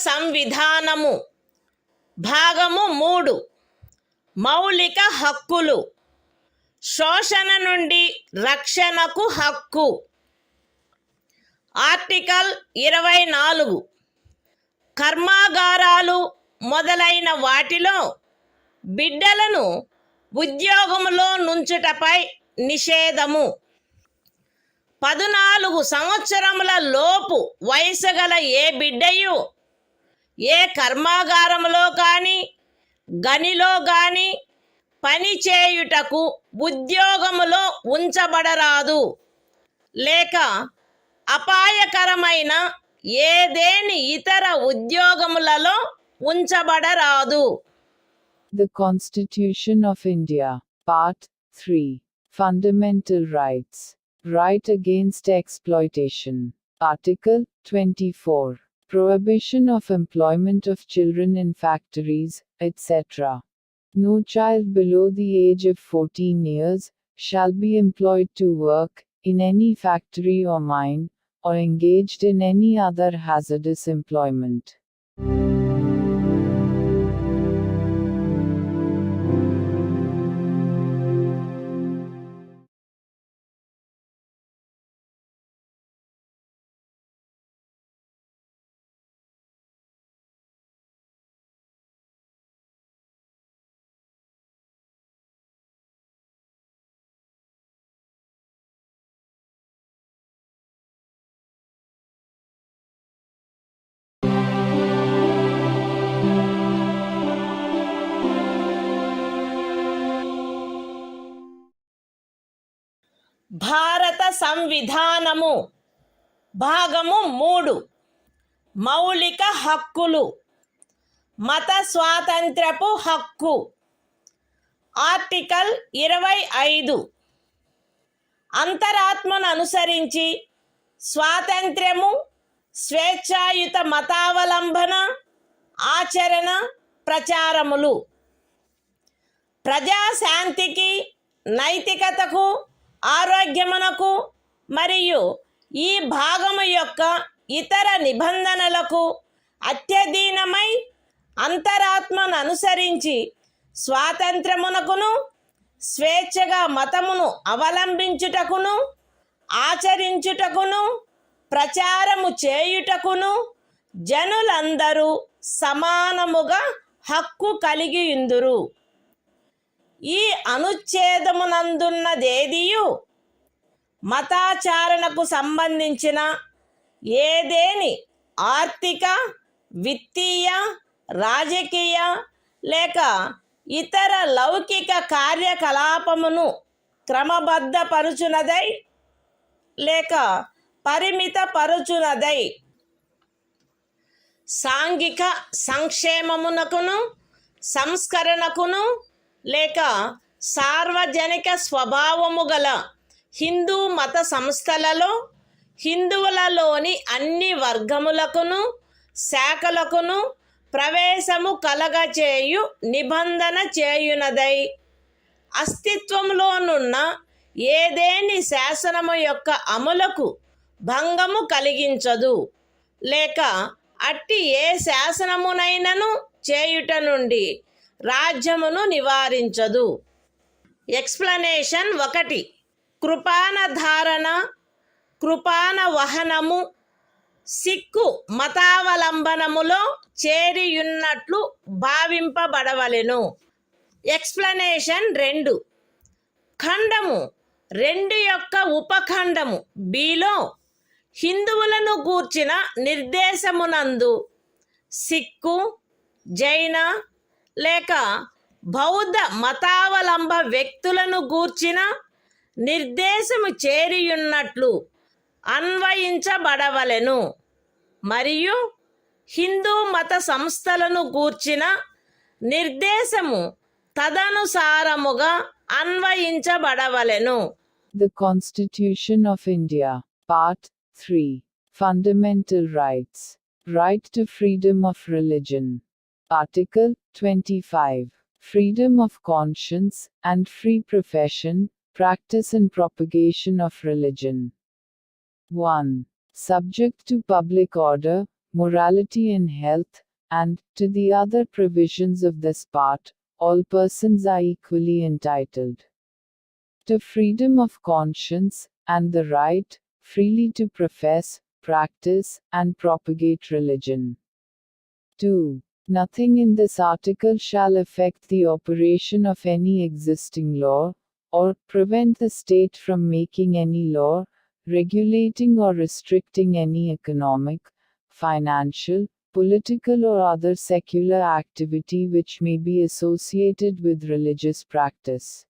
సంవిధానము భాగము 3 మౌలిక హక్కులు శోషణ నుండి రక్షణకు హక్కు ఆర్టికల్ 24 కర్మాగారాలు మొదలైన వాటిలో బిడ్డలను ఉద్యోగములో నుంచుటపై నిషేధము 14 సంవత్సరముల లోపు వయసు గల ఏ బిడ్డయు ఏ కర్మాగారములో కానీ గనిలో కానీ పని చేయుటకు ఉద్యోగములో ఉంచబడరాదు లేక అపాయకరమైన ఏదేని ఇతర ఉద్యోగములలో ఉంచబడరాదు. The Constitution of India, Part 3, Fundamental Rights, Right Against Exploitation, Article 24, Prohibition of employment of children in factories, etc. No child below the age of 14 years shall be employed to work in any factory or mine, or engaged in any other hazardous employment. భారత సంవిధానము భాగము 3 మౌలిక హక్కులు మత స్వాతంత్ర్యపు హక్కు article 25 అంతరాత్మను అనుసరించి స్వాతంత్ర్యము స్వేచ్ఛాయుత మతావలంబన ఆచరణ ప్రచారములు ప్రజాశాంతికి నైతికతకు ఆరోగ్యమునకు మరియు ఈ భాగము యొక్క ఇతర నిబంధనలకు అత్యధీనమై అంతరాత్మను అనుసరించి స్వాతంత్రమునకును స్వేచ్ఛగా మతమును అవలంబించుటకును ఆచరించుటకును ప్రచారము చేయుటకును జనులందరూ సమానముగా హక్కు కలిగి ఉందురు. ఈ అనుచ్ఛేదమునందున్నదేదియు మతాచారణకు సంబంధించిన ఏదేని ఆర్థిక విత్తీయ రాజకీయ లేక ఇతర లౌకిక కార్యకలాపమును క్రమబద్ధపరుచునదై లేక పరిమితపరుచునదై సాంఘిక సంక్షేమమునకును సంస్కరణకును లేక సార్వజనిక స్వభావము గల హిందూ మత సంస్థలలో హిందువులలోని అన్ని వర్గములకును శాఖలకును ప్రవేశము కలగచేయు నిబంధన చేయునదై అస్తిత్వంలోనున్న ఏదేని శాసనము యొక్క అమలుకు భంగము కలిగించదు లేక అట్టి ఏ శాసనమునైనను చేయుట నుండి రాజ్యమును నివారించదు. ఎక్స్ప్లనేషన్ 1 కృపాన ధారణ కృపాన వహనము సిక్కు మతావలంబనములో చేరియున్నట్లు భావింపబడవలెను. ఎక్స్ప్లనేషన్ 2 ఖండము 2 యొక్క ఉపఖండము బిలో హిందువులను గూర్చిన నిర్దేశమునందు సిక్కు జైన లేక బౌద్ధ మతావలంబ వ్యక్తులను గూర్చిన నిర్దేశము చేరియున్నట్లు అన్వయించబడవలెను మరియు హిందూ మత సంస్థలను గూర్చిన నిర్దేశము తదనుసారముగా అన్వయించబడవలెను. The Constitution of India, Part 3, Fundamental Rights, Right to Freedom of Religion, Article 25, Freedom of Conscience and Free Profession, Practice and Propagation of Religion. 1. Subject to public order, morality and health, and, to the other provisions of this part, all persons are equally entitled to freedom of conscience, and the right, freely to profess, practice, and propagate religion. 2. Nothing in this article shall affect the operation of any existing law, or prevent the state from making any law, regulating or restricting any economic, financial, political or other secular activity which may be associated with religious practice.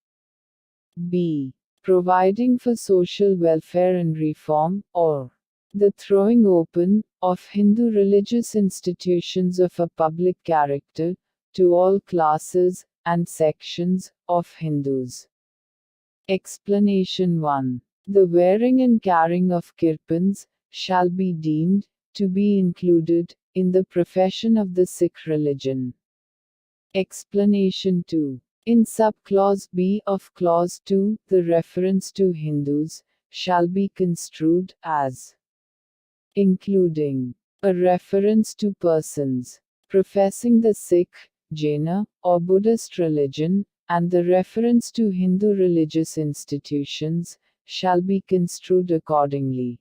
B. Providing for social welfare and reform, or the throwing open of Hindu religious institutions of a public character to all classes and sections of Hindus. Explanation 1. The wearing and carrying of kirpans shall be deemed to be included in the profession of the Sikh religion. Explanation 2. In subclause B of clause 2, the reference to Hindus shall be construed as including a reference to persons professing the Sikh, Jaina, or Buddhist religion, and the reference to Hindu religious institutions shall be construed accordingly.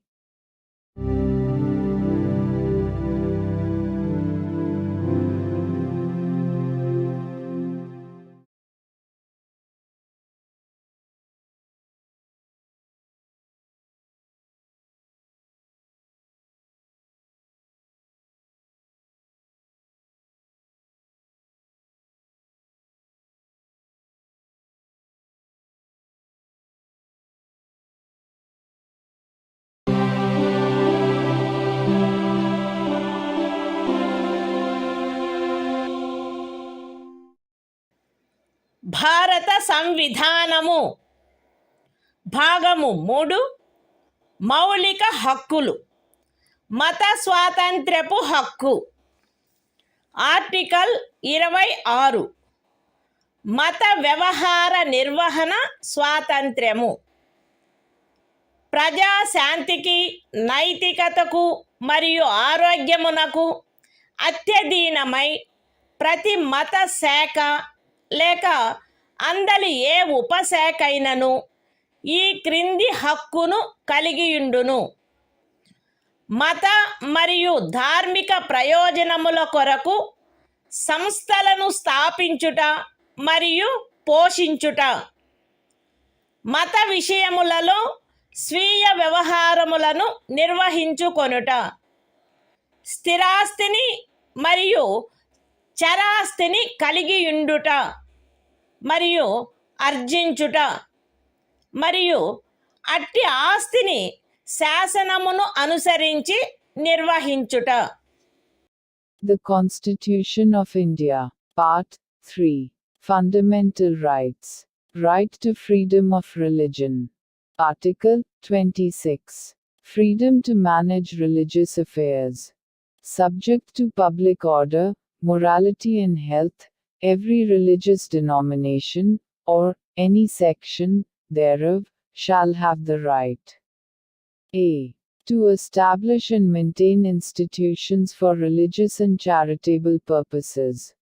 భారత సంవిధానము భాగము 3 మౌలిక హక్కులు మత స్వాతంత్ర్యపు హక్కు article 26 మత వ్యవహార నిర్వహణ స్వాతంత్ర్యము ప్రజాశాంతికి నైతికతకు మరియు ఆరోగ్యమునకు అత్యధీనమై ప్రతి మత శాఖ లేక అందలి ఏ ఉపశాఖైనను ఈ క్రింది హక్కును కలిగియుండును. మత మరియు ధార్మిక ప్రయోజనముల కొరకు సంస్థలను స్థాపించుట మరియు పోషించుట, మత విషయములలో స్వీయ వ్యవహారములను నిర్వహించుకొనుట, స్థిరాస్తిని మరియు చరాస్తిని కలిగియుండుట మరియు ఆర్జించుట, మరియు అట్టి ఆస్తిని శాసనమును అనుసరించి నిర్వహించుట. The Constitution of India, Part 3. Fundamental Rights. Right to freedom of religion. Article 26. Freedom to manage religious affairs. Subject to public order, morality and health, every religious denomination, or any section thereof, shall have the right a. to establish and maintain institutions for religious and charitable purposes.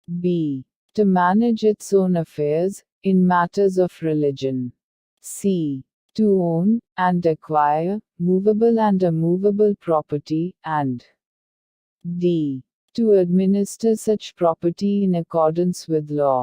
b. to manage its own affairs, in matters of religion. c. to own and acquire movable and immovable property, and d. to administer such property in accordance with law.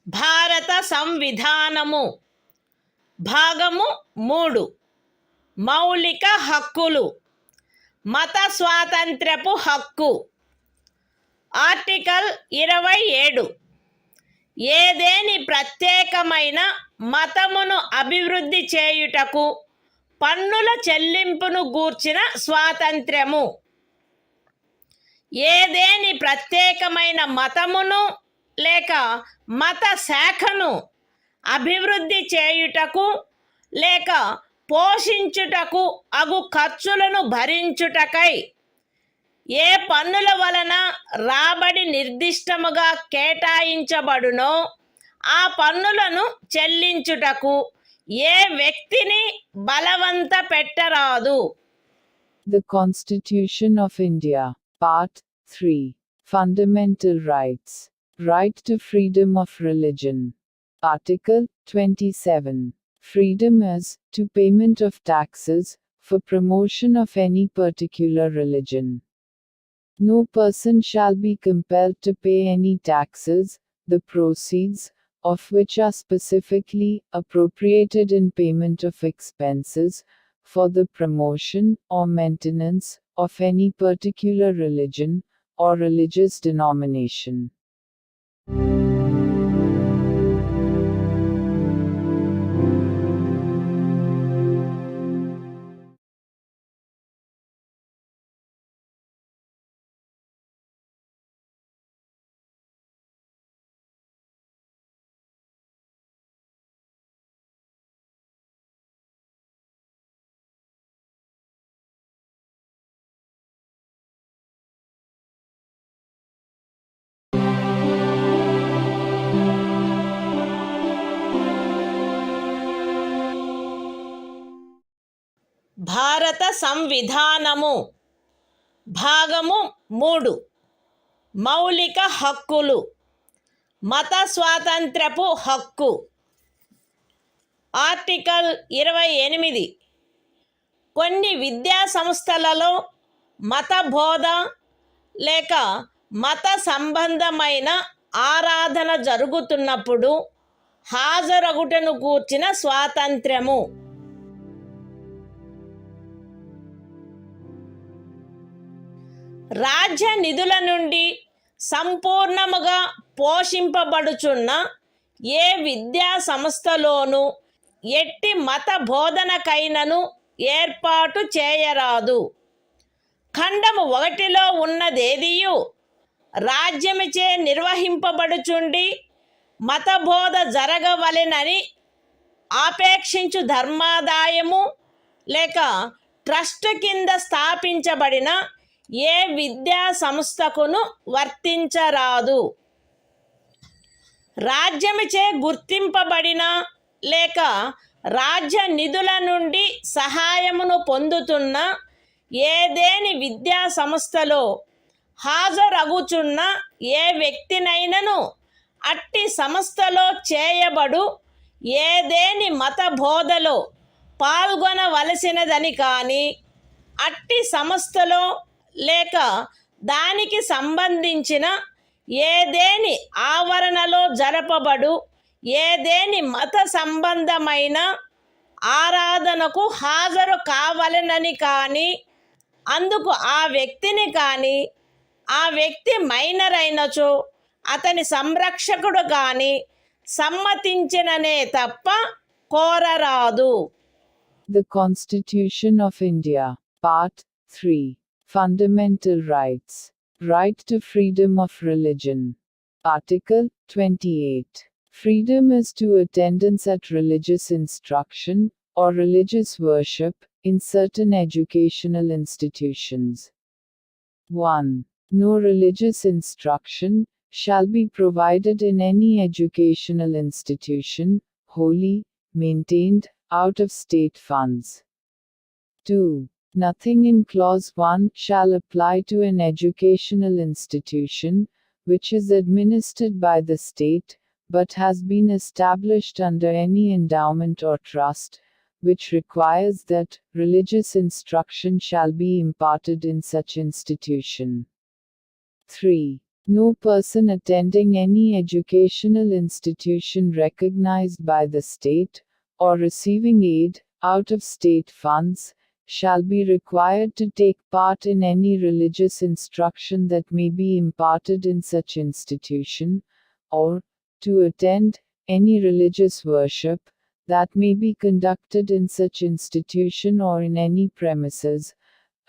భారత సంవిధానము భాగము 3 మౌలిక హక్కులు మత స్వాతంత్ర్యపు హక్కు article 27 ఏదేని ప్రత్యేకమైన మతమును అభివృద్ధి చేయుటకు పన్నుల చెల్లింపును గూర్చిన స్వాతంత్ర్యము. ఏదేని ప్రత్యేకమైన మతమును లేక మత శాఖను అభివృద్ధి చేయుటకు లేక పోషించుటకు అగు ఖర్చులను భరించుటకై ఏ పన్నుల వలన రాబడి నిర్దిష్టముగా కేటాయించబడునో ఆ పన్నులను చెల్లించుటకు ఏ వ్యక్తిని బలవంత పెట్టరాదు. The Constitution of India, Part 3. Fundamental Rights. Right to freedom of religion. Article 27. Freedom as to payment of taxes for promotion of any particular religion. No person shall be compelled to pay any taxes, the proceeds of which are specifically appropriated in payment of expenses for the promotion or maintenance of any particular religion or religious denomination. భారత సంవిధానము భాగము 3 మౌలిక హక్కులు. మత స్వాతంత్ర్యపు హక్కు. Article 28. కొన్ని విద్యా సంస్థలలో మత బోధ లేక మత సంబంధమైన ఆరాధన జరుగుతున్నప్పుడు హాజరగుటను గూర్చిన స్వాతంత్ర్యము. రాజ్య నిధుల నుండి సంపూర్ణముగా పోషింపబడుచున్న ఏ విద్యా సంస్థలోనూ ఎట్టి మత బోధనకైనను ఏర్పాటు చేయరాదు. ఖండము 1లో ఉన్నదేదియు రాజ్యముచే నిర్వహింపబడుచుండి మతబోధ జరగవలెనని ఆపేక్షించు ధర్మాదాయము లేక ట్రస్ట్ కింద స్థాపించబడిన ఏ విద్యా సంస్థకును వర్తించరాదు. రాజ్యముచే గుర్తింపబడిన లేక రాజ్య నిధుల నుండి సహాయమును పొందుతున్న ఏదేని విద్యా సంస్థలో హాజరగుచున్న ఏ వ్యక్తినైనను అట్టి సంస్థలో చేయబడు ఏదేని మత బోధలో పాల్గొనవలసినదని కానీ అట్టి సంస్థలో లేక దానికి సంబంధించిన ఏదేని ఆవరణలో జరపబడు ఏదేని మత సంబంధమైన ఆరాధనకు హాజరు కావాలనని కానీ అందుకు ఆ వ్యక్తిని కానీ ఆ వ్యక్తి మైనర్ అయినచో అతని సంరక్షకుడు కానీ సమ్మతించిననే తప్ప కోరరాదు. The Constitution of India, Part 3. Fundamental Rights. Right to freedom of religion. Article 28. Freedom as to attendance at religious instruction or religious worship in certain educational institutions. 1. No religious instruction shall be provided in any educational institution, wholly maintained out of state funds. 2. Nothing in Clause 1 shall apply to an educational institution which is administered by the state, but has been established under any endowment or trust, which requires that religious instruction shall be imparted in such institution. 3. No person attending any educational institution recognized by the state, or receiving aid out of state funds, shall be required to take part in any religious instruction that may be imparted in such institution, or to attend any religious worship that may be conducted in such institution or in any premises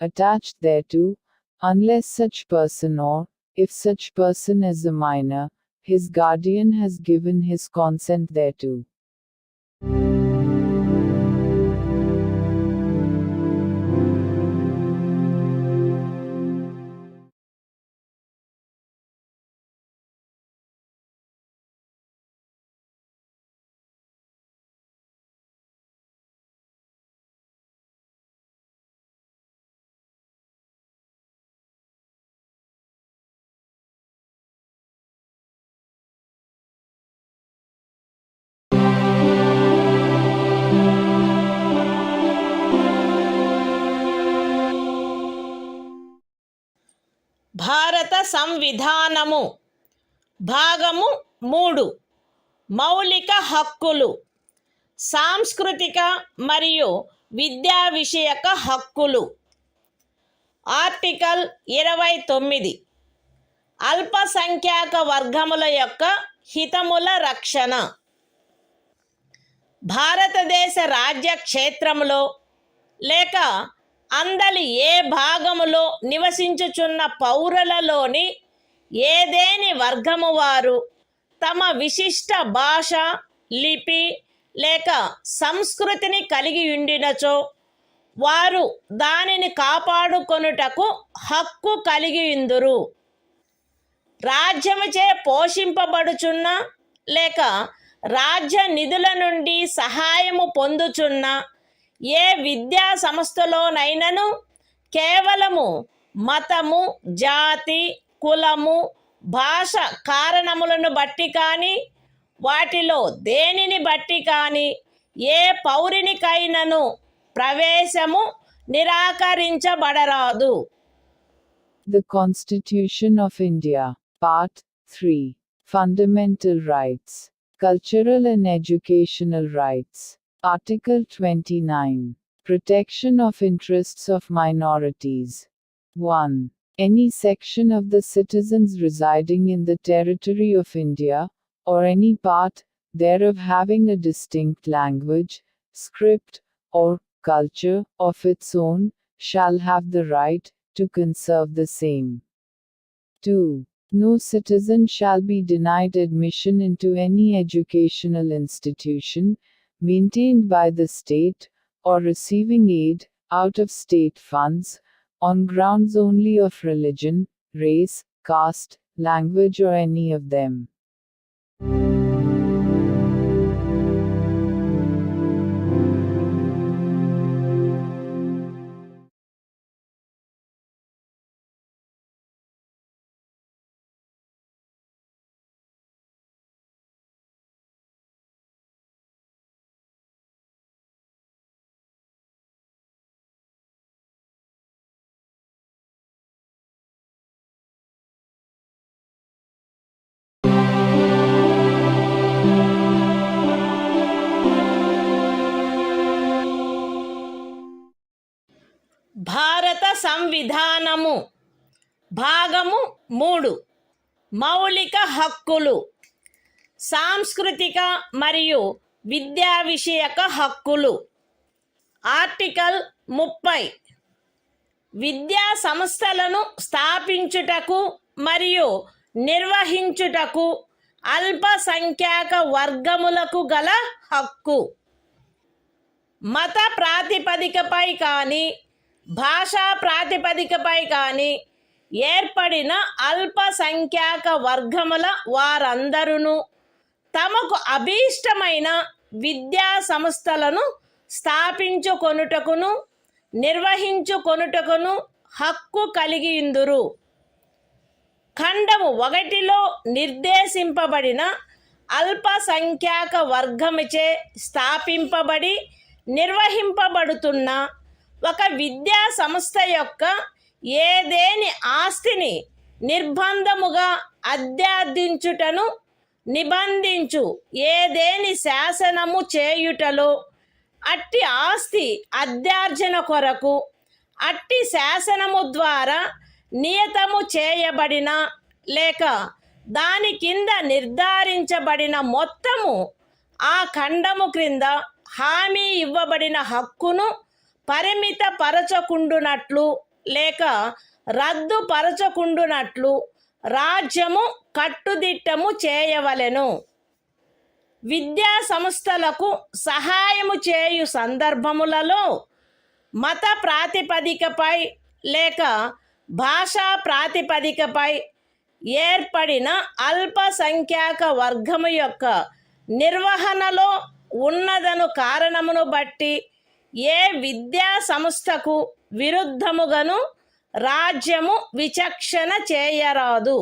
attached thereto, unless such person or, if such person is a minor, his guardian has given his consent thereto. భారత సంవిధానము భాగము 3 మౌలిక హక్కులు సాంస్కృతిక మరియు విద్యా విషయక హక్కులు article 29 అల్పసంఖ్యాక వర్గముల యొక్క హితముల రక్షణ భారతదేశ రాజ్య క్షేత్రములో లేక అందలి ఏ భాగములో నివసించుచున్న పౌరులలోని ఏదేని వర్గము వారు తమ విశిష్ట భాష లిపి లేక సంస్కృతిని కలిగి ఉండినచో వారు దానిని కాపాడుకొనుటకు హక్కు కలిగి ఉందురు. రాజ్యముచే పోషింపబడుచున్న లేక రాజ్య నిధుల నుండి సహాయము పొందుచున్న ఏ విద్యా సంస్థలోనైనను కేవలము మతము జాతి కులము భాష కారణములను బట్టి కానీ వాటిలో దేనిని బట్టి కానీ ఏ పౌరునికైనను ప్రవేశము నిరాకరించబడరాదు. The Constitution of India, Part 3, Fundamental Rights, Cultural and Educational Rights. Article 29. Protection of interests of minorities. 1. Any section of the citizens residing in the territory of India, or any part thereof having a distinct language, script, or culture of its own, shall have the right to conserve the same. 2. No citizen shall be denied admission into any educational institution maintained by the state, or receiving aid out of state funds, on grounds only of religion, race, caste, language or any of them. భారత సంవిధానము భాగము 3 మౌలిక హక్కులు సాంస్కృతిక మరియు విద్యా విషయక హక్కులు article 30 విద్యా సంస్థలను స్థాపించుటకు మరియు నిర్వహించుటకు అల్పసంఖ్యాక వర్గములకు గల హక్కు మత ప్రాతిపదికపై కానీ భాషా ప్రాతిపదికపై కానీ ఏర్పడిన అల్పసంఖ్యాక వర్గముల వారందరూ తమకు అభీష్టమైన విద్యా సంస్థలను స్థాపించుకొనుటకును నిర్వహించుకొనుటకును హక్కు కలిగి ఉందురు. ఖండము 1లో నిర్దేశింపబడిన అల్పసంఖ్యాక వర్గముచే స్థాపింపబడి నిర్వహింపబడుతున్న ఒక విద్యా సంస్థ యొక్క ఏదేని ఆస్తిని నిర్బంధముగా అధ్యార్థించుటను నిబంధించు ఏదేని శాసనము చేయుటలో అట్టి ఆస్తి అధ్యార్జన కొరకు అట్టి శాసనము ద్వారా నియతము చేయబడిన లేక దాని కింద నిర్ధారించబడిన మొత్తము ఆ ఖండము క్రింద హామీ ఇవ్వబడిన హక్కును పరిమితపరచకుండునట్లు లేక రద్దుపరచకుండునట్లు రాజ్యము కట్టుదిట్టము చేయవలెను. విద్యా సంస్థలకు సహాయము చేయు సందర్భములలో మత ప్రాతిపదికపై లేక భాషా ప్రాతిపదికపై ఏర్పడిన అల్పసంఖ్యాక వర్గము యొక్క నిర్వహణలో ఉన్నదను కారణమును బట్టి ఏ విద్యా సంస్థకు విరుద్ధముగాను రాజ్యము విచక్షణ చేయరాదు.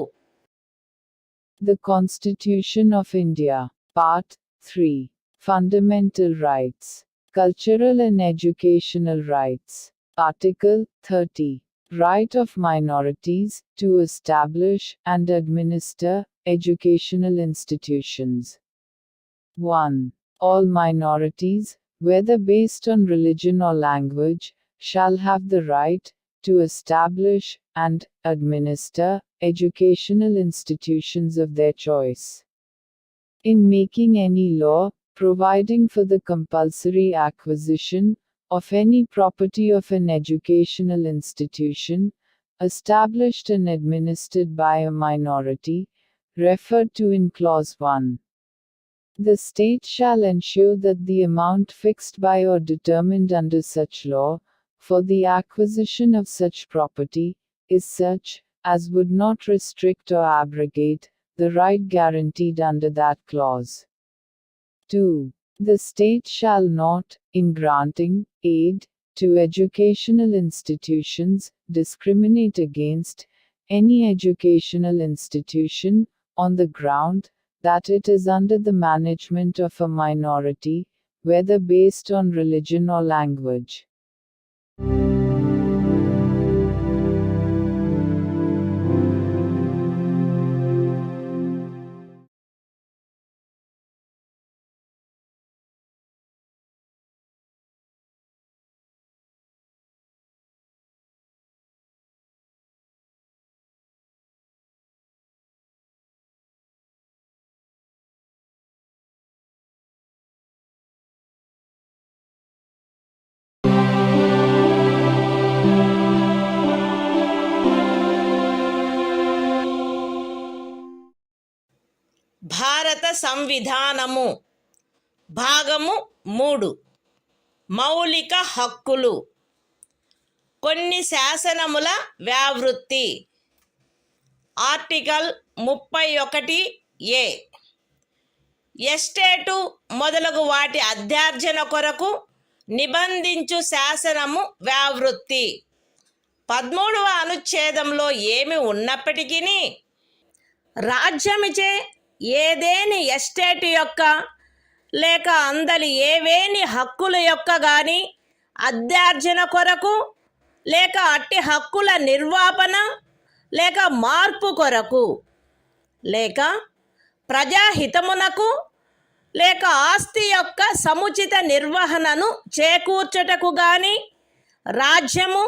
The Constitution of India, Part 3, Fundamental Rights, Cultural and Educational Rights, Article 30, Right of minorities to establish and administer educational institutions. 1. All minorities, whether based on religion or language, shall have the right to establish and administer educational institutions of their choice. In making any law providing for the compulsory acquisition of any property of an educational institution, established and administered by a minority, referred to in Clause 1. The state shall ensure that the amount fixed by or determined under such law, for the acquisition of such property, is such, as would not restrict or abrogate, the right guaranteed under that clause. 2. The state shall not, in granting aid to educational institutions, discriminate against any educational institution, on the ground that it is under the management of a minority, whether based on religion or language. భారత సంవిధానము భాగము 3 మౌలిక హక్కులు. కొన్ని శాసనముల వ్యావృత్తి. Article 31A. Estate మొదలగు వాటి అధ్యార్జన కొరకు నిబంధించు శాసనము వ్యావృత్తి. 13వ అనుచ్ఛేదంలో ఏమి ఉన్నప్పటికీ రాజ్యమిచే ఏదేని ఎస్టేట్ యొక్క లేక అందలి ఏవేని హక్కుల యొక్క గాని అధ్యార్జన కొరకు లేక అట్టి హక్కుల నిర్వాపన లేక మార్పు కొరకు లేక ప్రజాహితమునకు లేక ఆస్తి యొక్క సముచిత నిర్వహణను చేకూర్చుటకు గాని రాజ్యము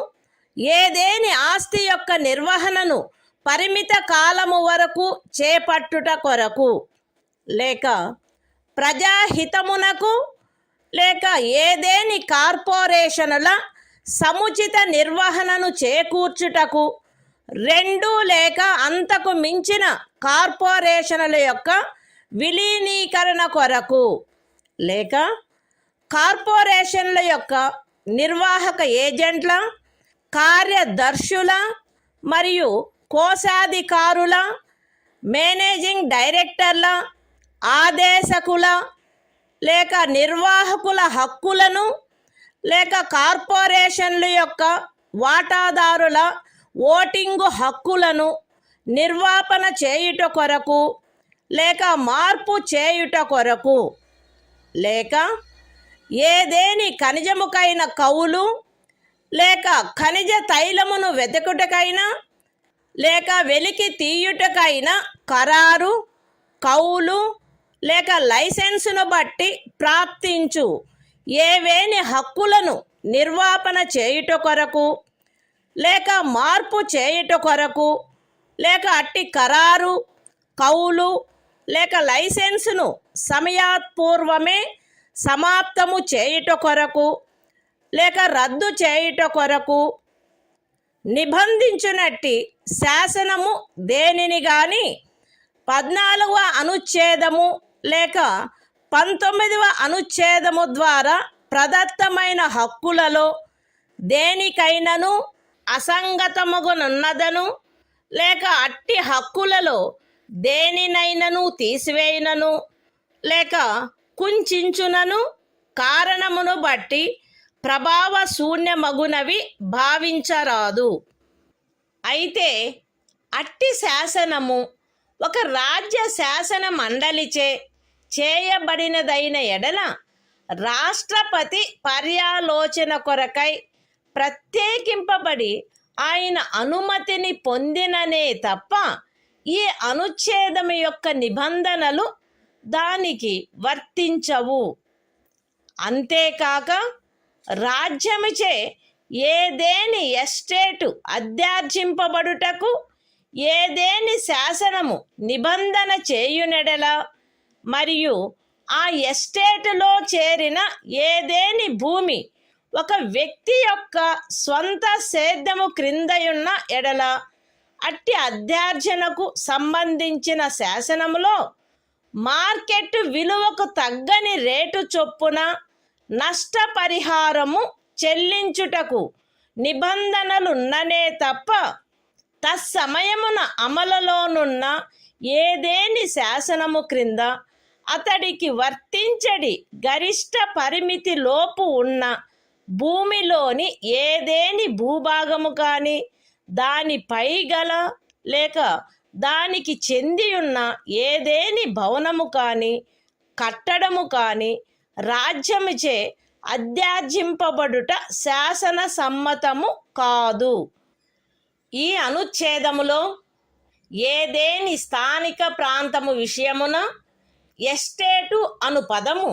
ఏదేని ఆస్తి యొక్క నిర్వహణను పరిమిత కాలము వరకు చేపట్టుట కొరకు లేక ప్రజాహితమునకు లేక ఏదేని కార్పొరేషనుల సముచిత నిర్వహణను చేకూర్చుటకు 2 లేక అంతకు మించిన కార్పొరేషనుల యొక్క విలీనీకరణ కొరకు లేక కార్పొరేషన్ల యొక్క నిర్వాహక ఏజెంట్ల, కార్యదర్శుల మరియు కోశాధికారుల, మేనేజింగ్ డైరెక్టర్ల, ఆదేశకుల లేక నిర్వాహకుల హక్కులను లేక కార్పొరేషన్ల యొక్క వాటాదారుల ఓటింగు హక్కులను నిర్వాపన చేయుట కొరకు లేక మార్పు చేయుట కొరకు లేక ఏదేని ఖనిజముకైన కౌలు లేక ఖనిజ తైలమును వెతుకుటకైనా లేక వెలికి తీయుటకైనా ఖరారు, కౌలు లేక లైసెన్సును బట్టి ప్రాప్తించు ఏవేని హక్కులను నిర్వాపన చేయుట కొరకు లేక మార్పు చేయుట కొరకు లేక అట్టి ఖరారు, కౌలు లేక లైసెన్సును సమయాత్పూర్వమే సమాప్తము చేయుట కొరకు లేక రద్దు చేయుట కొరకు నిబంధించునట్టి శాసనము దేనిని గాని 14వ అనుచ్ఛేదము లేక 19వ అనుచ్ఛేదము ద్వారా ప్రదత్తమైన హక్కులలో దేనికైనను అసంగతముగునున్నదను లేక అట్టి హక్కులలో దేనినైనను తీసివేయనను లేక కుంచించునను కారణమును బట్టి ప్రభావ శూన్యమగునవి భావించరాదు. అయితే అట్టి శాసనము ఒక రాజ్య శాసన మండలిచే చేయబడినదైన ఎడల రాష్ట్రపతి పర్యాలోచన కొరకై ప్రత్యేకింపబడి ఆయన అనుమతిని పొందిననే తప్ప ఈ అనుచ్ఛేదము యొక్క నిబంధనలు దానికి వర్తించవు. అంతేకాక రాజ్యముచే ఏదేని ఎస్టేటు అధ్యార్జింపబడుటకు ఏదేని శాసనము నిబంధన చేయునెడల మరియు ఆ ఎస్టేటులో చేరిన ఏదేని భూమి ఒక వ్యక్తి యొక్క స్వంత సేద్యము క్రిందయున్న ఎడల అట్టి అధ్యార్జనకు సంబంధించిన శాసనములో మార్కెట్ విలువకు తగ్గని రేటు చొప్పున నష్టపరిహారము చెల్లించుటకు నిబంధనలున్ననే తప్ప తత్సమయమున అమలులోనున్న ఏదేని శాసనము క్రింద అతడికి వర్తించడి గరిష్ట పరిమితి లోపు ఉన్న భూమిలోని ఏదేని భూభాగము కానీ దానిపై గల లేక దానికి చెంది ఉన్న ఏదేని భవనము కానీ కట్టడము కానీ రాజ్యముచే అధ్యార్జింపబడుట శాసన సమ్మతము కాదు. ఈ అనుచ్ఛేదములో ఏదేని స్థానిక ప్రాంతము విషయమున ఎస్టేటు అను పదము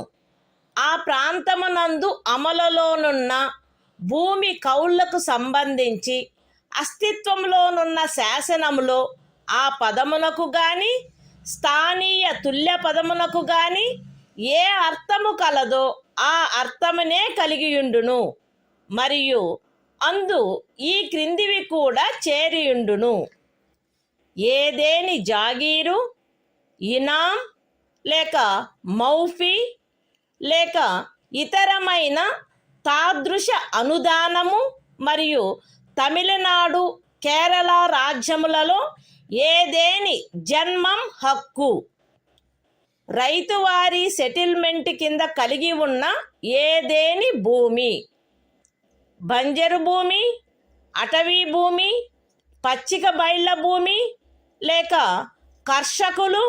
ఆ ప్రాంతమునందు అమలులోనున్న భూమి కౌళ్లకు సంబంధించి అస్తిత్వంలోనున్న శాసనములో ఆ పదమునకు గాని స్థానీయ తుల్య పదమునకు గాని ఏ అర్థము కలదో ఆ అర్థమునే కలిగియుండును మరియు అందు ఈ క్రిందివి కూడా చేరియుండును. ఏదేని జాగీరు, ఇనాం లేక మౌఫీ లేక ఇతరమైన తాదృశ అనుదానము మరియు తమిళనాడు కేరళ రాజ్యములలో ఏదేని జన్మం హక్కు రైతువారి సెటిల్మెంట్ కింద కలిగి ఉన్న ఏదేని భూమి బంజరు భూమి, అటవీ భూమి, పచ్చిక బయళ్ళ భూమి లేక కర్షకులు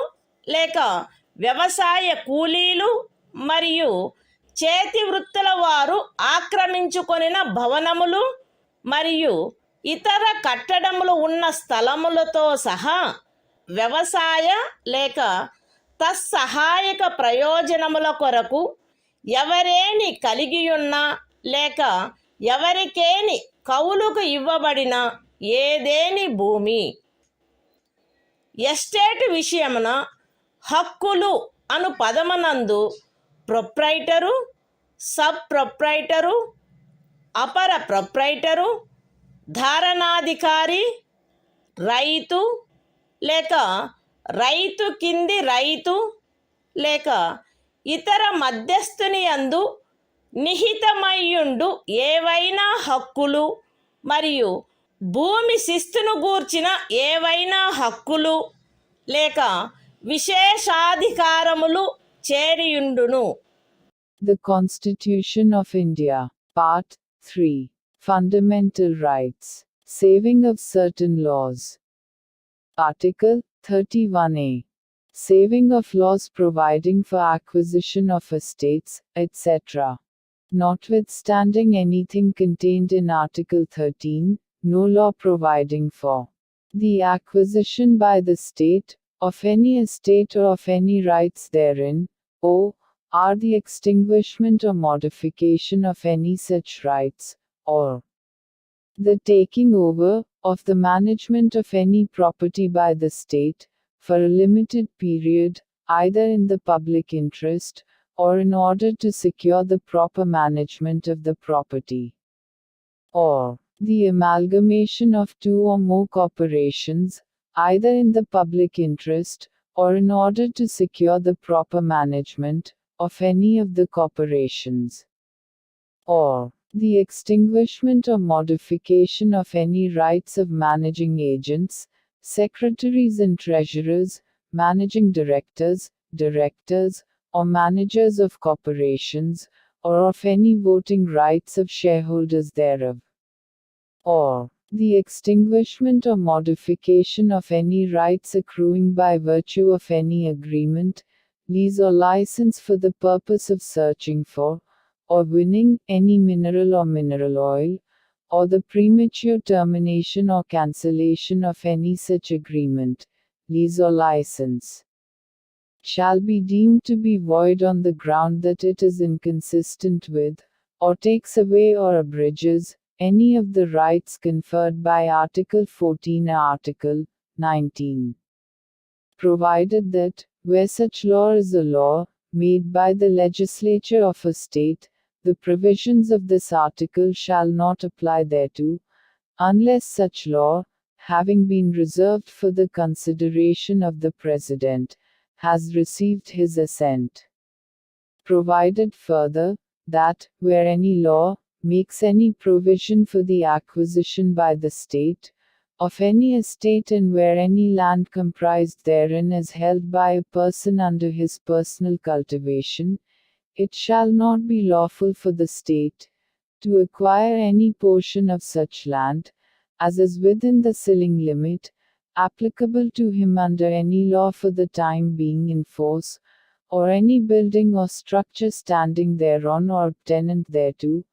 లేక వ్యవసాయ కూలీలు మరియు చేతి వృత్తుల వారు ఆక్రమించుకొనిన భవనములు మరియు ఇతర కట్టడములు ఉన్న స్థలములతో సహా వ్యవసాయ లేక తత్సహాయక ప్రయోజనముల కొరకు ఎవరేని కలిగియున్నా లేక ఎవరికేని కౌలుకు ఇవ్వబడిన ఏదేని భూమి. ఎస్టేట్ విషయమున హక్కులు అను పదమునందు ప్రొప్రైటరు, సబ్ ప్రొప్రైటరు, అపర ప్రొప్రైటరు, ధారణాధికారి, రైతు లేక రైతు కింది రైతు లేక ఇతర మధ్యస్థుని యందు నిహితమయ్యుండు ఏవైనా హక్కులు మరియు భూమి శిస్తును గూర్చిన ఏవైనా హక్కులు లేక విశేషాధికారములు చేరియుండును. The Constitution of India, Part 3, Fundamental Rights, Saving of Certain Laws. Article 31A. Saving of laws providing for acquisition of estates, etc. Notwithstanding anything contained in Article 13, no law providing for the acquisition by the state of any estate or of any rights therein, or the extinguishment or modification of any such rights, or the taking over of the management of any property by the state, for a limited period, either in the public interest, or in order to secure the proper management of the property, or the amalgamation of two or more corporations, either in the public interest, or in order to secure the proper management of any of the corporations, or the extinguishment or modification of any rights of managing agents, secretaries and treasurers, managing directors, or managers of corporations, or of any voting rights of shareholders thereof, or the extinguishment or modification of any rights accruing by virtue of any agreement, lease or license for the purpose of searching for, or winning, any mineral or mineral oil, or the premature termination or cancellation of any such agreement, lease or license, shall be deemed to be void on the ground that it is inconsistent with, or takes away or abridges, any of the rights conferred by Article 14 or Article 19. Provided that, where such law is a law, made by the legislature of a state, the provisions of this article shall not apply thereto, unless such law, having been reserved for the consideration of the President, has received his assent. Provided further, that, where any law makes any provision for the acquisition by the state of any estate, and where any land comprised therein is held by a person under his personal cultivation, it shall not be lawful for the state to acquire any portion of such land as is within the ceiling limit applicable to him under any law for the time being in force, or any building or structure standing thereon or tenant thereto,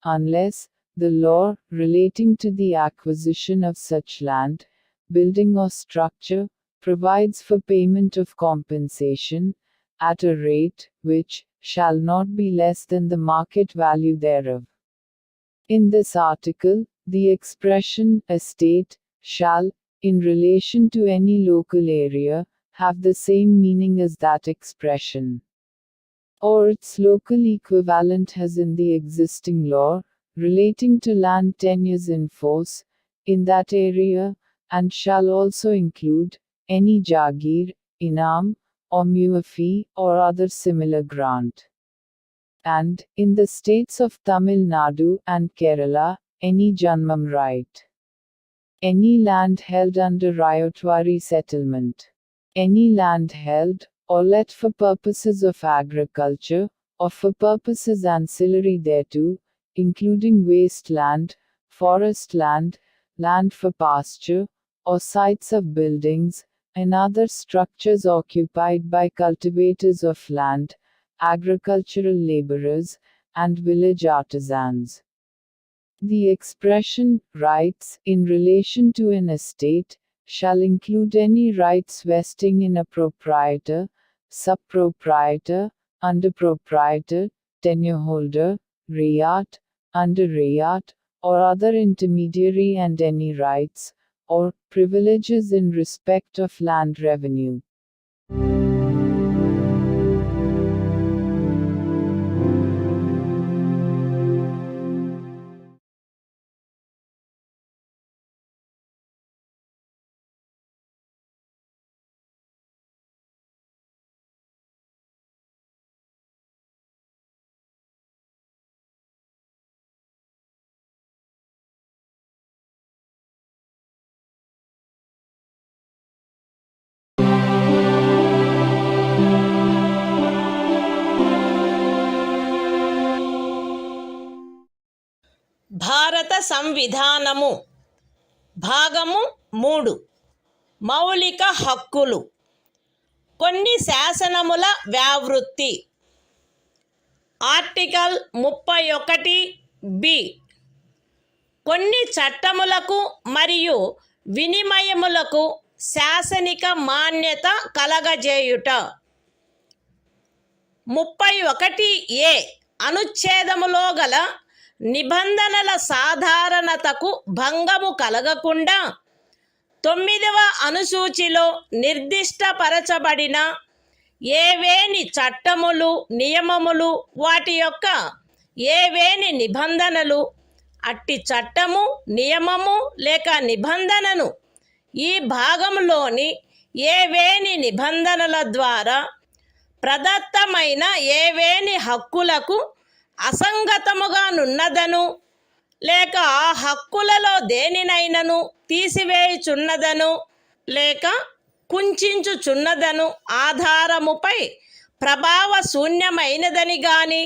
unless the law relating to the acquisition of such land, building or structure provides for payment of compensation at a rate which shall not be less than the market value thereof. In this article, the expression estate shall, in relation to any local area, have the same meaning as that expression, or its local equivalent has in the existing law relating to land tenures in force in that area, and shall also include any jagir, inam, or muafi, or other similar grant. And, in the states of Tamil Nadu and Kerala, any janmam right. Any land held under ryotwari settlement. Any land held, or let for purposes of agriculture, or for purposes ancillary thereto, including waste land, forest land, land for pasture, or sites of buildings, and other structures occupied by cultivators of land, agricultural laborers, and village artisans. The expression, rights, in relation to an estate, shall include any rights vesting in a proprietor, sub-proprietor, under-proprietor, tenure-holder, rayat, under-rayat, or other intermediary, and any rights, or privileges in respect of land revenue. భారత సంవిధానము భాగము 3 మౌలిక హక్కులు. కొన్ని శాసనముల వ్యావృత్తి. Article 31 కొన్ని చట్టములకు మరియు వినిమయములకు శాసనిక మాన్యత కలగజేయుట. 31 అనుచ్ఛేదములో గల నిబంధనల సాధారణతకు భంగము కలగకుండా 9వ అనుసూచిలో నిర్దిష్టపరచబడిన ఏవేని చట్టములు, నియమములు, వాటి యొక్క ఏవేని నిబంధనలు, అట్టి చట్టము, నియమము లేక నిబంధనను ఈ భాగంలోని ఏవేని నిబంధనల ద్వారా ప్రదత్తమైన ఏవేని హక్కులకు అసంగతముగా నున్నదను లేక ఆ హక్కులలో దేనినైనను తీసివేయుచున్నదను లేక కుంచుచున్నదను ఆధారముపై ప్రభావ శూన్యమైనదని గాని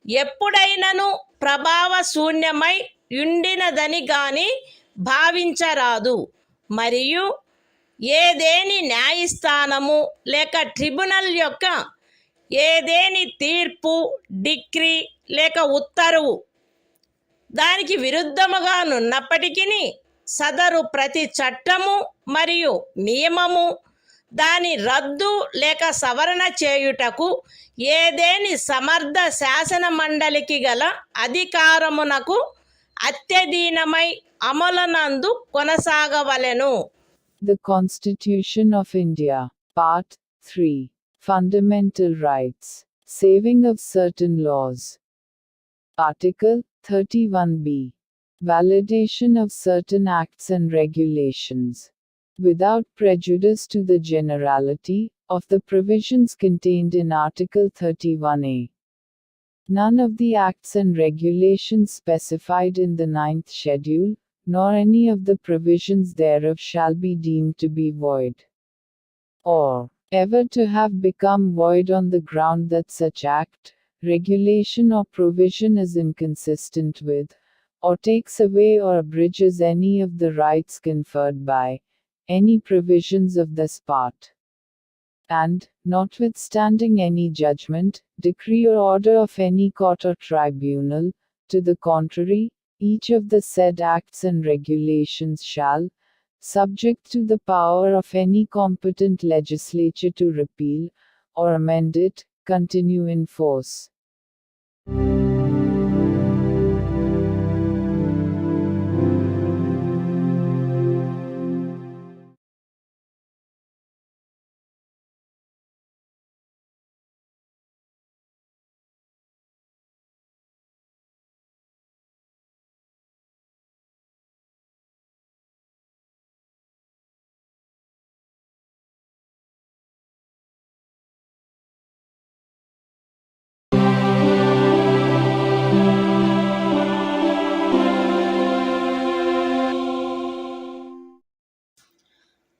ఎప్పుడైనను ప్రభావ శూన్యమై ఉండినదని గాని భావించరాదు. మరియు ఏదేని న్యాయస్థానము లేక ట్రిబ్యునల్ యొక్క ఏదేని తీర్పు, డిక్రీ లేక ఉత్తర్వు దానికి విరుద్ధముగా నున్నప్పటికీ సదరు ప్రతి చట్టము మరియు నియమము దాని రద్దు లేక సవరణ చేయుటకు ఏదేని సమర్థ శాసన మండలికి గల అధికారమునకు అత్యధీనమై అమలునందు కొనసాగవలెను. The Constitution of India, Part 3, Fundamental Rights, Saving of Certain Laws. Article 31B. Validation of certain acts and regulations. Without prejudice to the generality of the provisions contained in Article 31A. None of the acts and regulations specified in the 9th schedule, nor any of the provisions thereof shall be deemed to be void, or ever to have become void on the ground that such act, regulation or provision is inconsistent with, or takes away or abridges any of the rights conferred by any provisions of this part. And, notwithstanding any judgment, decree or order of any court or tribunal, to the contrary, each of the said acts and regulations shall, subject to the power of any competent legislature to repeal, or amend it, continue in force.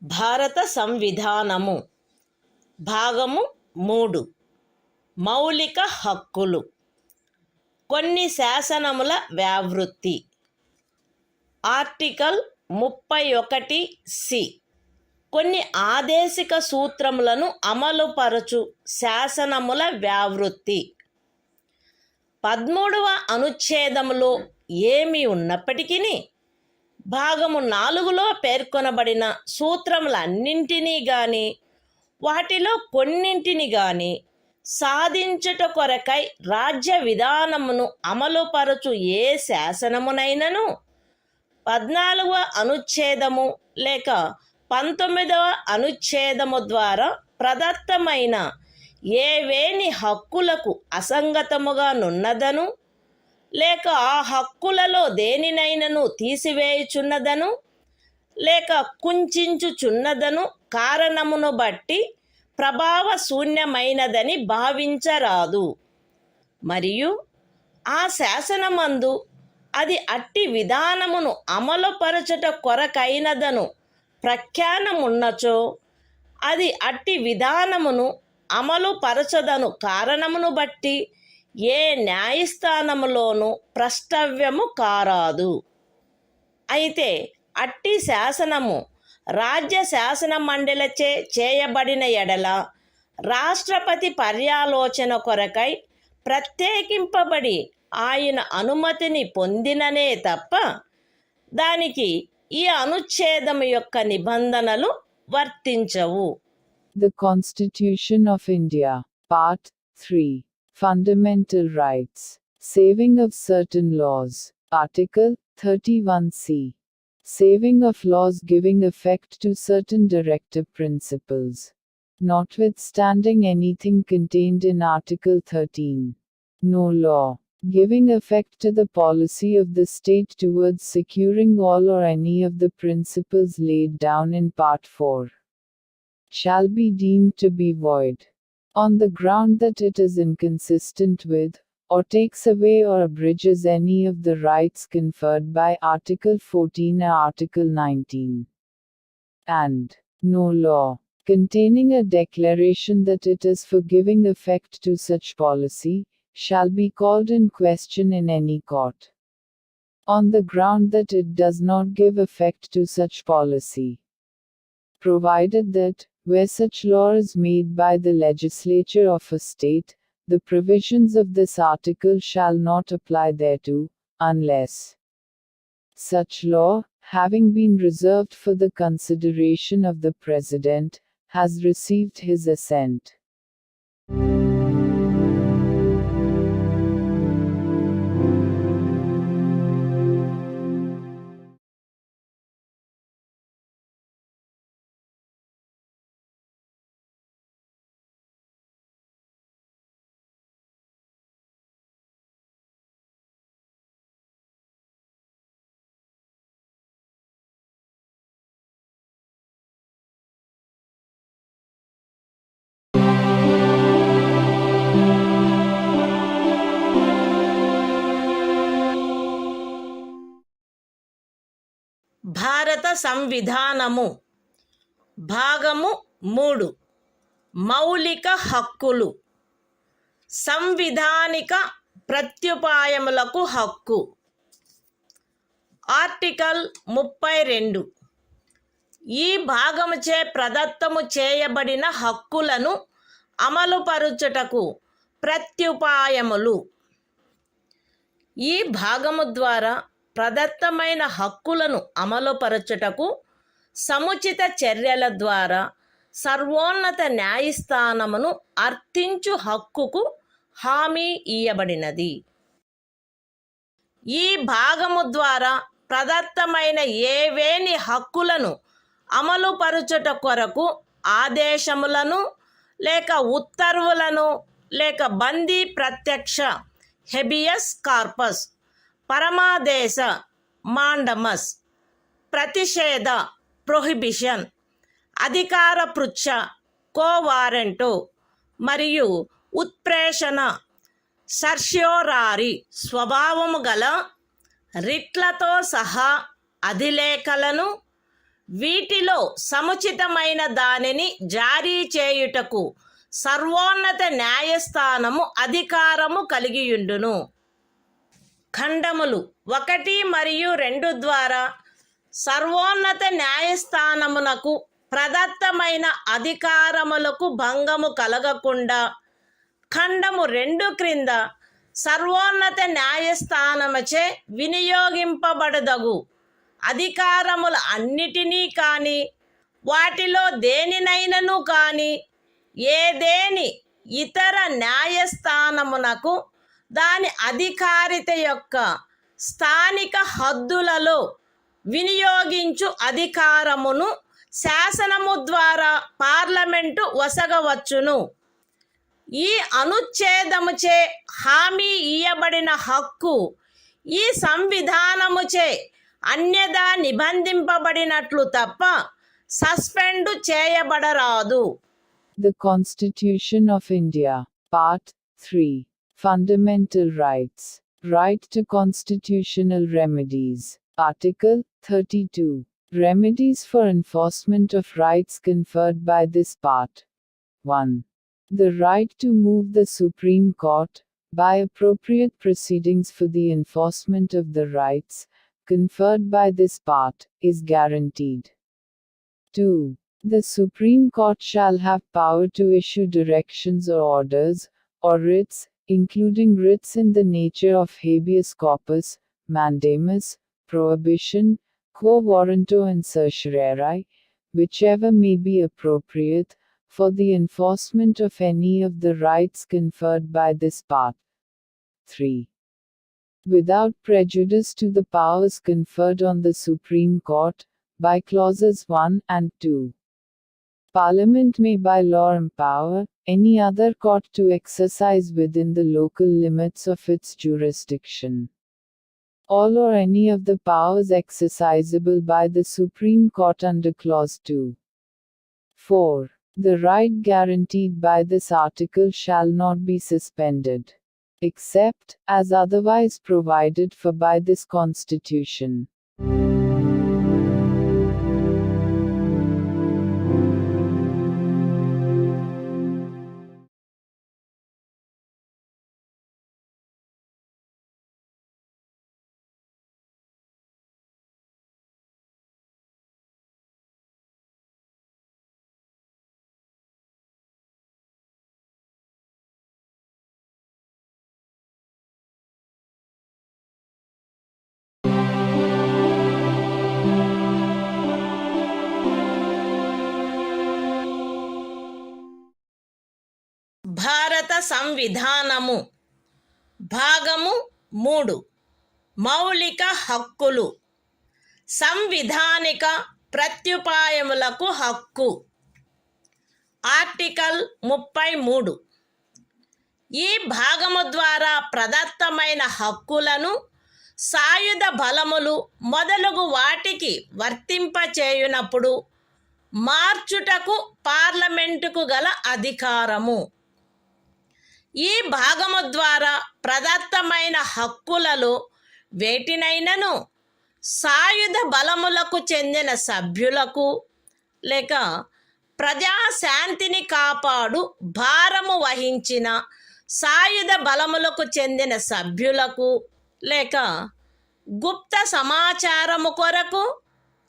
భారత సంవిధానము భాగము 3 మౌలిక హక్కులు. కొన్ని శాసనముల వ్యావృత్తి. Article 31C. కొన్ని ఆదేశిక సూత్రములను అమలుపరచు శాసనముల వ్యావృత్తి. 13వ అనుచ్ఛేదములో ఏమి ఉన్నప్పటికీ భాగము 4లో పేర్కొనబడిన సూత్రములన్నింటినీ గాని వాటిలో కొన్నింటిని గాని సాధించుట కొరకై రాజ్య విధానమును అమలుపరచు ఏ శాసనమునైనను 14వ అనుచ్ఛేదము లేక 19వ అనుచ్ఛేదము ద్వారా ప్రదత్తమైన ఏవేని హక్కులకు అసంగతముగా నున్నదను లేక ఆ హక్కులలో దేనినైనను తీసివేయుచున్నదను లేక కుంచుచున్నదను కారణమును బట్టి ప్రభావ శూన్యమైనదని భావించరాదు. మరియు ఆ శాసనమందు అది అట్టి విధానమును అమలుపరచుట కొరకైనదను ప్రఖ్యానమున్నచో అది అట్టి విధానమును అమలుపరచదను కారణమును బట్టి ఏ న్యాయస్థానములోనూ ప్రష్టవ్యము కారాదు. అయితే అట్టి శాసనము రాజ్య శాసన మండలిచే చేయబడిన ఎడల రాష్ట్రపతి పర్యాలోచన కొరకై ప్రత్యేకింపబడి ఆయన అనుమతిని పొందిననే తప్ప దానికి ఈ అనుచ్ఛేదము యొక్క నిబంధనలు వర్తించవు. The Constitution of India, Part 3, Fundamental Rights, Saving of Certain Laws, Article 31C. saving of laws giving effect to certain directive principles. Notwithstanding anything contained in Article 13. No law giving effect to the policy of the state towards securing all or any of the principles laid down in Part 4 shall be deemed to be void, on the ground that it is inconsistent with, or takes away or abridges any of the rights conferred by Article 14 or Article 19. And no law containing a declaration that it is for giving effect to such policy shall be called in question in any court, on the ground that it does not give effect to such policy, provided that, where such law is made by the legislature of a state, the provisions of this article shall not apply thereto, unless such law, having been reserved for the consideration of the President, has received his assent. భారత సంవిధానము భాగము 3 మౌలిక హక్కులు సంవిధానిక ప్రత్యుపాయములకు హక్కు article 32 ఈ భాగముచే ప్రదత్తము చేయబడిన హక్కులను అమలుపరుచుటకు ప్రత్యుపాయములు ఈ భాగము ద్వారా ప్రదత్తమైన హక్కులను అమలుపరచుటకు సముచిత చర్యల ద్వారా సర్వోన్నత న్యాయస్థానమును అర్థించు హక్కుకు హామీ ఇయ్యబడినది. ఈ భాగము ద్వారా ప్రదత్తమైన ఏవేని హక్కులను అమలుపరచుట కొరకు ఆదేశములను లేక ఉత్తర్వులను లేక బందీ ప్రత్యక్ష హెబియస్ కార్పస్ పరమాదేశ మాండమస్ ప్రతిషేధ ప్రొహిబిషన్ అధికార పృచ్ఛ కోవారెంటో మరియు ఉత్ప్రేషణ సర్ష్యోరారి స్వభావము గల రిట్లతో సహా అధిలేఖలను వీటిలో సముచితమైన దానిని జారీ చేయుటకు సర్వోన్నత న్యాయస్థానము అధికారము కలిగియుండును. ఖండములు 1 మరియు 2 ద్వారా సర్వోన్నత న్యాయస్థానమునకు ప్రదత్తమైన అధికారములకు భంగము కలగకుండా ఖండము 2 క్రింద సర్వోన్నత న్యాయస్థానముచే వినియోగింపబడదగు అధికారముల అన్నిటినీ కానీ వాటిలో దేనినైనను కానీ ఏదేని ఇతర న్యాయస్థానమునకు దాని అధికారిత యొక్క స్థానిక హద్దులలో వినియోగించు అధికారమును శాసనము ద్వారా పార్లమెంటు వసగవచ్చును. ఈ అనుచ్ఛేదముచే హామీ ఇయ్యబడిన హక్కు ఈ సంవిధానముచే అన్యదా నిబంధింపబడినట్లు తప్ప suspend చేయబడరాదు. The Constitution of India, Part 3. Fundamental Rights. Right to constitutional remedies. Article 32. Remedies for enforcement of rights conferred by this part. 1. The right to move the Supreme Court, by appropriate proceedings for the enforcement of the rights conferred by this part, is guaranteed. 2. The Supreme Court shall have power to issue directions or orders, or writs, including writs in the nature of habeas corpus, mandamus, prohibition, quo warranto and certiorari, whichever may be appropriate, for the enforcement of any of the rights conferred by this part. 3. without prejudice to the powers conferred on the Supreme Court, by clauses 1 and 2. Parliament may by law empower any other court to exercise within the local limits of its jurisdiction all or any of the powers exercisable by the Supreme Court under Clause 2. 4. The right guaranteed by this article shall not be suspended, except as otherwise provided for by this Constitution. భారత సంవిధానము భాగము 3 మౌలిక హక్కులు సంవిధానిక ప్రత్యుపాయములకు హక్కు article 33 ఈ భాగము ద్వారా ప్రదత్తమైన హక్కులను సాయుధ బలములు మొదలగు వాటికి వర్తింపచేయునప్పుడు మార్చుటకు పార్లమెంటుకు గల అధికారము. ఈ భాగము ద్వారా ప్రదత్తమైన హక్కులలో వేటినైనను సాయుధ బలములకు చెందిన సభ్యులకు లేక ప్రజాశాంతిని కాపాడు భారము వహించిన సాయుధ బలములకు చెందిన సభ్యులకు లేక గుప్త సమాచారము కొరకు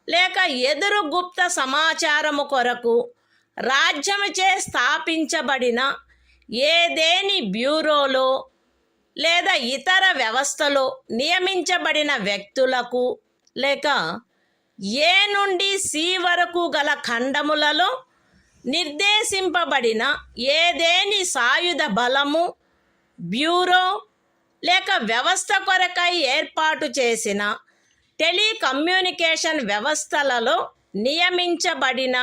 లేక ఎదురు గుప్త సమాచారము కొరకు రాజ్యముచే స్థాపించబడిన ఏదేని బ్యూరోలో లేదా ఇతర వ్యవస్థలో నియమించబడిన వ్యక్తులకు లేక ఏ నుండి సి వరకు గల ఖండములలో నిర్దేశింపబడిన ఏదేని సాయుధ బలము బ్యూరో లేక వ్యవస్థ కొరకై ఏర్పాటు చేసిన టెలికమ్యూనికేషన్ వ్యవస్థలలో నియమించబడిన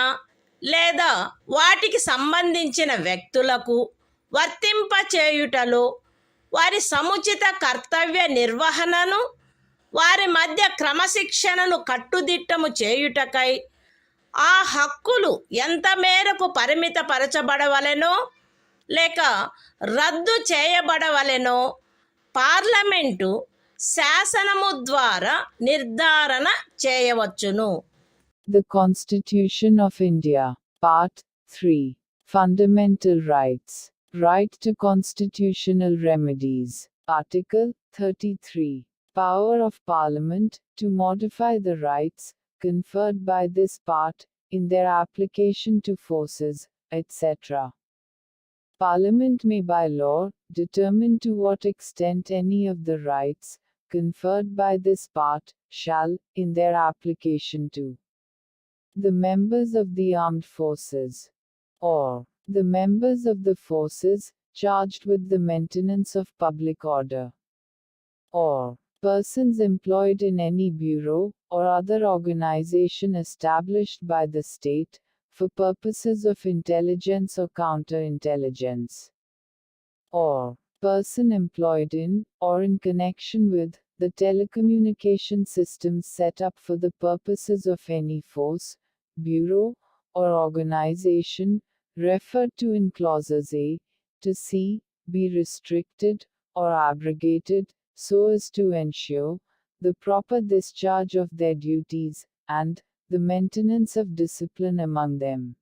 లేదా వాటికి సంబంధించిన వ్యక్తులకు వర్తింపచేయుటలో వారి సముచిత కర్తవ్య నిర్వహణను వారి మధ్య క్రమశిక్షణను కట్టుదిట్టము చేయుటకై ఆ హక్కులు ఎంత మేరకు పరిమితపరచబడవలెనో లేక రద్దు చేయబడవలెనో పార్లమెంటు శాసనము ద్వారా నిర్ధారణ చేయవచ్చును. The Constitution of India, Part 3. Fundamental Rights. Right to constitutional remedies. Article 33. Power of Parliament to modify the rights conferred by this part in their application to forces, etc. Parliament may by law determine to what extent any of the rights conferred by this part shall, in their application to the members of the armed forces, or the members of the forces charged with the maintenance of public order, or persons employed in any bureau or other organization established by the state for purposes of intelligence or counterintelligence, or person employed in or in connection with the telecommunication systems set up for the purposes of any force, bureau, or organization referred to in clauses A to C be restricted or abrogated so as to ensure the proper discharge of their duties and the maintenance of discipline among them.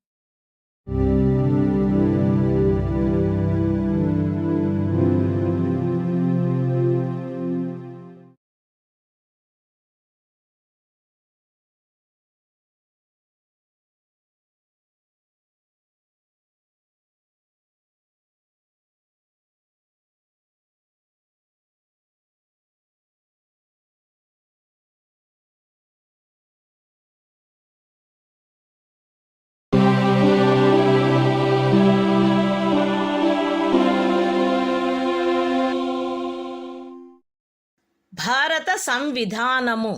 సంవిధానము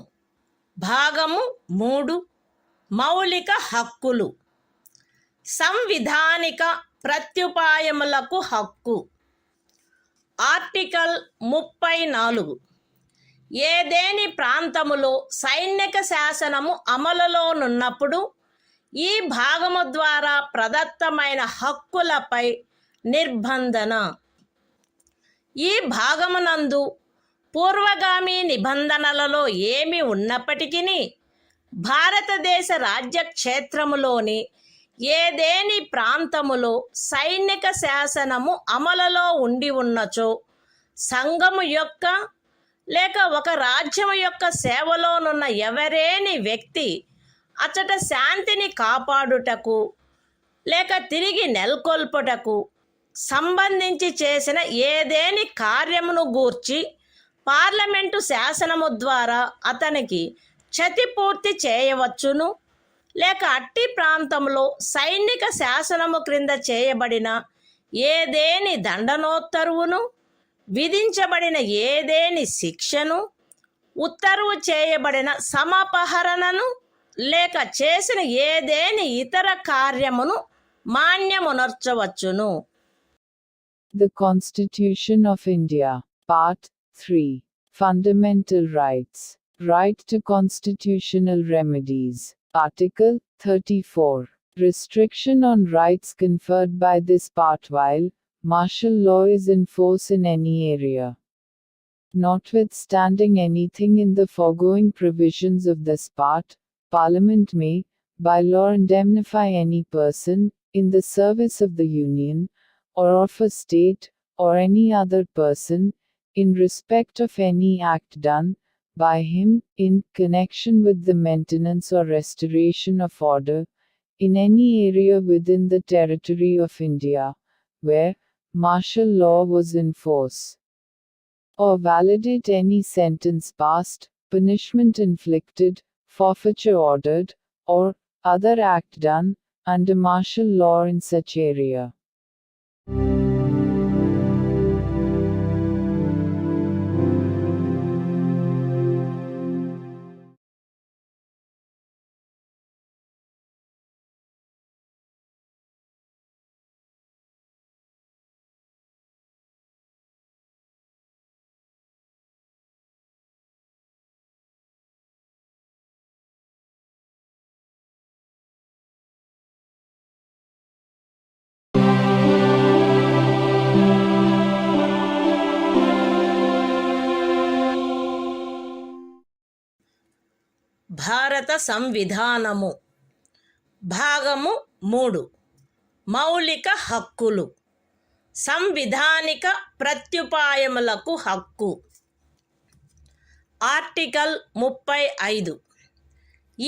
భాగము 3 మౌలిక హక్కులు. సంవిధానిక ప్రత్యుపాయములకు హక్కు. Article 34. ఏదేని ప్రాంతములో సైనిక శాసనము అమలులోనున్నప్పుడు ఈ భాగము ద్వారా ప్రదత్తమైన హక్కులపై నిర్బంధన. ఈ భాగమునందు పూర్వగామి నిబంధనలలో ఏమి ఉన్నప్పటికీ భారతదేశ రాజ్యక్షేత్రములోని ఏదేని ప్రాంతములో సైనిక శాసనము అమలులో ఉండి ఉన్నచో సంఘము యొక్క లేక ఒక రాజ్యము యొక్క సేవలోనున్న ఎవరేని వ్యక్తి అచట శాంతిని కాపాడుటకు లేక తిరిగి నెలకొల్పుటకు సంబంధించి చేసిన ఏదేని కార్యమును గూర్చి పార్లమెంటు శాసనము ద్వారా అతనికి క్షతిపూర్తి చేయవచ్చును, లేక అట్టి ప్రాంతంలో సైనిక శాసనము క్రింద చేయబడిన ఏదేని దండనోత్తర్వును, విధించబడిన ఏదేని శిక్షను, ఉత్తర్వు చేయబడిన సమపహరణను, లేక చేసిన ఏదేని ఇతర కార్యమును మాన్యమునర్చవచ్చును. The Constitution of India, Part 3. Fundamental Rights. Right to constitutional remedies. Article 34. Restriction on rights conferred by this part while martial law is in force in any area. Notwithstanding anything in the foregoing provisions of this part, Parliament may, by law, indemnify any person, in the service of the Union, or of a state, or any other person, in respect of any act done by him, in connection with the maintenance or restoration of order, in any area within the territory of India, where martial law was in force, or validate any sentence passed, punishment inflicted, forfeiture ordered, or other act done, under martial law in such area. భారత సంవిధానము భాగము 3 మౌలిక హక్కులు. సంవిధానిక ప్రత్యుపాయములకు హక్కు. Article 35.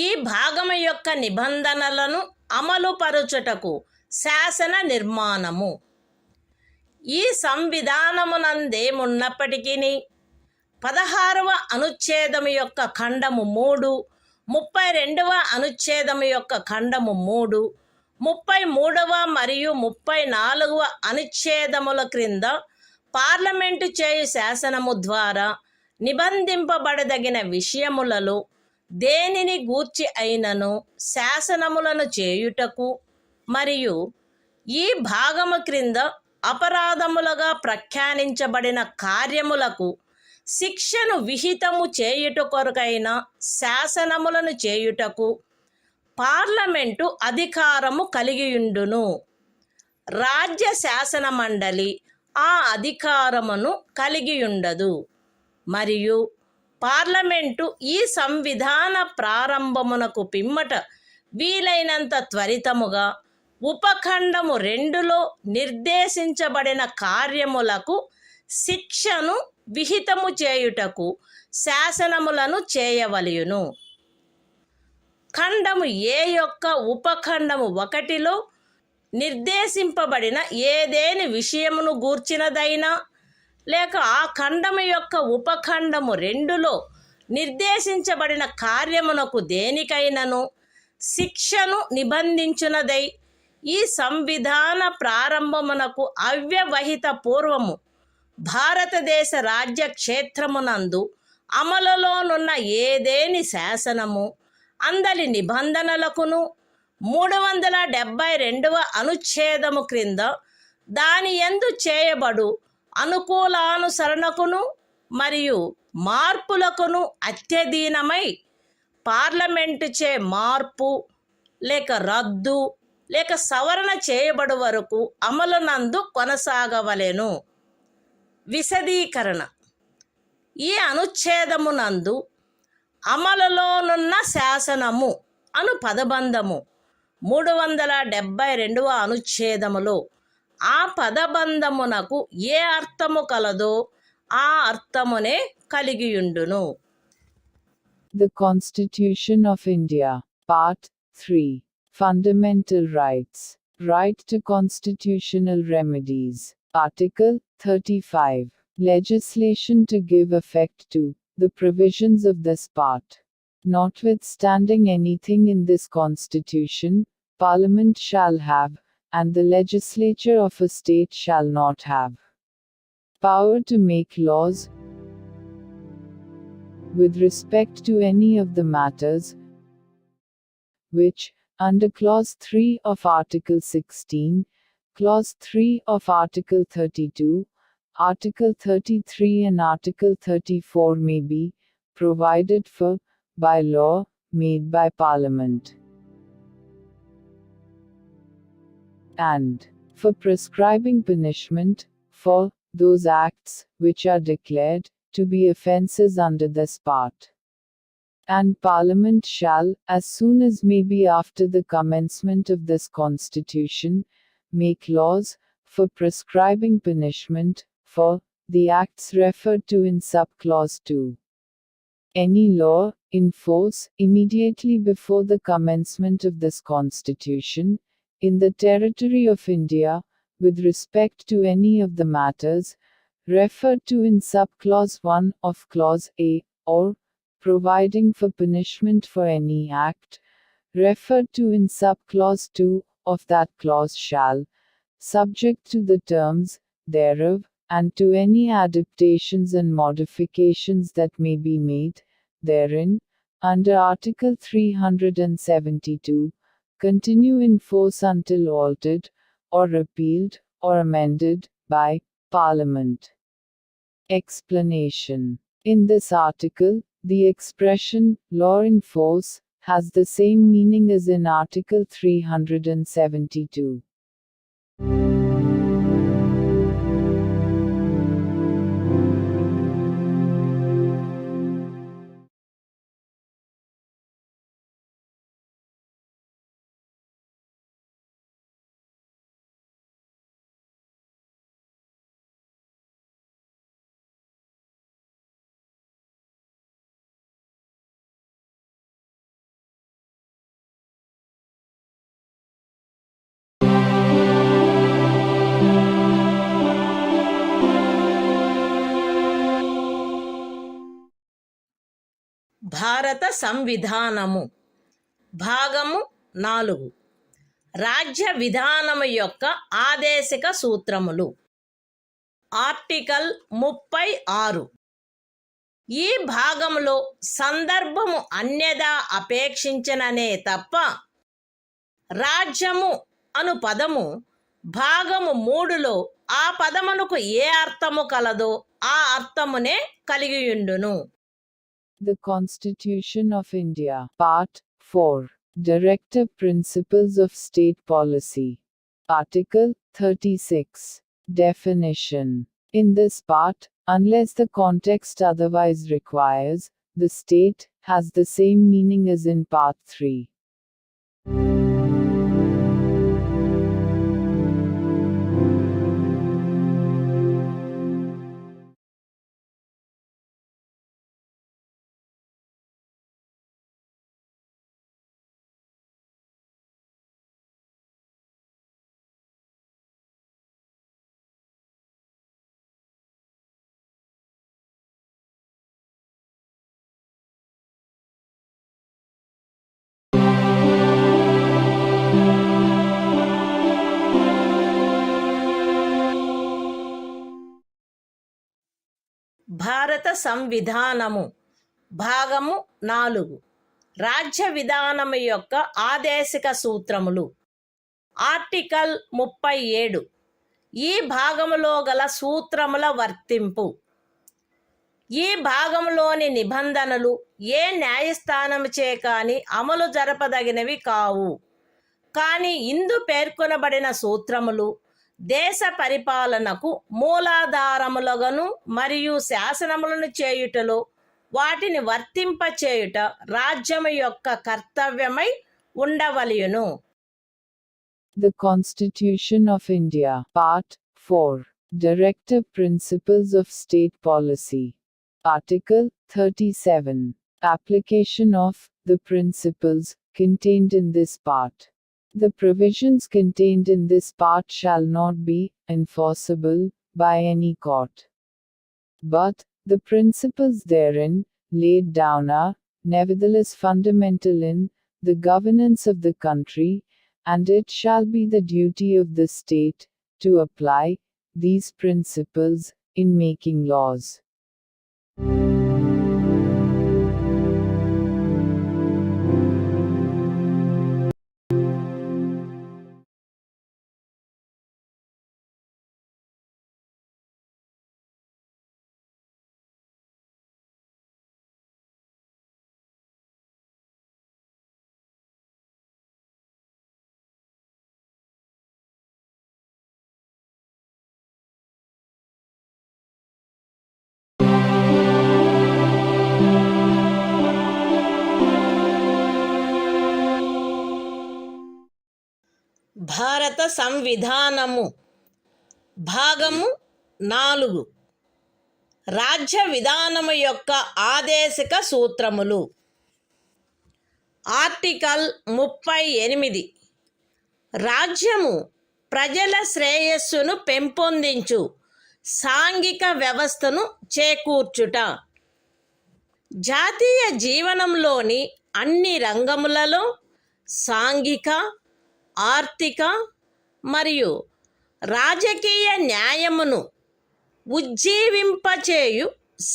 ఈ భాగము యొక్క నిబంధనలను అమలుపరచుటకు శాసన నిర్మాణము. ఈ సంవిధానమునందేమున్నప్పటికీ 16వ అనుచ్ఛేదము యొక్క ఖండము 3, 32వ అనుచ్ఛేదము యొక్క ఖండము 3, 33వ మరియు 34వ అనుచ్ఛేదముల క్రింద పార్లమెంటు చేయు శాసనము ద్వారా నిబంధింపబడదగిన విషయములలో దేనిని గూర్చి అయినను శాసనములను చేయుటకు మరియు ఈ భాగము క్రింద అపరాధములుగా ప్రఖ్యానించబడిన కార్యములకు శిక్షను విహితము చేయుట కొరకైన శాసనములను చేయుటకు పార్లమెంటు అధికారము కలిగియుండును. రాజ్య శాసన మండలి ఆ అధికారమును కలిగియుండదు. మరియు పార్లమెంటు ఈ సంవిధాన ప్రారంభమునకు పిమ్మట వీలైనంత త్వరితముగా ఉపఖండము 2లో నిర్దేశించబడిన కార్యములకు శిక్షను విహితము చేయుటకు శాసనములను చేయవలయును. ఖండము ఏ యొక్క ఉపఖండము 1లో నిర్దేశింపబడిన ఏదేని విషయమును గూర్చినదైనా లేక ఆ ఖండము యొక్క ఉపఖండము 2లో నిర్దేశించబడిన కార్యమునకు దేనికైనను శిక్షను నిబంధించునదై ఈ సంవిధాన ప్రారంభమునకు అవ్యవహిత పూర్వము భారతదేశ రాజ్య క్షేత్రమునందు అమలులోనున్న ఏదేని శాసనము అందలి నిబంధనలకును 372వ అనుచ్ఛేదము క్రింద దాని యందు చేయబడు అనుకూలానుసరణకును మరియు మార్పులకును అత్యధీనమై పార్లమెంటుచే మార్పు లేక రద్దు లేక సవరణ చేయబడు వరకు అమలునందు కొనసాగవలెను. విశదీకరణ: ఈ అనుచ్ఛేదమునందు అమలులోనున్న శాసనము అను పదబంధము 372వ అనుచ్ఛేదములో ఆ పదబంధమునకు ఏ అర్థము కలదో ఆ అర్థమునే కలిగియుండును. The Constitution of India, Part 3. Fundamental Rights. Right to constitutional remedies. Article 35. Legislation to give effect to the provisions of this part. Notwithstanding anything in this Constitution, Parliament shall have, and the legislature of a state shall not have, power to make laws with respect to any of the matters which, under Clause 3 of Article 16, Clause 3 of Article 32, Article 33 and Article 34 may be provided for by law made by Parliament, and for prescribing punishment for those acts which are declared to be offences under this part. And Parliament shall, as soon as may be after the commencement of this Constitution, make laws for prescribing punishment for the acts referred to in subclause 2. Any law in force immediately before the commencement of this Constitution, in the territory of India, with respect to any of the matters referred to in subclause 1 of Clause A, or providing for punishment for any act referred to in subclause 2 of that clause shall, subject to the terms thereof, and to any adaptations and modifications that may be made therein, under Article 372, continue in force until altered, or repealed, or amended, by Parliament. Explanation: in this article, the expression law in force has the same meaning as in Article 372. భారత సంవిధానము భాగము 4 రాజ్య విధానము యొక్క ఆదేశిక సూత్రములు. Article 36. ఈ భాగములో సందర్భము అన్యదా అపేక్షించననే తప్ప రాజ్యము అను పదము భాగము 3లో ఆ పదమునకు ఏ అర్థము కలదో ఆ అర్థమునే కలిగియుండును. The Constitution of India, Part 4. Directive Principles of State Policy. Article 36. Definition. In this part, unless the context otherwise requires, the state has the same meaning as in Part 3. భారత సంవిధానము భాగము 4 రాజ్య విధానము యొక్క ఆదేశిక సూత్రములు. ఆర్టికల్ 37 ఈ భాగములో గల సూత్రముల వర్తింపు. ఈ భాగంలోని నిబంధనలు ఏ న్యాయస్థానముచే కాని అమలు జరపదగినవి కావు. కానీ ఇందు పేర్కొనబడిన సూత్రములు దేశ పరిపాలనకు మూలాధారములుగాను మరియు శాసనములను చేయుటలో వాటిని వర్తింపచేయుట రాజ్యము యొక్క కర్తవ్యమై ఉండవలెను. The Constitution of India, Part 4. Directive Principles of State Policy. Article 37. Application of the principles contained in this part. The provisions contained in this part shall not be enforceable by any court. But the principles therein laid down are nevertheless fundamental in the governance of the country, and it shall be the duty of the state to apply these principles in making laws. భారత సంవిధానము భాగము 4 రాజ్య విధానము యొక్క ఆదేశిక సూత్రములు. Article 38 రాజ్యము ప్రజల శ్రేయస్సును పెంపొందించు సాంఘిక వ్యవస్థను చేకూర్చుట. జాతీయ జీవనంలోని అన్ని రంగములలో సాంఘిక, ఆర్థిక మరియు రాజకీయ న్యాయమును ఉజ్జీవింపచేయు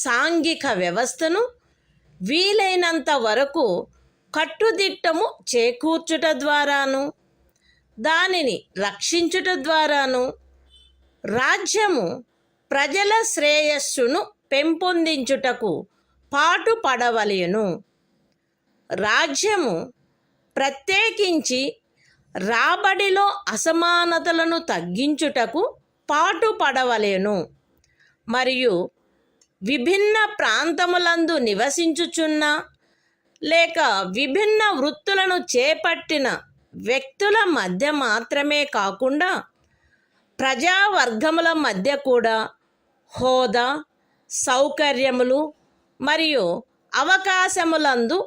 సాంఘిక వ్యవస్థను వీలైనంత వరకు కట్టుదిట్టము చేకూర్చుట ద్వారాను దానిని రక్షించుట ద్వారాను రాజ్యము ప్రజల శ్రేయస్సును పెంపొందించుటకు పాటుపడవలెను. రాజ్యము ప్రత్యేకించి రాబడిలో అసమానతలను తగ్గించుటకు పాటుపడవలెను మరియు విభిన్న ప్రాంతములందు నివసించుచున్న లేక విభిన్న వృత్తులను చేపట్టిన వ్యక్తుల మధ్య మాత్రమే కాకుండా ప్రజావర్గముల మధ్య కూడా హోదా, సౌకర్యములు మరియు అవకాశములందు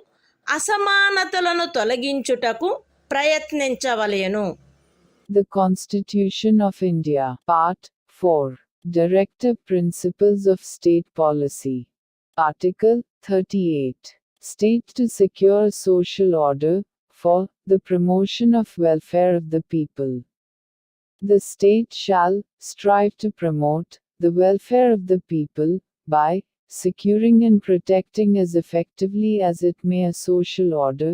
అసమానతలను తొలగించుటకు ప్రయత్నించవలెను. The Constitution of India, Part 4. Directive Principles of State Policy. Article 38. State to secure social order, for the promotion of welfare of the people. The state shall strive to promote the welfare of the people, by securing and protecting as effectively as it may a social order,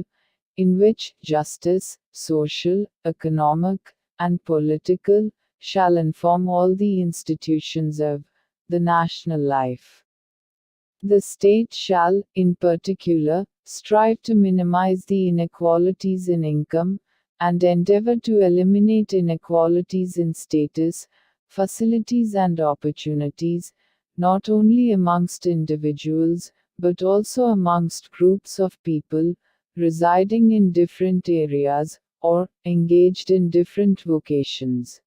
in which justice, social, economic, and political, shall inform all the institutions of the national life. The state shall, in particular, strive to minimize the inequalities in income, and endeavor to eliminate inequalities in status, facilities and opportunities, not only amongst individuals, but also amongst groups of people, residing in different areas, or engaged in different vocations.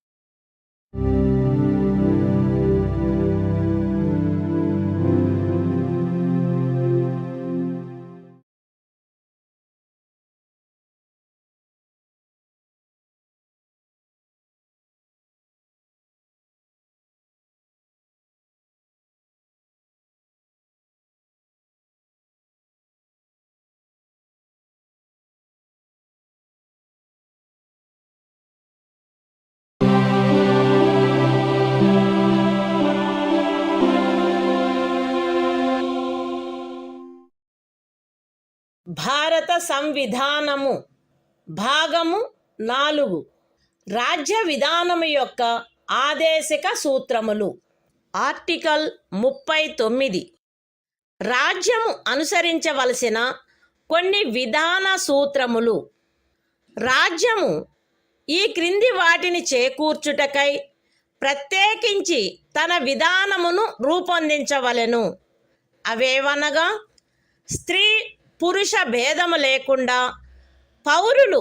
భారత సంవిధానము భాగము 4 రాజ్య విధానము యొక్క ఆదేశిక సూత్రములు. Article 39 రాజ్యము అనుసరించవలసిన కొన్ని విధాన సూత్రములు. రాజ్యము ఈ క్రింది వాటిని చేకూర్చుటకై ప్రత్యేకించి తన విధానమును రూపొందించవలెను. అవేవనగా స్త్రీ పురుష భేదము లేకుండా పౌరులు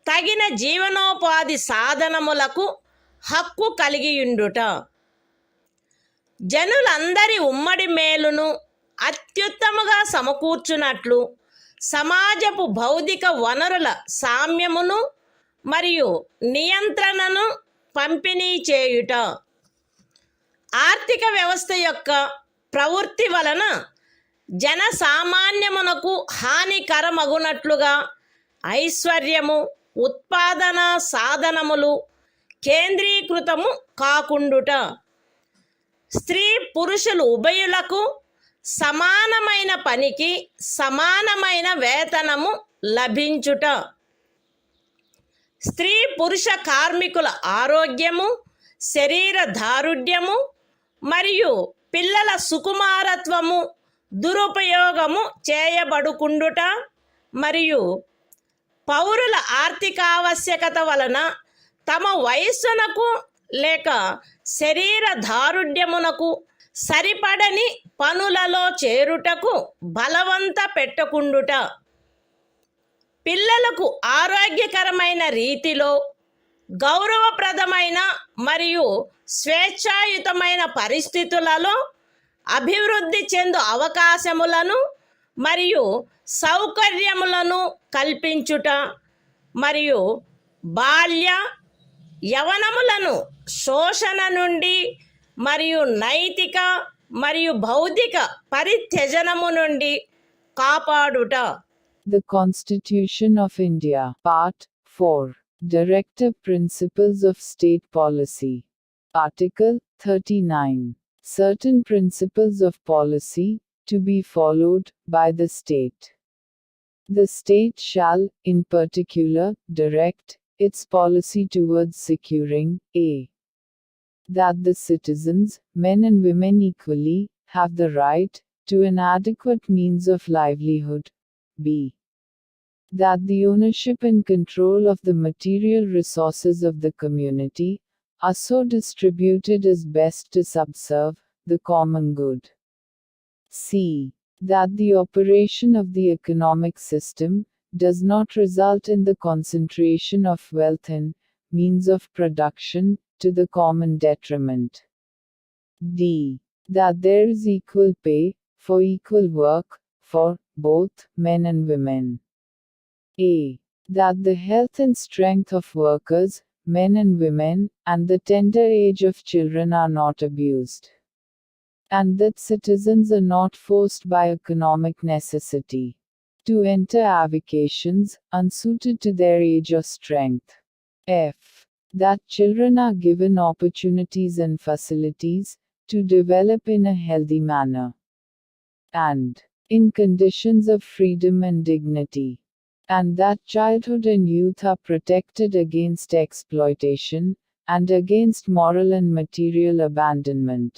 తగిన జీవనోపాధి సాధనములకు హక్కు కలిగియుండుట, జనులందరి ఉమ్మడి మేలును అత్యుత్తముగా సమకూర్చునట్లు సమాజపు భౌతిక వనరుల సామ్యమును మరియు నియంత్రణను పంపిణీ చేయుట, ఆర్థిక వ్యవస్థ యొక్క ప్రవృత్తి వలన జనసామాన్యమునకు హానికరమగునట్లుగా ఐశ్వర్యము ఉత్పాదన సాధనములు కేంద్రీకృతము కాకుండుట, స్త్రీ పురుషులు ఉభయులకు సమానమైన పనికి సమానమైన వేతనము లభించుట, స్త్రీ పురుష కార్మికుల ఆరోగ్యము శరీర దారుఢ్యము మరియు పిల్లల సుకుమారత్వము దురుపయోగము చేయబడుకుండుట మరియు పౌరుల ఆర్థికావశ్యకత వలన తమ వయస్సునకు లేక శరీర దారుఢ్యమునకు సరిపడని పనులలో చేరుటకు బలవంత పెట్టకుండుట, పిల్లలకు ఆరోగ్యకరమైన రీతిలో గౌరవప్రదమైన మరియు స్వేచ్ఛాయుతమైన పరిస్థితులలో అభివృద్ధి చెందు అవకాశములను మరియు సౌకర్యములను కల్పించుట మరియు బాల్య యవనములను శోషణ నుండి మరియు నైతిక మరియు భౌతిక పరిత్యజనము నుండి కాపాడుట. The Constitution of India, Part 4, Directive Principles of State Policy. Article 39. Certain principles of policy to be followed by the state. The state shall, in particular, direct its policy towards securing a. that the citizens, men and women equally, have the right to an adequate means of livelihood. b. that the ownership and control of the material resources of the community are so distributed as best to subserve the common good. c. that the operation of the economic system does not result in the concentration of wealth and means of production to the common detriment. d. that there is equal pay for equal work for both men and women. a. that the health and strength of workers, men and women, and the tender age of children are not abused, and that citizens are not forced by economic necessity to enter avocations unsuited to their age or strength. f. that children are given opportunities and facilities to develop in a healthy manner and in conditions of freedom and dignity, and that childhood and youth are protected against exploitation and against moral and material abandonment.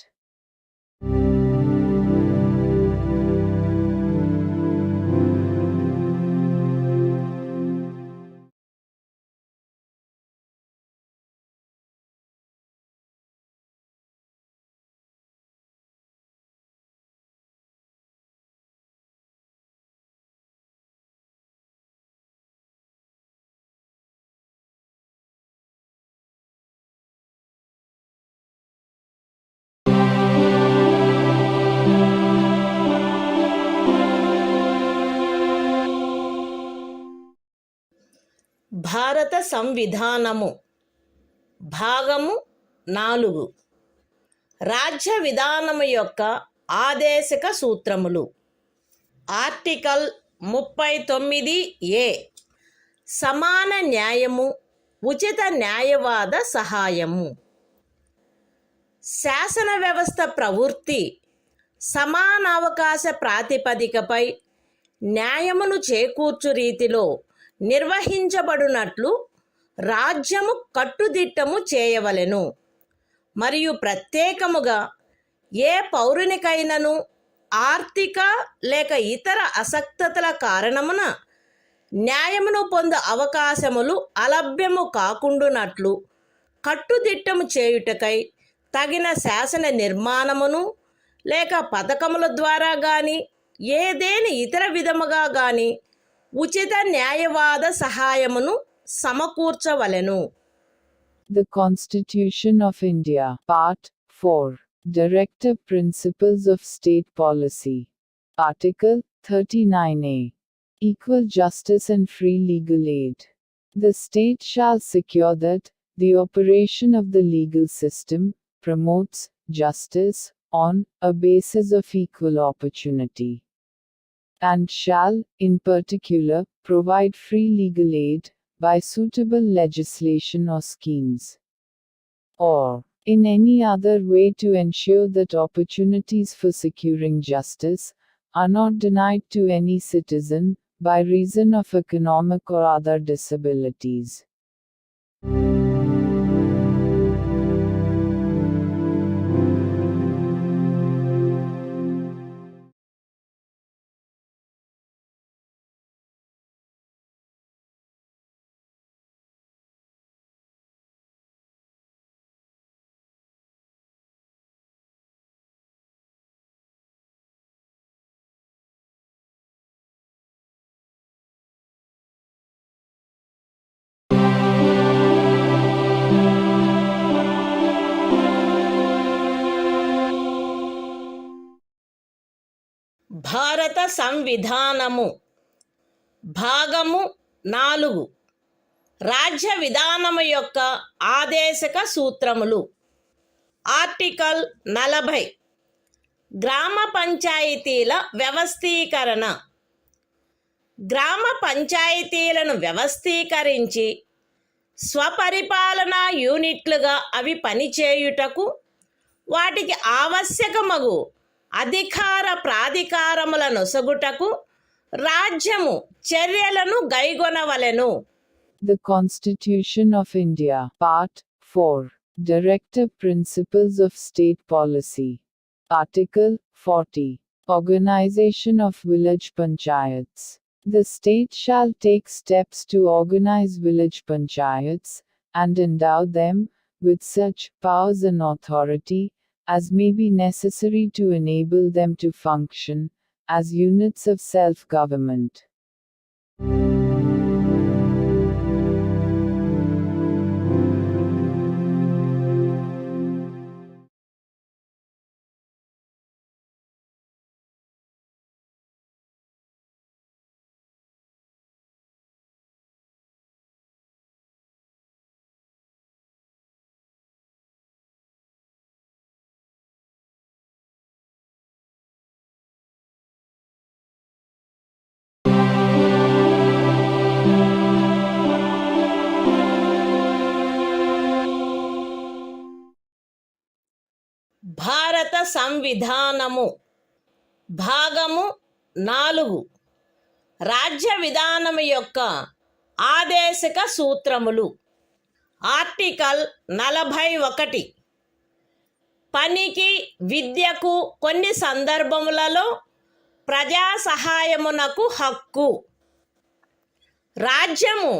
భారత సంవిధానము భాగము 4 రాజ్య విధానము యొక్క ఆదేశిక సూత్రములు. Article 39A సమాన న్యాయము ఉచిత న్యాయవాద సహాయము. శాసన వ్యవస్థ ప్రవృత్తి సమానావకాశ ప్రాతిపదికపై న్యాయమును చేకూర్చు రీతిలో నిర్వహించబడునట్లు రాజ్యము కట్టుదిట్టము చేయవలెను. మరియు ప్రత్యేకముగా ఏ పౌరునికైనను ఆర్థిక లేక ఇతర అసక్తతల కారణమున న్యాయమును పొందు అవకాశములు అలభ్యము కాకుండునట్లు కట్టుదిట్టము చేయుటకై తగిన శాసన నిర్మాణమును లేక పథకముల ద్వారా గాని ఏదేని ఇతర విధముగా గాని ఉచిత న్యాయవాద సహాయమును సమకూర్చవలెను. The Constitution of India, Part 4, Directive Principles of State Policy. Article 39A. Equal justice and free legal aid. The state shall secure that the operation of the legal system promotes justice on a basis of equal opportunity, and shall, in particular, provide free legal aid by suitable legislation or schemes, or in any other way to ensure that opportunities for securing justice are not denied to any citizen by reason of economic or other disabilities. భారత సంవిధానము భాగము 4 రాజ్య విధానము యొక్క ఆదేశక సూత్రములు. Article 40 గ్రామ పంచాయతీల వ్యవస్థీకరణ. గ్రామ పంచాయతీలను వ్యవస్థీకరించి స్వపరిపాలనా యూనిట్లుగా అవి పనిచేయుటకు వాటికి ఆవశ్యకమగు అధికార ప్రాధికారముల నొసగుటకు రాజ్యము చర్యలను గైగొనవలెను. The Constitution of India, Part 4, Directive Principles of State Policy. Article 40. Organization of Village Panchayats. The state shall take steps to organize village panchayats, and endow them with such powers and authority as may be necessary to enable them to function as units of self-government. భారత సంవిధానము భాగము 4 రాజ్య విధానము యొక్క ఆదేశక సూత్రములు. Article 41 పనికి విద్యకు కొన్ని సందర్భములలో ప్రజా సహాయమునకు హక్కు. రాజ్యము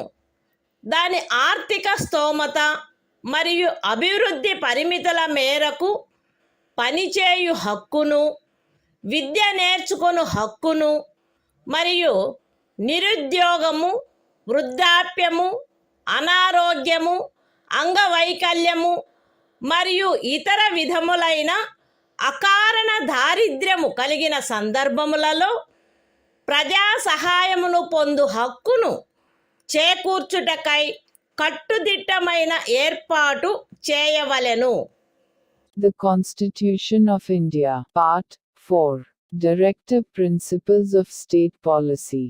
దాని ఆర్థిక స్తోమత మరియు అభివృద్ధి పరిమితుల మేరకు పనిచేయు హక్కును, విద్య నేర్చుకొను హక్కును మరియు నిరుద్యోగము, వృద్ధాప్యము, అనారోగ్యము, అంగవైకల్యము మరియు ఇతర విధములైన అకారణ దారిద్ర్యము కలిగిన సందర్భములలో ప్రజా సహాయమును పొందు హక్కును చేకూర్చుటకై కట్టుదిట్టమైన ఏర్పాటు చేయవలెను. The Constitution of India, Part 4, Directive Principles of State Policy.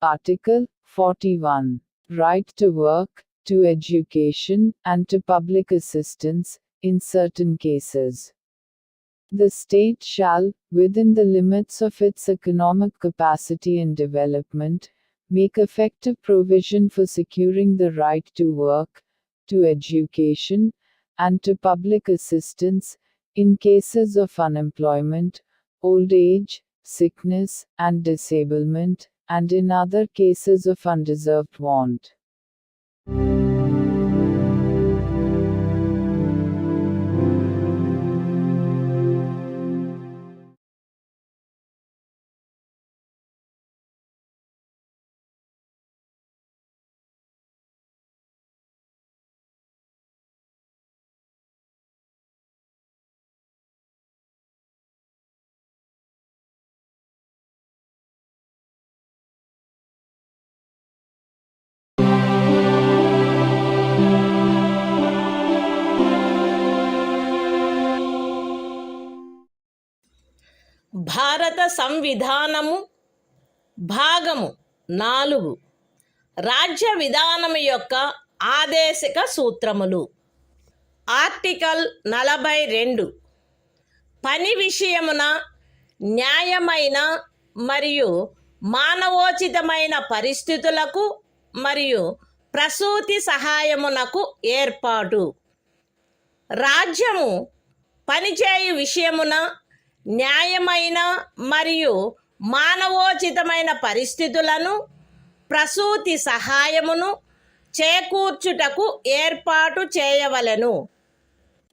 Article 41. Right to work, to education, and to public assistance, in certain cases. The state shall, within the limits of its economic capacity and development, make effective provision for securing the right to work, to education, and to public assistance, in cases of unemployment, old age, sickness, and disablement, and in other cases of undeserved want. భారత సంవిధానము భాగము 4 రాజ్య విధానము యొక్క ఆదేశిక సూత్రములు. Article 42 పని విషయమున న్యాయమైన మరియు మానవోచితమైన పరిస్థితులకు మరియు ప్రసూతి సహాయమునకు ఏర్పాటు. రాజ్యము పనిచేయు విషయమున న్యాయమైన మరియు మానవోచితమైన పరిస్థితులను ప్రసూతి సహాయమును చేకూర్చుటకు ఏర్పాటు చేయవలెను.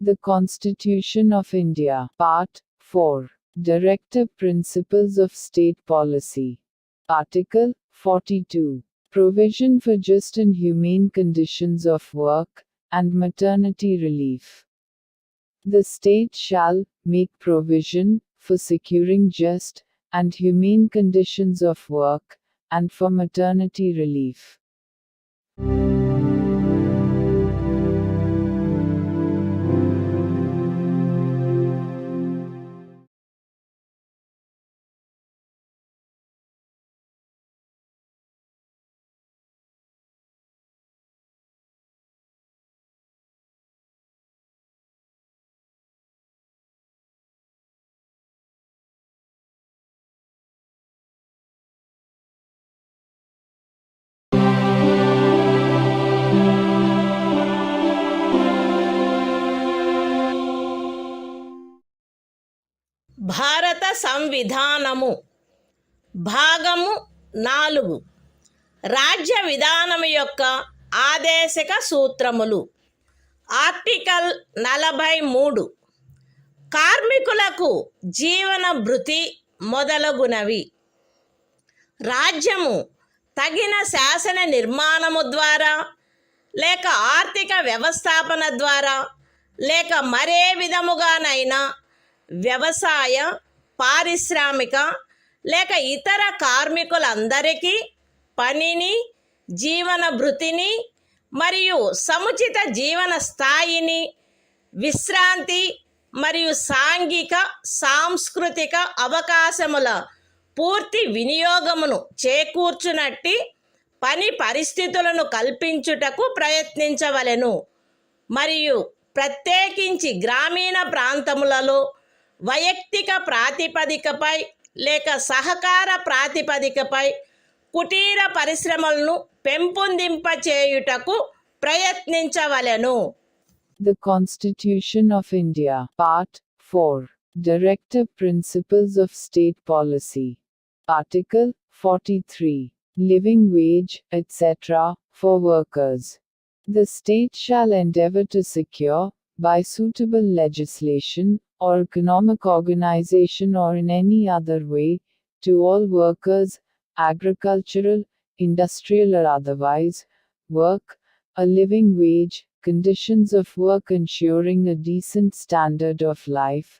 The Constitution of India, Part 4, Directive Principles of State Policy. Article 42, Provision for just and humane conditions of work, and maternity relief. The state shall make provision for securing just and humane conditions of work, and for maternity relief. భారత సంవిధానము భాగము 4 రాజ్య విధానము యొక్క ఆదేశిక సూత్రములు. Article 43 కార్మికులకు జీవన భృతి మొదలగునవి. రాజ్యము తగిన శాసన నిర్మాణము ద్వారా లేక ఆర్థిక వ్యవస్థాపన ద్వారా లేక మరే విధముగానైనా వ్యవసాయ, పారిశ్రామిక లేక ఇతర కార్మికులందరికీ పనిని, జీవన భృతిని మరియు సముచిత జీవన స్థాయిని, విశ్రాంతి మరియు సాంఘిక సాంస్కృతిక అవకాశముల పూర్తి వినియోగమును చేకూర్చునట్టి పని పరిస్థితులను కల్పించుటకు ప్రయత్నించవలెను. మరియు ప్రత్యేకించి గ్రామీణ ప్రాంతములలో వైయక్తిక ప్రాతిపదికపై లేక సహకార ప్రాతిపదికపై కుటీర పరిశ్రమలను పెంపొందింపచేయుటకు ప్రయత్నించవలెను. The Constitution of India, Part 4, Directive Principles of State Policy. Article 43, Living wage, etc., for workers. The state shall endeavor to secure, by suitable legislation, or economic organization or in any other way, to all workers, agricultural, industrial or otherwise, work, a living wage, conditions of work ensuring a decent standard of life,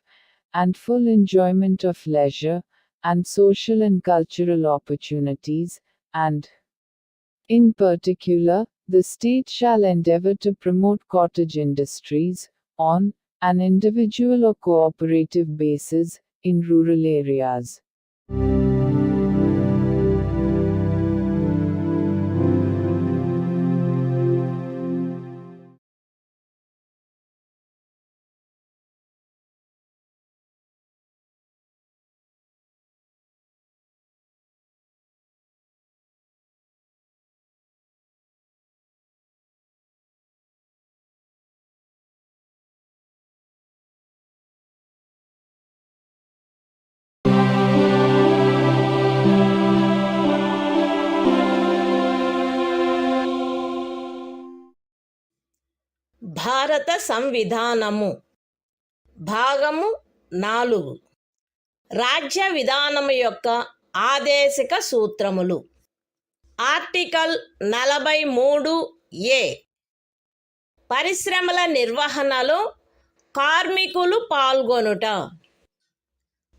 and full enjoyment of leisure, and social and cultural opportunities, and, in particular, the state shall endeavor to promote cottage industries, on an individual or cooperative basis, in rural areas. భారత సంవిధానము భాగము 4 రాజ్య విధానము యొక్క ఆదేశిక సూత్రములు. Article 43A పరిశ్రమల నిర్వహణలో కార్మికులు పాల్గొనుట.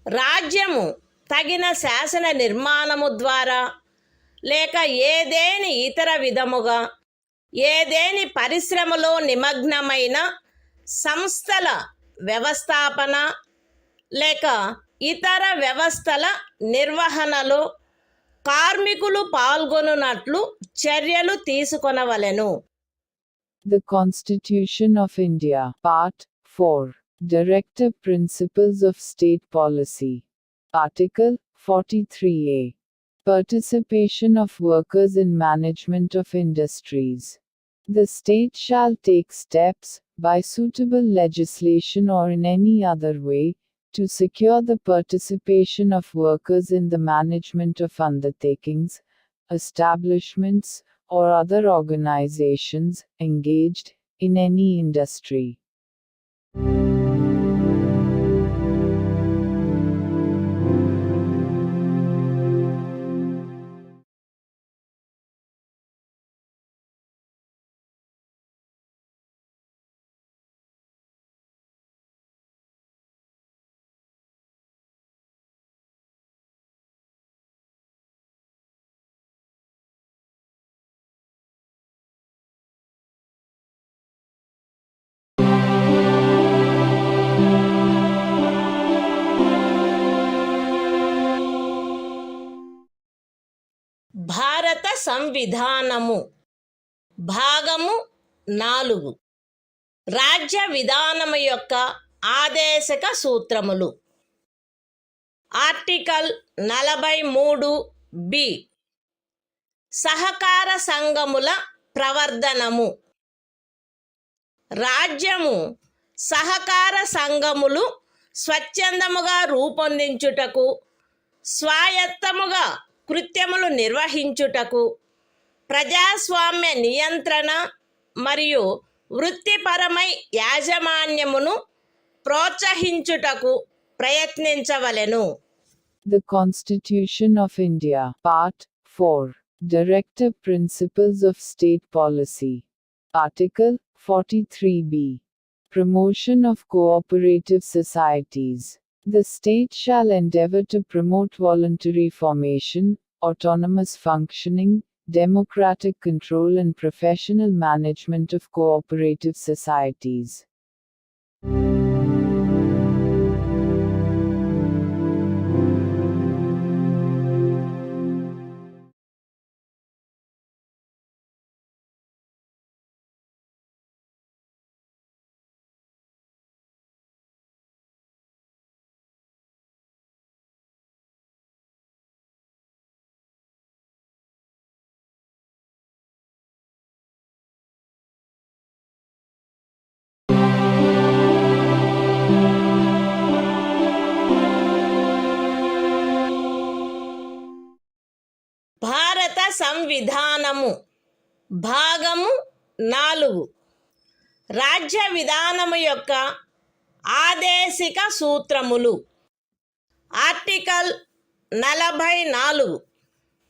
రాజ్యము తగిన శాసన నిర్మాణము ద్వారా లేక ఏదేని ఇతర విధముగా ఏదేని పరిశ్రమలో నిమగ్నమైన సంస్థల వ్యవస్థాపన లేక ఇతర వ్యవస్థల నిర్వహణలో కార్మికులు పాల్గొనున్నట్లు చర్యలు తీసుకొనవలెను. The Constitution of India, Part 4, Directive Principles of State Policy. Article 43A. Participation of workers in management of industries. The state shall take steps, by suitable legislation or in any other way, to secure the participation of workers in the management of undertakings, establishments, or other organizations engaged in any industry. భారత సంవిధానము భాగము 4 రాజ్య విధానము యొక్క ఆదేశక సూత్రములు. Article 43B సహకార సంఘముల ప్రవర్ధనము. రాజ్యము సహకార సంఘములు స్వచ్ఛందముగా రూపొందించుటకు, స్వాయత్తముగా కృత్యములు నిర్వహించుటకు, ప్రజాస్వామ్య నియంత్రణ మరియు వృత్తిపరమై యాజమాన్యమును ప్రోత్సహించుటకు ప్రయత్నించవలెను. The Constitution of India, Part 4, Directive Principles of State Policy. Article 43B. Promotion of cooperative societies. The state shall endeavor to promote voluntary formation, autonomous functioning, democratic control and professional management of cooperative societies. భారత సంవిధానము భాగము 4 రాజ్య విధానము యొక్క ఆదేశిక సూత్రములు. Article 44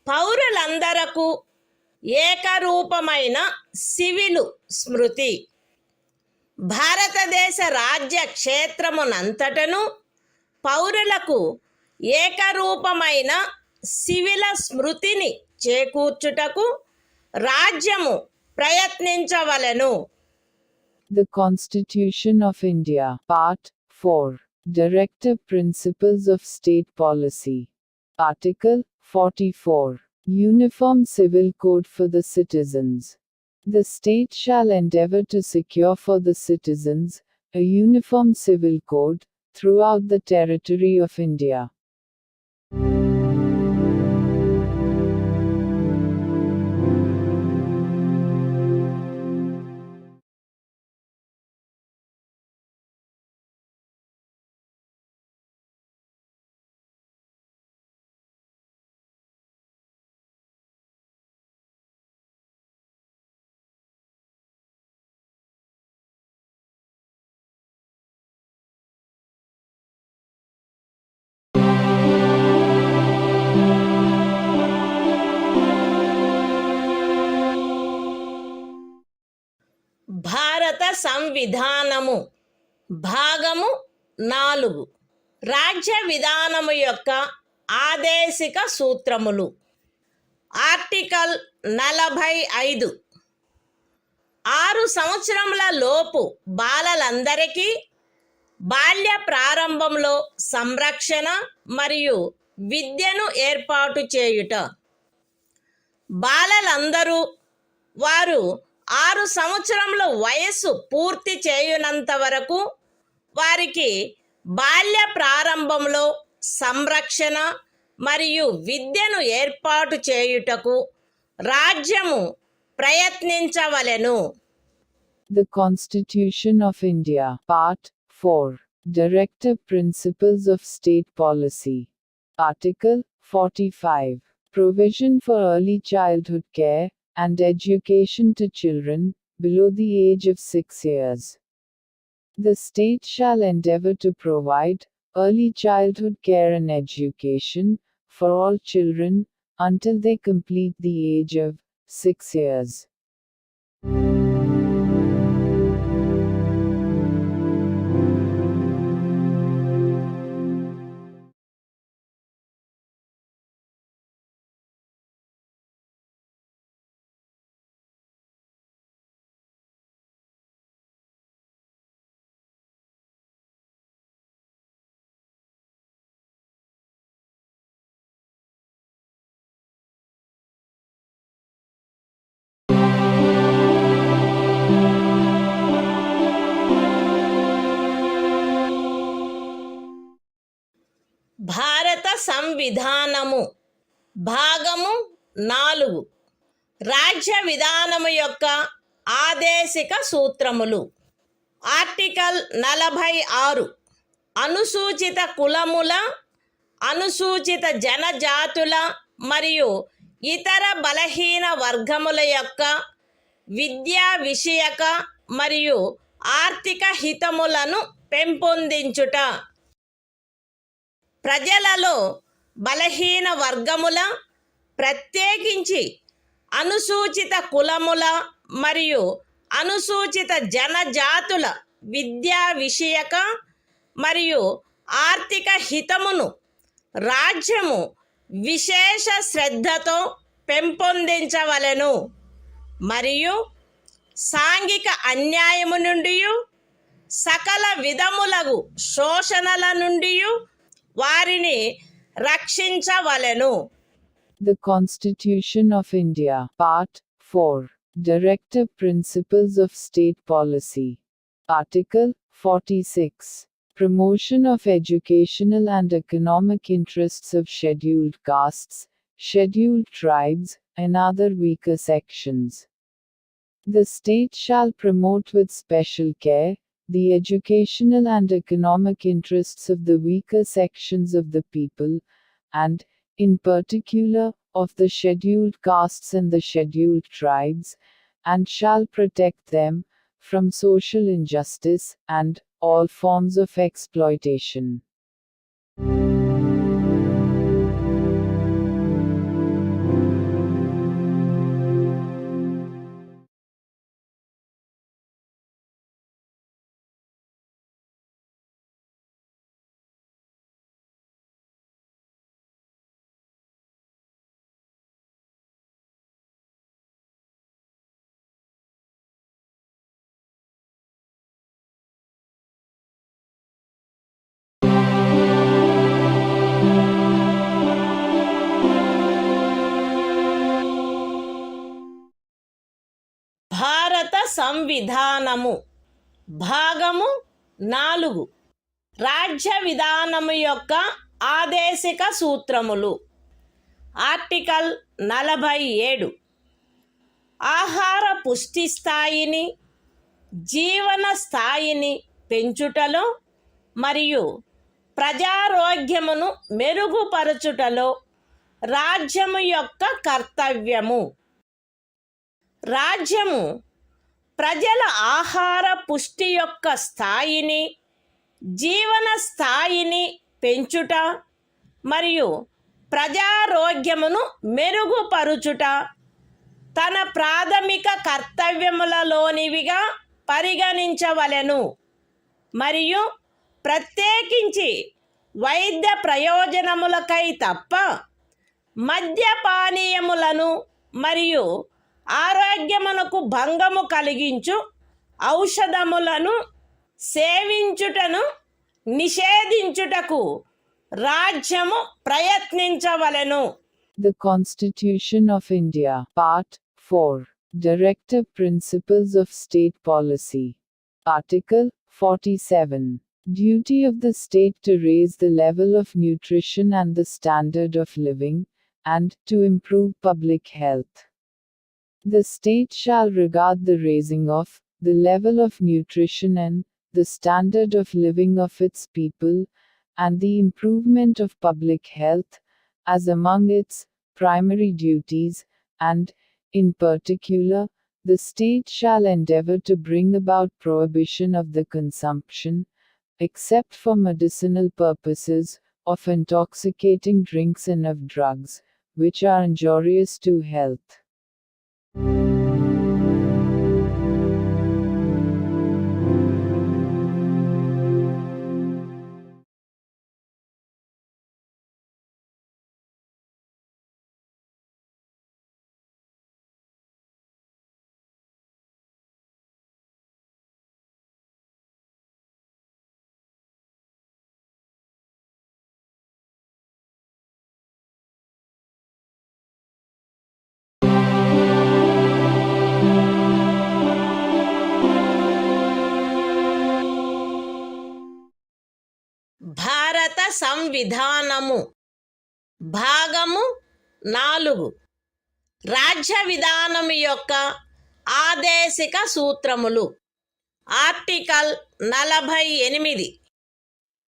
పౌరులందరకు ఏకరూపమైన civil స్మృతి. భారతదేశ రాజ్య క్షేత్రమునంతటను పౌరులకు ఏకరూపమైన సివిల స్మృతిని చేకూర్చుటకు రాజ్యము ప్రయత్నించవలెను. The Constitution of India, Part 4, Directive Principles of State Policy. Article 44. Uniform Civil Code for the Citizens. The state shall endeavor to secure for the citizens a uniform civil code throughout the territory of India. భారత సంవిధానము భాగము 4 రాజ్య విధానము యొక్క ఆదేశిక సూత్రములు. Article 45 6 సంవత్సరముల లోపు బాలలందరికీ బాల్య ప్రారంభంలో సంరక్షణ మరియు విద్యను ఏర్పాటు చేయుట. బాలలందరూ వారు 6 సంవత్సరముల వయస్సు పూర్తి చేయునంత వరకు వారికి బాల్య ప్రారంభంలో సంరక్షణ మరియు విద్యను ఏర్పాటు చేయుటకు రాజ్యము ప్రయత్నించవలెను. The Constitution of India, Part 4, Directive Principles of State Policy. Article 45, Provision for Early Childhood Care and Education to Children below the age of 6 years. The state shall endeavor to provide early childhood care and education for all children until they complete the age of 6 years. భారత సంవిధానము భాగము 4 రాజ్య విధానము యొక్క ఆదేశిక సూత్రములు. Article 46 అనుసూచిత కులముల, అనుసూచిత జనజాతుల మరియు ఇతర బలహీన వర్గముల యొక్క విద్యా విషయక మరియు ఆర్థిక హితములను పెంపొందించుట. ప్రజలలో బలహీన వర్గముల, ప్రత్యేకించి అనుసూచిత కులముల మరియు అనుసూచిత జనజాతుల విద్యా విషయక మరియు ఆర్థిక హితమును రాజ్యము విశేష శ్రద్ధతో పెంపొందించవలెను మరియు సాంఘిక అన్యాయము నుండి సకల విధములగు శోషణల నుండి వారిని రక్షించవలెను. The Constitution of India, Part 4, Directive Principles of State Policy. Article 46, Promotion of educational and economic interests of scheduled castes, scheduled tribes, and other weaker sections. The state shall promote with special care the educational and economic interests of the weaker sections of the people, and, in particular, of the scheduled castes and the scheduled tribes, and shall protect them from social injustice and all forms of exploitation. భారత సంవిధానము భాగము 4 రాజ్య విధానము యొక్క ఆదేశిక సూత్రములు. Article 47 ఆహార పుష్టి స్థాయిని, జీవన స్థాయిని పెంచుటలో మరియు ప్రజారోగ్యమును మెరుగుపరచుటలో రాజ్యము యొక్క కర్తవ్యము. రాజ్యము ప్రజల ఆహార పుష్టి యొక్క స్థాయిని, జీవన స్థాయిని పెంచుట మరియు ప్రజారోగ్యమును మెరుగుపరుచుట, తన ప్రాథమిక కర్తవ్యములలోనివిగా పరిగణించవలెను మరియు ప్రత్యేకించి వైద్య ప్రయోజనములకై తప్ప మద్యపానీయములను మరియు ఆరోగ్యమునకు భంగము కలిగించు ఔషధములను సేవించుటను నిషేధించుటకు రాజ్యము ప్రయత్నించవలెను. The Constitution of India, Part 4, Directive Principles of State Policy. Article 47. Duty of the state to raise the level of nutrition and the standard of living, and to improve public health. The state shall regard the raising of the level of nutrition and the standard of living of its people, and the improvement of public health, as among its primary duties, and, in particular, the state shall endeavor to bring about prohibition of the consumption, except for medicinal purposes, of intoxicating drinks and of drugs, which are injurious to health. భారత సంవిధానము భాగము 4 రాజ్య విధానము యొక్క ఆదేశిక సూత్రములు. Article 48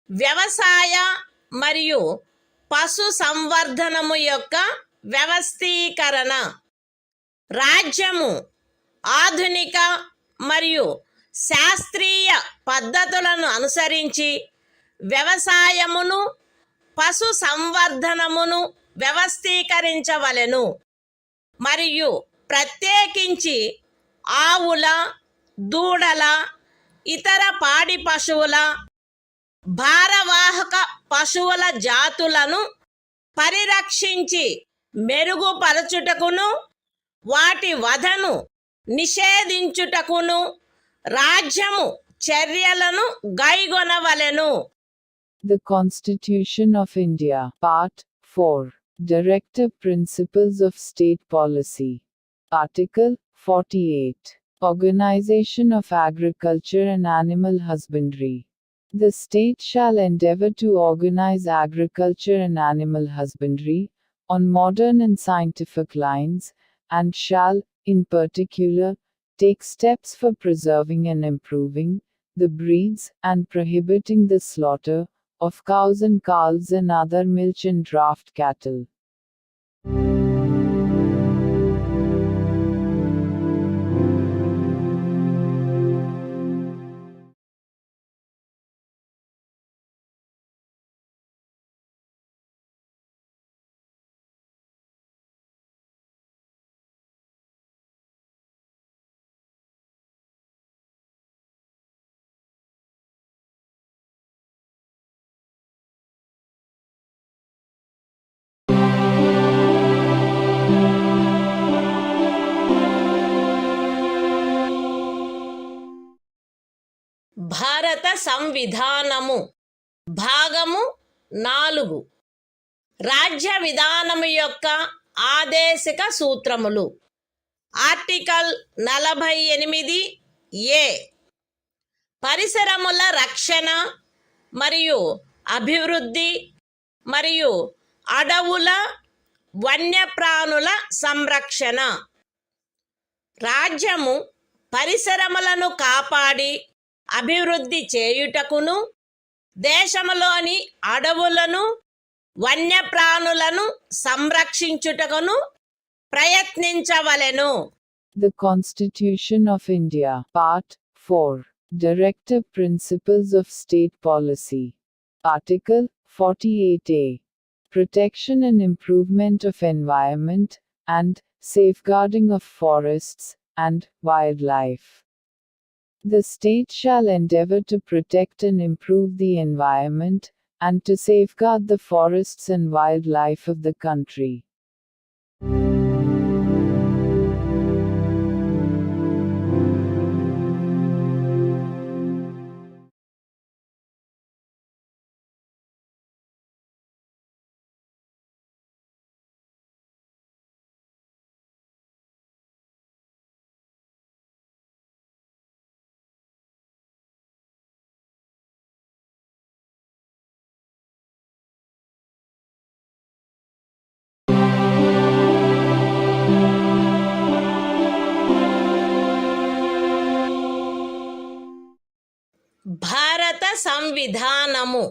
వ్యవసాయ మరియు పశు సంవర్ధనము యొక్క వ్యవస్థీకరణ. రాజ్యము ఆధునిక మరియు శాస్త్రీయ పద్ధతులను అనుసరించి వ్యవసాయమును పశు సంవర్ధనమును వ్యవస్థీకరించవలెను మరియు ప్రత్యేకించి ఆవుల, దూడల, ఇతర పాడి పశువుల, భారవాహక పశువుల జాతులను పరిరక్షించి మెరుగుపరచుటకును వాటి వధను నిషేధించుటకును రాజ్యము చర్యలను గైగొనవలెను. The Constitution of India, Part 4, Directive Principles of State Policy. Article 48. Organization of Agriculture and Animal Husbandry. The state shall endeavor to organize agriculture and animal husbandry on modern and scientific lines, and shall, in particular, take steps for preserving and improving the breeds and prohibiting the slaughter of cows and calves and other milch and draft cattle. భారత సంవిధానము భాగము 4 రాజ్య విధానము యొక్క ఆదేశిక సూత్రములు. Article 48 ఏ పరిసరముల రక్షణ మరియు అభివృద్ధి మరియు అడవుల వన్యప్రాణుల సంరక్షణ. రాజ్యము పరిసరములను కాపాడి అభివృద్ధి చేయుటకును దేశములోని అడవులను వన్యప్రాణులను సంరక్షించుటకును ప్రయత్నించవలెను. The Constitution of India, Part 4, Directive Principles of State Policy. Article 48A. Protection and improvement of environment, and safeguarding of forests and wildlife. The state shall endeavor to protect and improve the environment, and to safeguard the forests and wildlife of the country. భారత సంవిధానము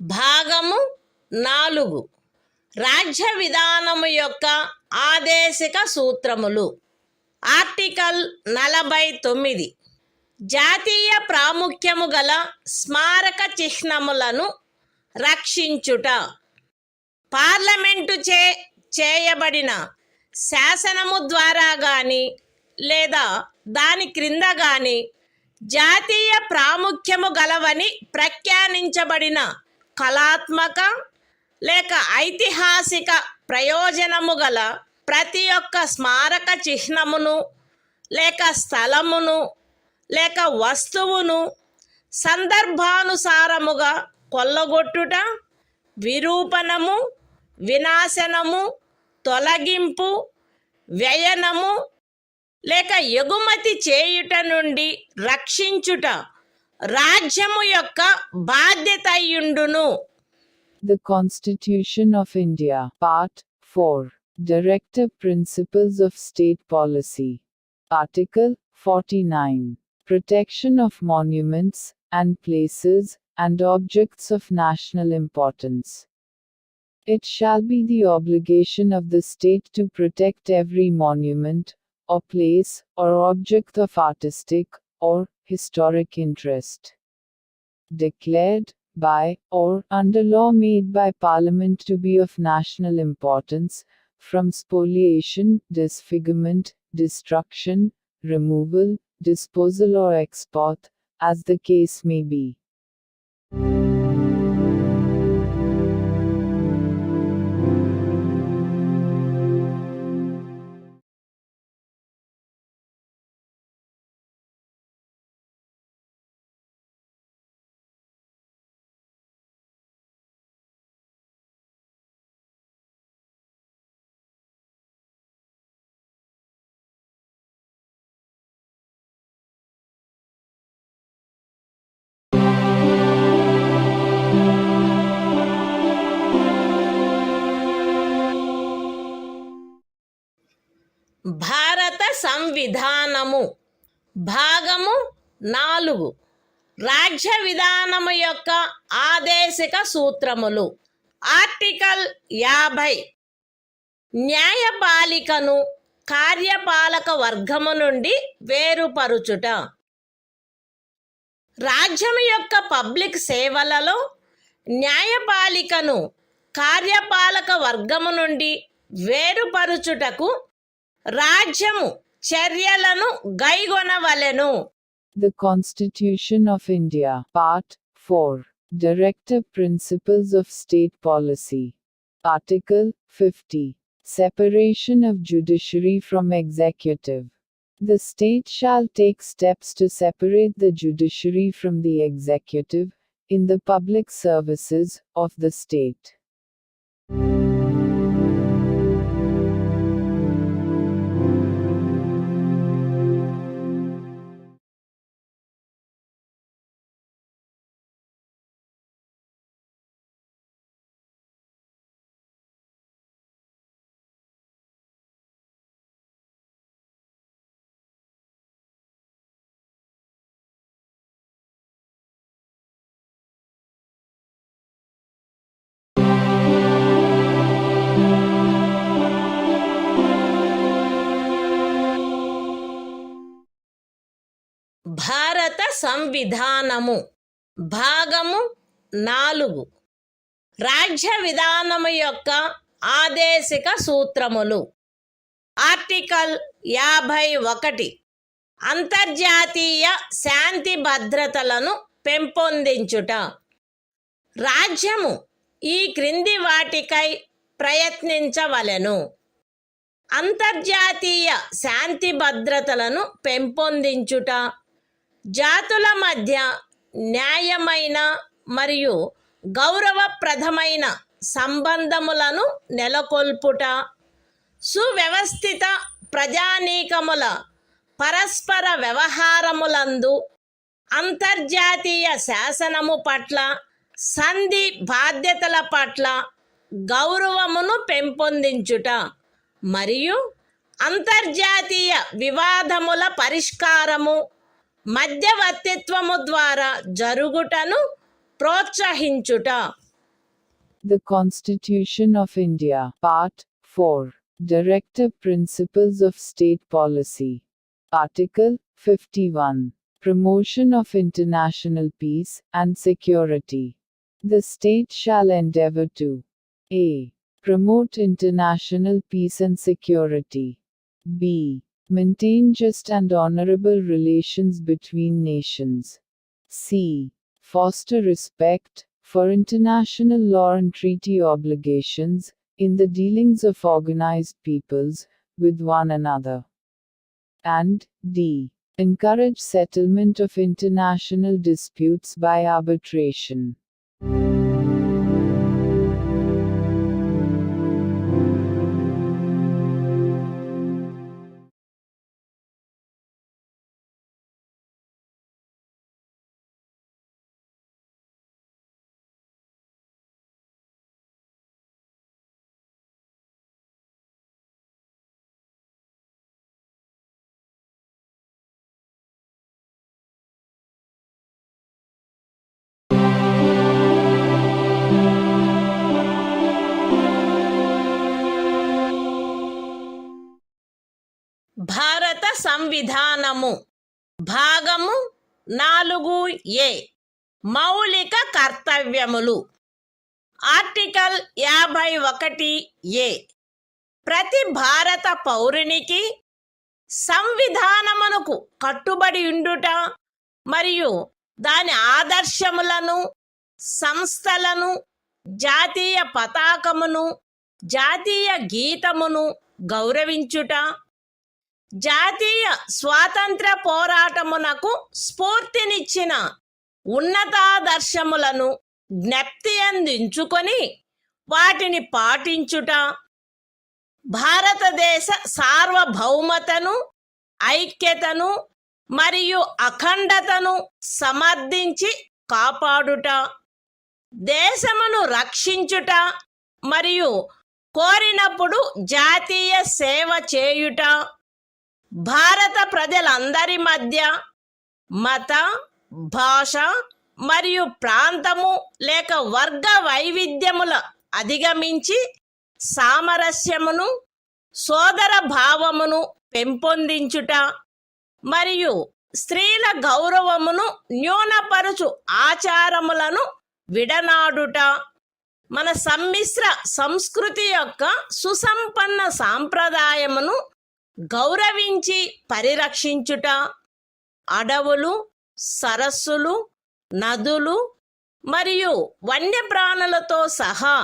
భాగము 4 రాజ్య విధానము యొక్క ఆదేశిక సూత్రములు. Article 49 జాతీయ ప్రాముఖ్యము గల స్మారక చిహ్నములను రక్షించుట. Parliament చేయబడిన శాసనము ద్వారా గాని లేదా దాని క్రింద గాని జాతీయ ప్రాముఖ్యము గలవని ప్రఖ్యానించబడిన కళాత్మక లేక ఐతిహాసిక ప్రయోజనము గల ప్రతి ఒక్క స్మారక చిహ్నమును లేక స్థలమును లేక వస్తువును సందర్భానుసారముగా కొల్లగొట్టుట, విరూపణము, వినాశనము, తొలగింపు, వ్యయనము లేక ఎగుమతి చేయుట నుండి రక్షించుట రాజ్యము యొక్క బాధ్యత అయ్యుండును. The Constitution of India, Part 4, Directive Principles of State Policy. Article 49, Protection of Monuments and Places and Objects of National Importance. It shall be the obligation of the state to protect every monument, or place, or object of artistic or historic interest, declared by or under law made by Parliament to be of national importance, from spoliation, disfigurement, destruction, removal, disposal or export, as the case may be. భారత సంవిధానము భాగము 4 రాజ్య విధానము యొక్క ఆదేశిక సూత్రములు. Article 50 న్యాయపాలికను కార్యపాలక వర్గము నుండి వేరుపరుచుట. రాజ్యము యొక్క public సేవలలో న్యాయపాలికను కార్యపాలక వర్గము నుండి వేరుపరుచుటకు రాజ్యము చర్యలను గైగొనవలెను. The Constitution of India, Part 4, Directive Principles of State Policy. Article 50, Separation of Judiciary from Executive. The state shall take steps to separate the judiciary from the executive, in the public services of the state. భారత సంవిధానము భాగము 4 రాజ్య విధానము యొక్క ఆదేశిక సూత్రములు. Article 51 అంతర్జాతీయ శాంతి భద్రతలను పెంపొందించుట. రాజ్యము ఈ క్రింది వాటికై ప్రయత్నించవలెను: అంతర్జాతీయ శాంతి భద్రతలను పెంపొందించుట, జాతుల మధ్య న్యాయమైన మరియు గౌరవప్రదమైన సంబంధములను నెలకొల్పుట, సువ్యవస్థిత ప్రజానీకముల పరస్పర వ్యవహారములందు అంతర్జాతీయ శాసనము పట్ల, సంధి బాధ్యతల పట్ల గౌరవమును పెంపొందించుట మరియు అంతర్జాతీయ వివాదముల పరిష్కారము మధ్యవర్తిత్వము ద్వారా జరుగుటను ప్రోత్సహించుట. The Constitution of India, Part 4. Directive Principles of State Policy. Article 51. Promotion of international peace and security. The state shall endeavor to a. Promote international peace and security. b. Maintain just and honorable relations between nations. c. Foster respect for international law and treaty obligations in the dealings of organized peoples with one another. And d. Encourage settlement of international disputes by arbitration. భారత సంవిధానము భాగము 4A మౌలిక కర్తవ్యములు. Article 51A ప్రతి భారత పౌరునికి సంవిధానమునకు కట్టుబడి ఉండుట మరియు దాని ఆదర్శములను, సంస్థలను, జాతీయ పతాకమును, జాతీయ గీతమును గౌరవించుట, జాతీయ స్వాతంత్ర పోరాటమునకు స్ఫూర్తినిచ్చిన ఉన్నతాదర్శములను జ్ఞప్తి అందించుకొని వాటిని పాటించుట, భారతదేశ సార్వభౌమతను, ఐక్యతను మరియు అఖండతను సమర్థించి కాపాడుట, దేశమును రక్షించుట మరియు కోరినప్పుడు జాతీయ సేవ చేయుట, భారత ప్రజలందరి మధ్య మత, భాష మరియు ప్రాంతము లేక వర్గ వైవిధ్యముల అధిగమించి సామరస్యమును, సోదర భావమును పెంపొందించుట మరియు స్త్రీల గౌరవమును న్యూనపరచు ఆచారములను విడనాడుట, మన సమ్మిశ్ర సంస్కృతి యొక్క సుసంపన్న సాంప్రదాయమును గౌరవించి పరిరక్షించుట, అడవులు, సరస్సులు, నదులు మరియు వన్యప్రాణులతో సహా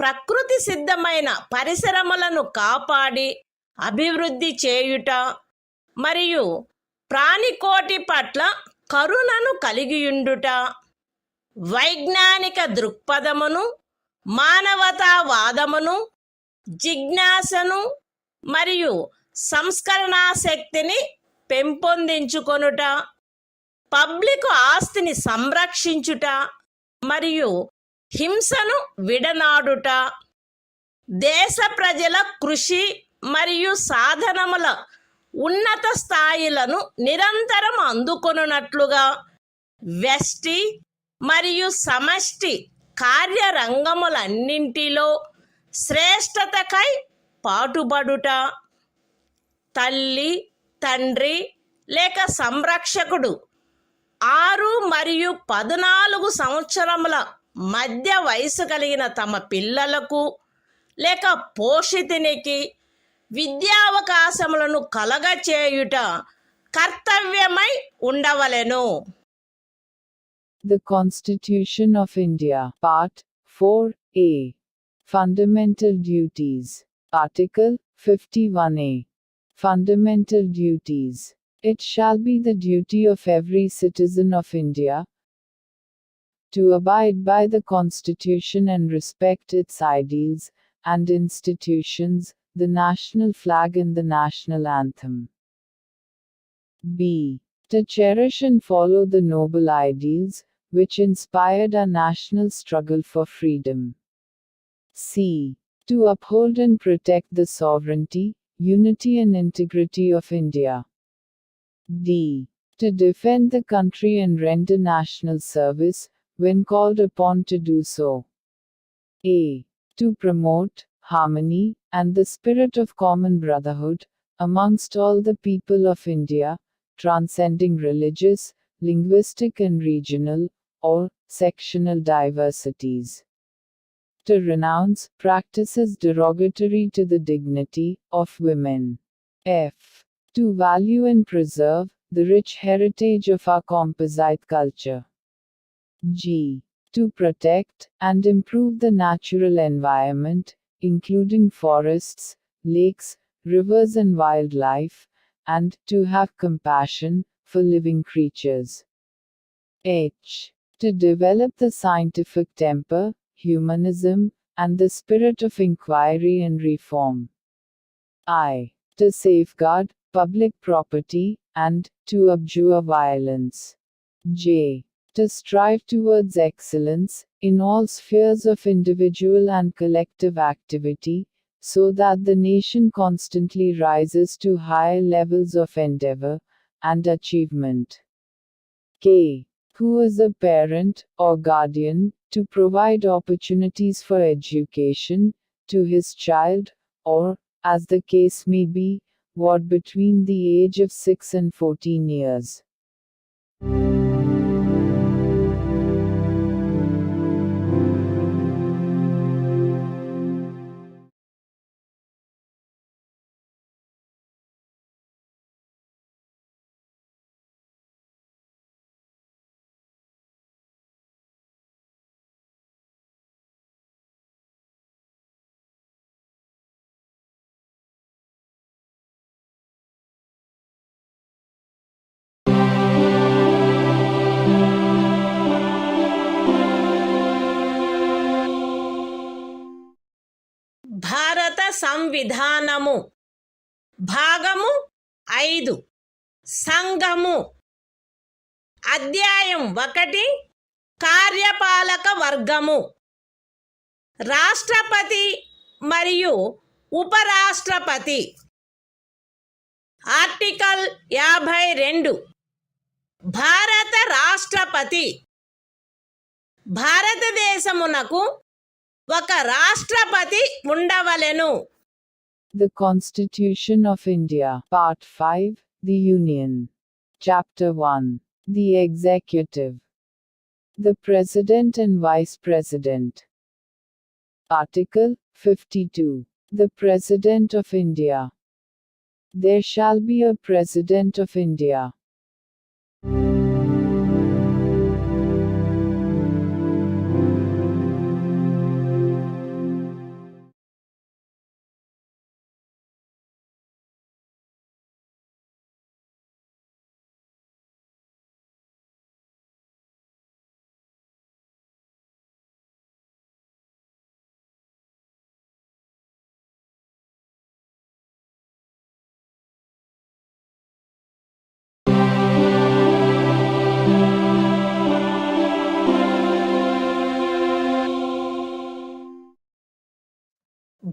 ప్రకృతి సిద్ధమైన పరిసరములను కాపాడి అభివృద్ధి చేయుట మరియు ప్రాణికోటి పట్ల కరుణను కలిగియుండుట, వైజ్ఞానిక దృక్పథమును, మానవతావాదమును, జిజ్ఞాసను మరియు సంస్కరణాశక్తిని పెంపొందించుకొనుట, పబ్లిక్ ఆస్తిని సంరక్షించుట మరియు హింసను విడనాడుట, దేశ ప్రజల కృషి మరియు సాధనముల ఉన్నత స్థాయిలను నిరంతరం అందుకొనున్నట్లుగా వ్యష్టి మరియు సమష్టి కార్యరంగములన్నింటిలో శ్రేష్టతకై పాటుపడుట, తల్లి, తండ్రి లేక సంరక్షకుడు 6 మరియు 14 సంవత్సరముల మధ్య వయసు కలిగిన తమ పిల్లలకు లేక పోషితునికి విద్యావకాశములను కలగచేయుట కర్తవ్యమై ఉండవలెను. The Constitution of India, Part 4A. Fundamental Duties. Article 51A. Fundamental Duties. It shall be the duty of every citizen of India to abide by the Constitution and respect its ideals and institutions, the national flag and the national anthem. B. To cherish and follow the noble ideals which inspired our national struggle for freedom. C. To uphold and protect the sovereignty, unity and integrity of India. D. To defend the country and render national service when called upon to do so. A. To promote harmony and the spirit of common brotherhood amongst all the people of India, transcending religious, linguistic and regional, or sectional diversities. To renounce practices derogatory to the dignity of women. F. To value and preserve the rich heritage of our composite culture. G. To protect and improve the natural environment, including forests, lakes, rivers and wildlife, and to have compassion for living creatures. H. To develop the scientific temper, humanism, and the spirit of inquiry and reform. I. To safeguard public property and to abjure violence. J. To strive towards excellence in all spheres of individual and collective activity, so that the nation constantly rises to higher levels of endeavor and achievement. K. Who is a parent or guardian, to provide opportunities for education to his child, or, as the case may be, what between the age of 6 and 14 years. భారత సంవిధానము భాగము 5 సంఘము అధ్యాయం 1 కార్యపాలక వర్గము రాష్ట్రపతి మరియు ఉపరాష్ట్రపతి article 52 భారత రాష్ట్రపతి భారతదేశమునకు ఒక రాష్ట్రపతి ఉండవలెను. The Constitution of India, Part 5, The Union. Chapter 1. The Executive. The President and Vice President. Article 52. The President of India. There shall be a President of India.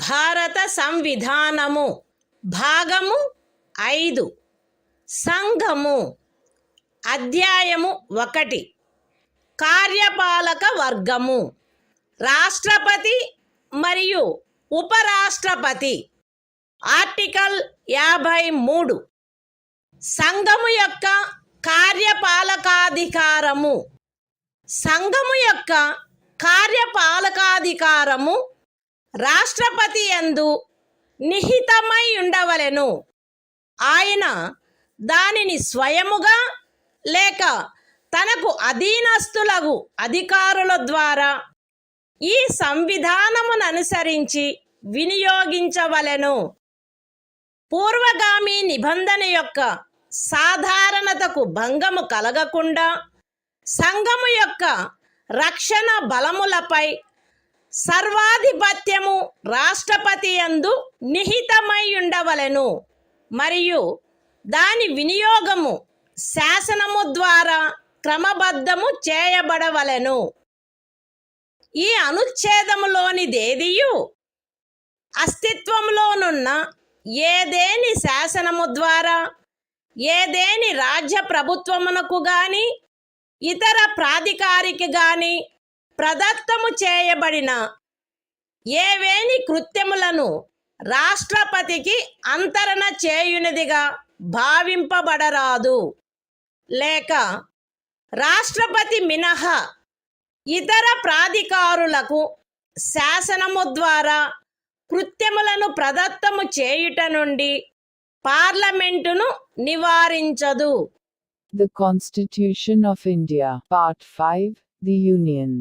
భారత సంవిధానము భాగము 5 సంఘము అధ్యాయము 1 కార్యపాలక వర్గము రాష్ట్రపతి మరియు ఉపరాష్ట్రపతి ఆర్టికల్ 53 సంఘము యొక్క కార్యపాలకాధికారము సంఘము యొక్క కార్యపాలకాధికారము రాష్ట్రపతి యందు నిహితమై ఉండవలెను. ఆయన దానిని స్వయముగా లేక తనకు అధీనస్థులగు అధికారుల ద్వారా ఈ సంవిధానమును అనుసరించి వినియోగించవలెను. పూర్వగామి నిబంధన యొక్క సాధారణతకు భంగము కలగకుండా సంఘము యొక్క రక్షణ బలములపై సర్వాధిపత్యము రాష్ట్రపతి యందు నిహితమై ఉండవలెను మరియు దాని వినియోగము శాసనము ద్వారా క్రమబద్ధము చేయబడవలెను. ఈ అనుచ్ఛేదములోనిదేదియు అస్తిత్వంలోనున్న ఏదేని శాసనము ద్వారా ఏదేని రాజ్య ప్రభుత్వమునకు గాని ఇతర ప్రాధికారికి గాని ప్రదత్తము చేయబడిన ఏవేని కృత్యములను రాష్ట్రపతికి అంతరణ చేయునిదిగా భావింపబడరాదు. లేక రాష్ట్రపతి మినహా ఇతర ప్రాధికారులకు శాసనము ద్వారా కృత్యములను ప్రదత్తము చేయుట నుండి పార్లమెంటును నివారించదు. The Constitution of India, Part 5, The Union.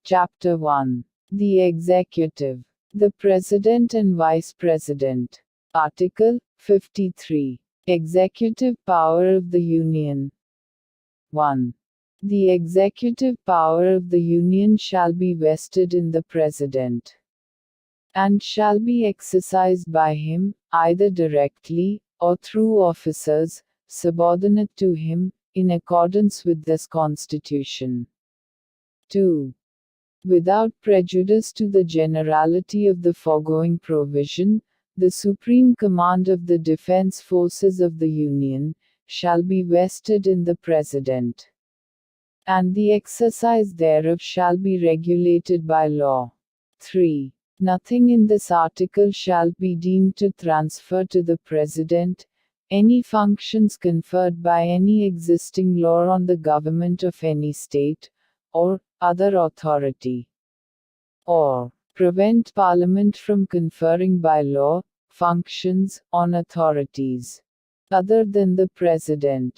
Chapter 1. The Executive. The President and Vice President. Article 53. Executive Power of the Union. 1. The executive power of the Union shall be vested in the President, and shall be exercised by him, either directly, or through officers, subordinate to him, in accordance with this Constitution. 2. Without prejudice to the generality of the foregoing provision, the supreme command of the defense forces of the Union shall be vested in the President, and the exercise thereof shall be regulated by law. 3. Nothing in this article shall be deemed to transfer to the President any functions conferred by any existing law on the government of any state, or other authority, or prevent Parliament from conferring by law functions on authorities other than the President.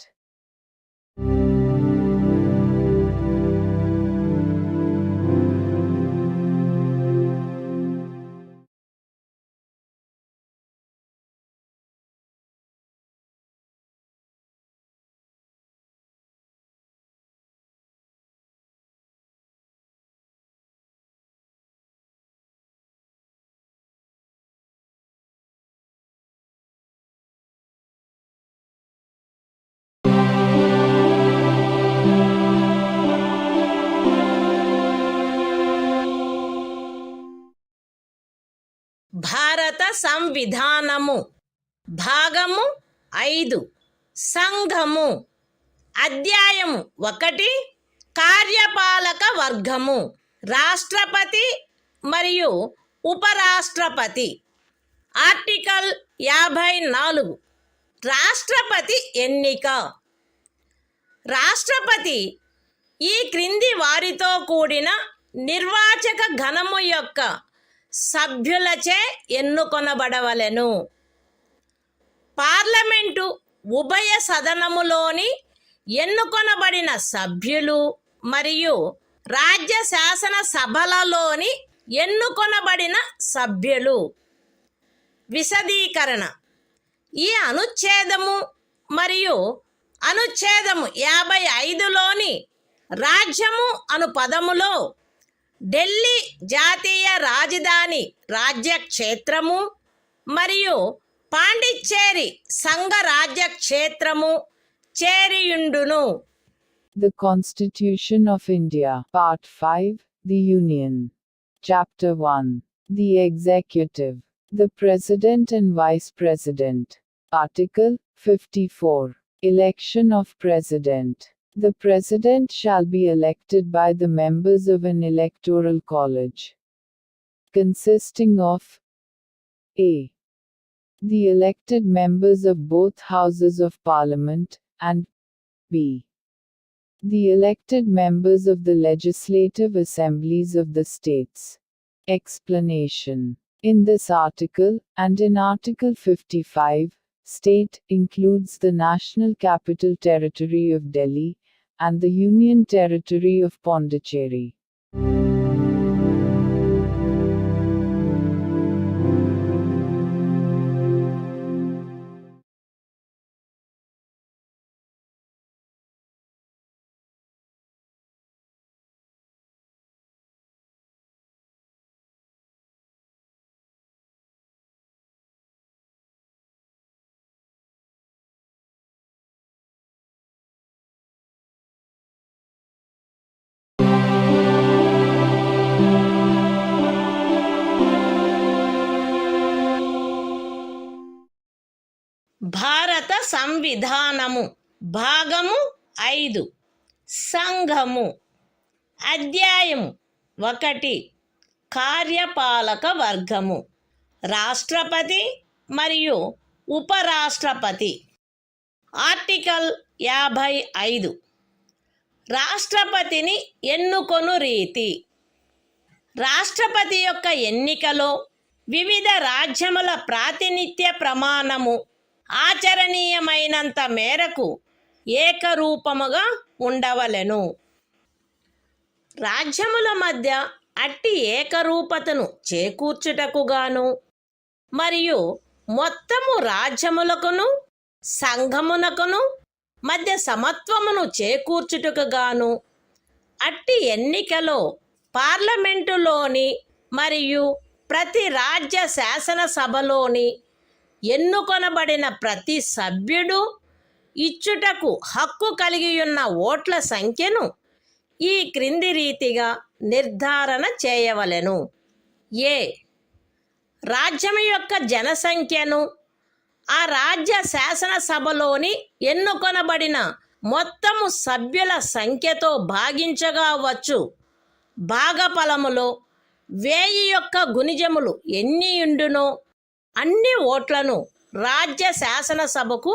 భారత సంవిధానము భాగము 5 సంఘము అధ్యాయము 1 కార్యపాలక వర్గము రాష్ట్రపతి మరియు ఉపరాష్ట్రపతి. Article 54 రాష్ట్రపతి ఎన్నిక. రాష్ట్రపతి ఈ క్రింది వారితో కూడిన నిర్వాచక గణము యొక్క సభ్యులచే ఎన్నుకొనబడవలెను. పార్లమెంటు ఉభయ సదనములోని ఎన్నుకొనబడిన సభ్యులు మరియు రాజ్య శాసన సభలలోని ఎన్నుకొనబడిన సభ్యులు. విశదీకరణ. ఈ అనుచ్ఛేదము మరియు అనుచ్ఛేదము 55లోని రాజ్యము అను పదములో ఢిల్లీ జాతీయ రాజధాని రాజ్యక్షేత్రము మరియు పాండిచ్చేరి సంఘ రాజ్యక్షేత్రము చేరియుండును. The Constitution of India, Part 5, The Union. Chapter 1. The Executive. The President and Vice President. Article 54. Election of President. The President shall be elected by the members of an electoral college, consisting of a. the elected members of both houses of Parliament, and b. the elected members of the legislative assemblies of the states. Explanation. In this article, and in Article 55, state includes the National Capital Territory of Delhi and the Union Territory of Pondicherry. భారత సంవిధానము భాగము 5 సంఘము అధ్యాయము 1 కార్యపాలక వర్గము రాష్ట్రపతి మరియు ఉపరాష్ట్రపతి article 55 రాష్ట్రపతిని ఎన్నుకొను రీతి రాష్ట్రపతి యొక్క ఎన్నికలో వివిధ రాజ్యముల ప్రాతినిధ్య ప్రమాణము ఆచరణీయమైనంత మేరకు ఏకరూపముగా ఉండవలెను. రాజ్యముల మధ్య అట్టి ఏకరూపతను చేకూర్చుటకుగాను మరియు మొత్తము రాజ్యములకును సంఘమునకును మధ్య సమత్వమును చేకూర్చుటకుగాను అట్టి ఎన్నికలో పార్లమెంటులోని మరియు ప్రతి రాజ్య శాసనసభలోని ఎన్నుకొనబడిన ప్రతి సభ్యుడు ఇచ్చుటకు హక్కు కలిగియున్న ఓట్ల సంఖ్యను ఈ క్రింది రీతిగా నిర్ధారణ చేయవలెను. ఏ రాజ్యము యొక్క జనసంఖ్యను ఆ రాజ్య శాసనసభలోని ఎన్నుకొనబడిన మొత్తము సభ్యుల సంఖ్యతో భాగించగా వచ్చు భాగఫలములో 1000 యొక్క గుణిజములు ఎన్నియుండునో అన్ని ఓట్లను రాజ్య శాసనసభకు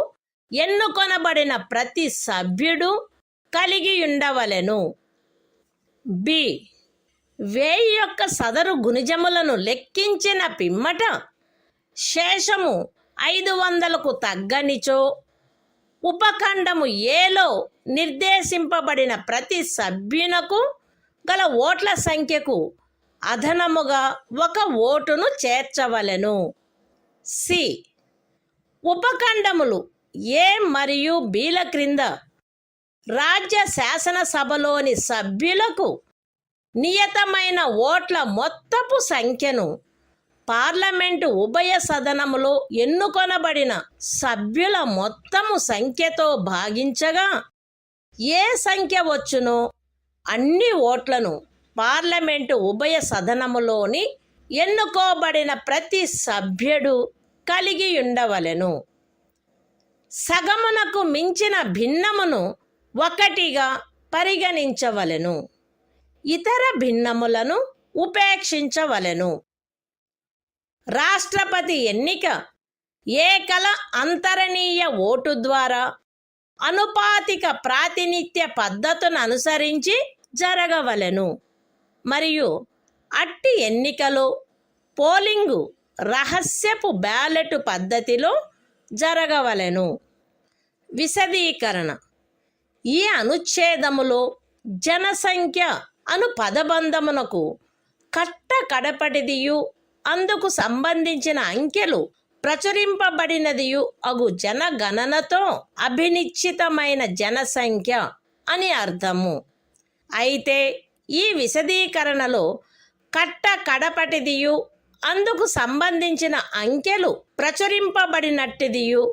ఎన్నుకొనబడిన ప్రతి సభ్యుడు కలిగి ఉండవలెను. బి 1000 యొక్క సదరు గుణిజములను లెక్కించిన పిమ్మట శేషము 500కు తగ్గనిచో ఉపఖండము ఏలో నిర్దేశింపబడిన ప్రతి సభ్యునకు గల ఓట్ల సంఖ్యకు అదనముగా 1 ఓటును చేర్చవలెను. సి ఉపఖండములు ఏ మరియు బిల క్రింద రాజ్య శాసనసభలోని సభ్యులకు నియతమైన ఓట్ల మొత్తపు సంఖ్యను పార్లమెంటు ఉభయ సదనములో ఎన్నుకొనబడిన సభ్యుల మొత్తము సంఖ్యతో భాగించగా ఏ సంఖ్య వచ్చునో అన్ని ఓట్లను పార్లమెంటు ఉభయ సదనములోని ఎన్నుకోబడిన ప్రతి సభ్యుడు కలిగి ఉండవలెను. సగమునకు మించిన భిన్నమును 1గా పరిగణించవలెను. ఇతర భిన్నములను ఉపేక్షించవలెను. రాష్ట్రపతి ఎన్నిక ఏకల అంతరణీయ ఓటు ద్వారా అనుపాతిక ప్రాతినిధ్య పద్ధతును అనుసరించి జరగవలెను మరియు అట్టి ఎన్నికలో పోలింగు రహస్యపు బ్యాలెట్ పద్ధతిలో జరగవలెను. విశదీకరణ ఈ అనుచ్ఛేదములో జనసంఖ్య అను పదబంధమునకు కడపటిదియు అందుకు సంబంధించిన అంకెలు ప్రచురింపబడినదియు అగు జనగణనతో అభినిశ్చితమైన జనసంఖ్య అని అర్థము. అయితే ఈ విశదీకరణలో కడపటిదియు అందుకు సంబంధించిన అంకెలు ప్రచురింపబడినట్టిదియు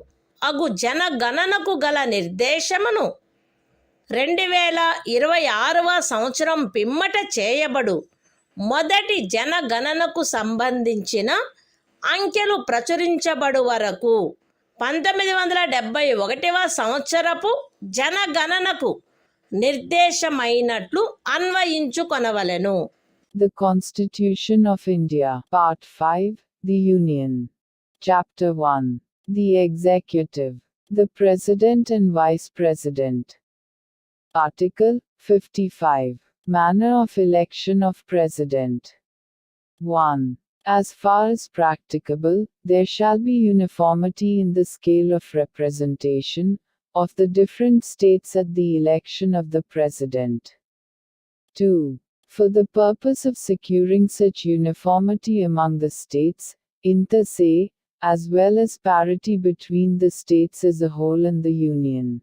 అగు జనగణనకు గల నిర్దేశమును 2026వ సంవత్సరం పిమ్మట చేయబడు మొదటి జనగణనకు సంబంధించిన అంకెలు ప్రచురించబడు వరకు 1971వ సంవత్సరపు జనగణనకు నిర్దేశమైనట్లు అన్వయించుకొనవలెను. The Constitution of India, Part 5, The Union. Chapter 1. The Executive, the President and Vice President. Article 55. Manner of election of President. 1. As far as practicable, there shall be uniformity in the scale of representation of the different states at the election of the President. 2. For the purpose of securing such uniformity among the states, inter se, as well as parity between the states as a whole and the Union,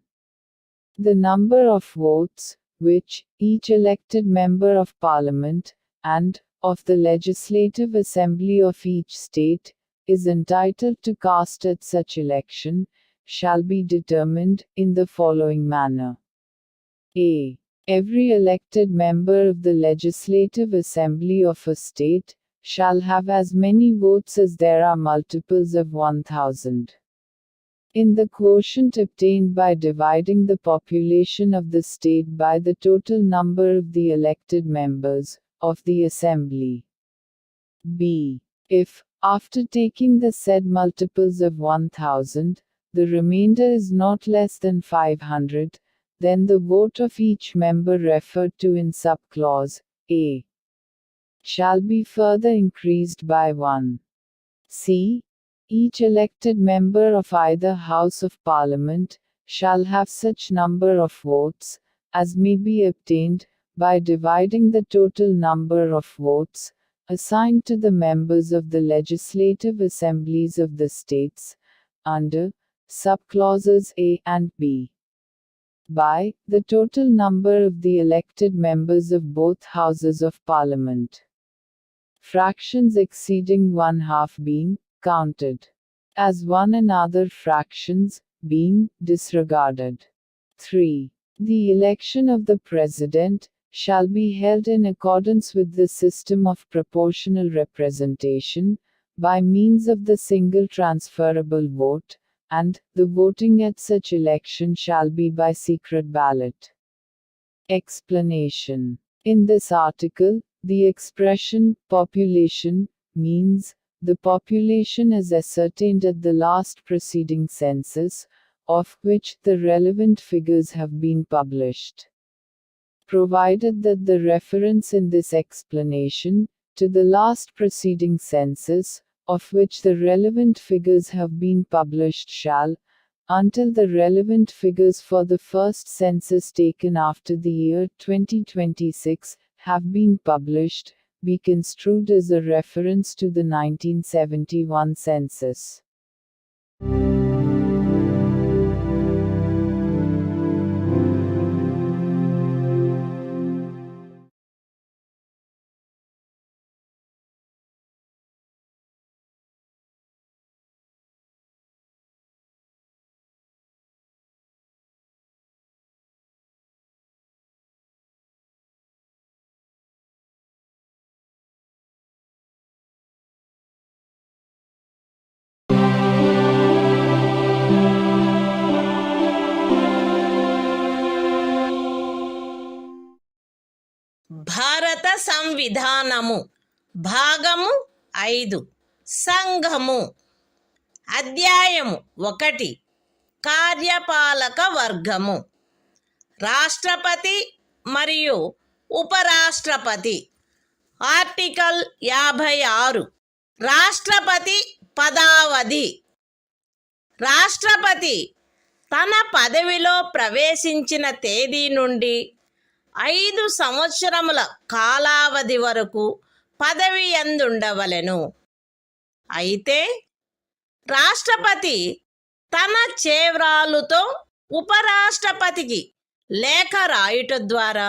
the number of votes, which each elected member of Parliament, and of the Legislative Assembly of each state, is entitled to cast at such election, shall be determined in the following manner. A. Every elected member of the Legislative Assembly of a state shall have as many votes as there are multiples of 1,000. In the quotient obtained by dividing the population of the state by the total number of the elected members of the Assembly. B. If, after taking the said multiples of 1,000, the remainder is not less than 500, then the vote of each member referred to in subclause A shall be further increased by 1. C. Each elected member of either House of Parliament shall have such number of votes as may be obtained by dividing the total number of votes assigned to the members of the legislative assemblies of the states under subclauses A and B by the total number of the elected members of both houses of Parliament, fractions exceeding 1/2 being counted as one and other fractions being disregarded. 3. The election of the President shall be held in accordance with the system of proportional representation, by means of the single transferable vote, and the voting at such election shall be by secret ballot. Explanation. In this article, the expression population means the population as ascertained at the last preceding census, of which the relevant figures have been published. Provided that the reference in this explanation to the last preceding census, of which the relevant figures have been published shall, until the relevant figures for the first census taken after the year 2026 have been published, be construed as a reference to the 1971 census. భారత సంవిధానము భాగము 5 సంఘము అధ్యాయము 1 కార్యపాలక వర్గము రాష్ట్రపతి మరియు ఉపరాష్ట్రపతి article 56 రాష్ట్రపతి పదావధి రాష్ట్రపతి తన పదవిలో ప్రవేశించిన తేదీ నుండి 5 సంవత్సరముల కాలావధి వరకు పదవి యందుండవలెను. అయితే రాష్ట్రపతి తన చేవ్రాలుతో ఉపరాష్ట్రపతికి లేఖ రాయుట ద్వారా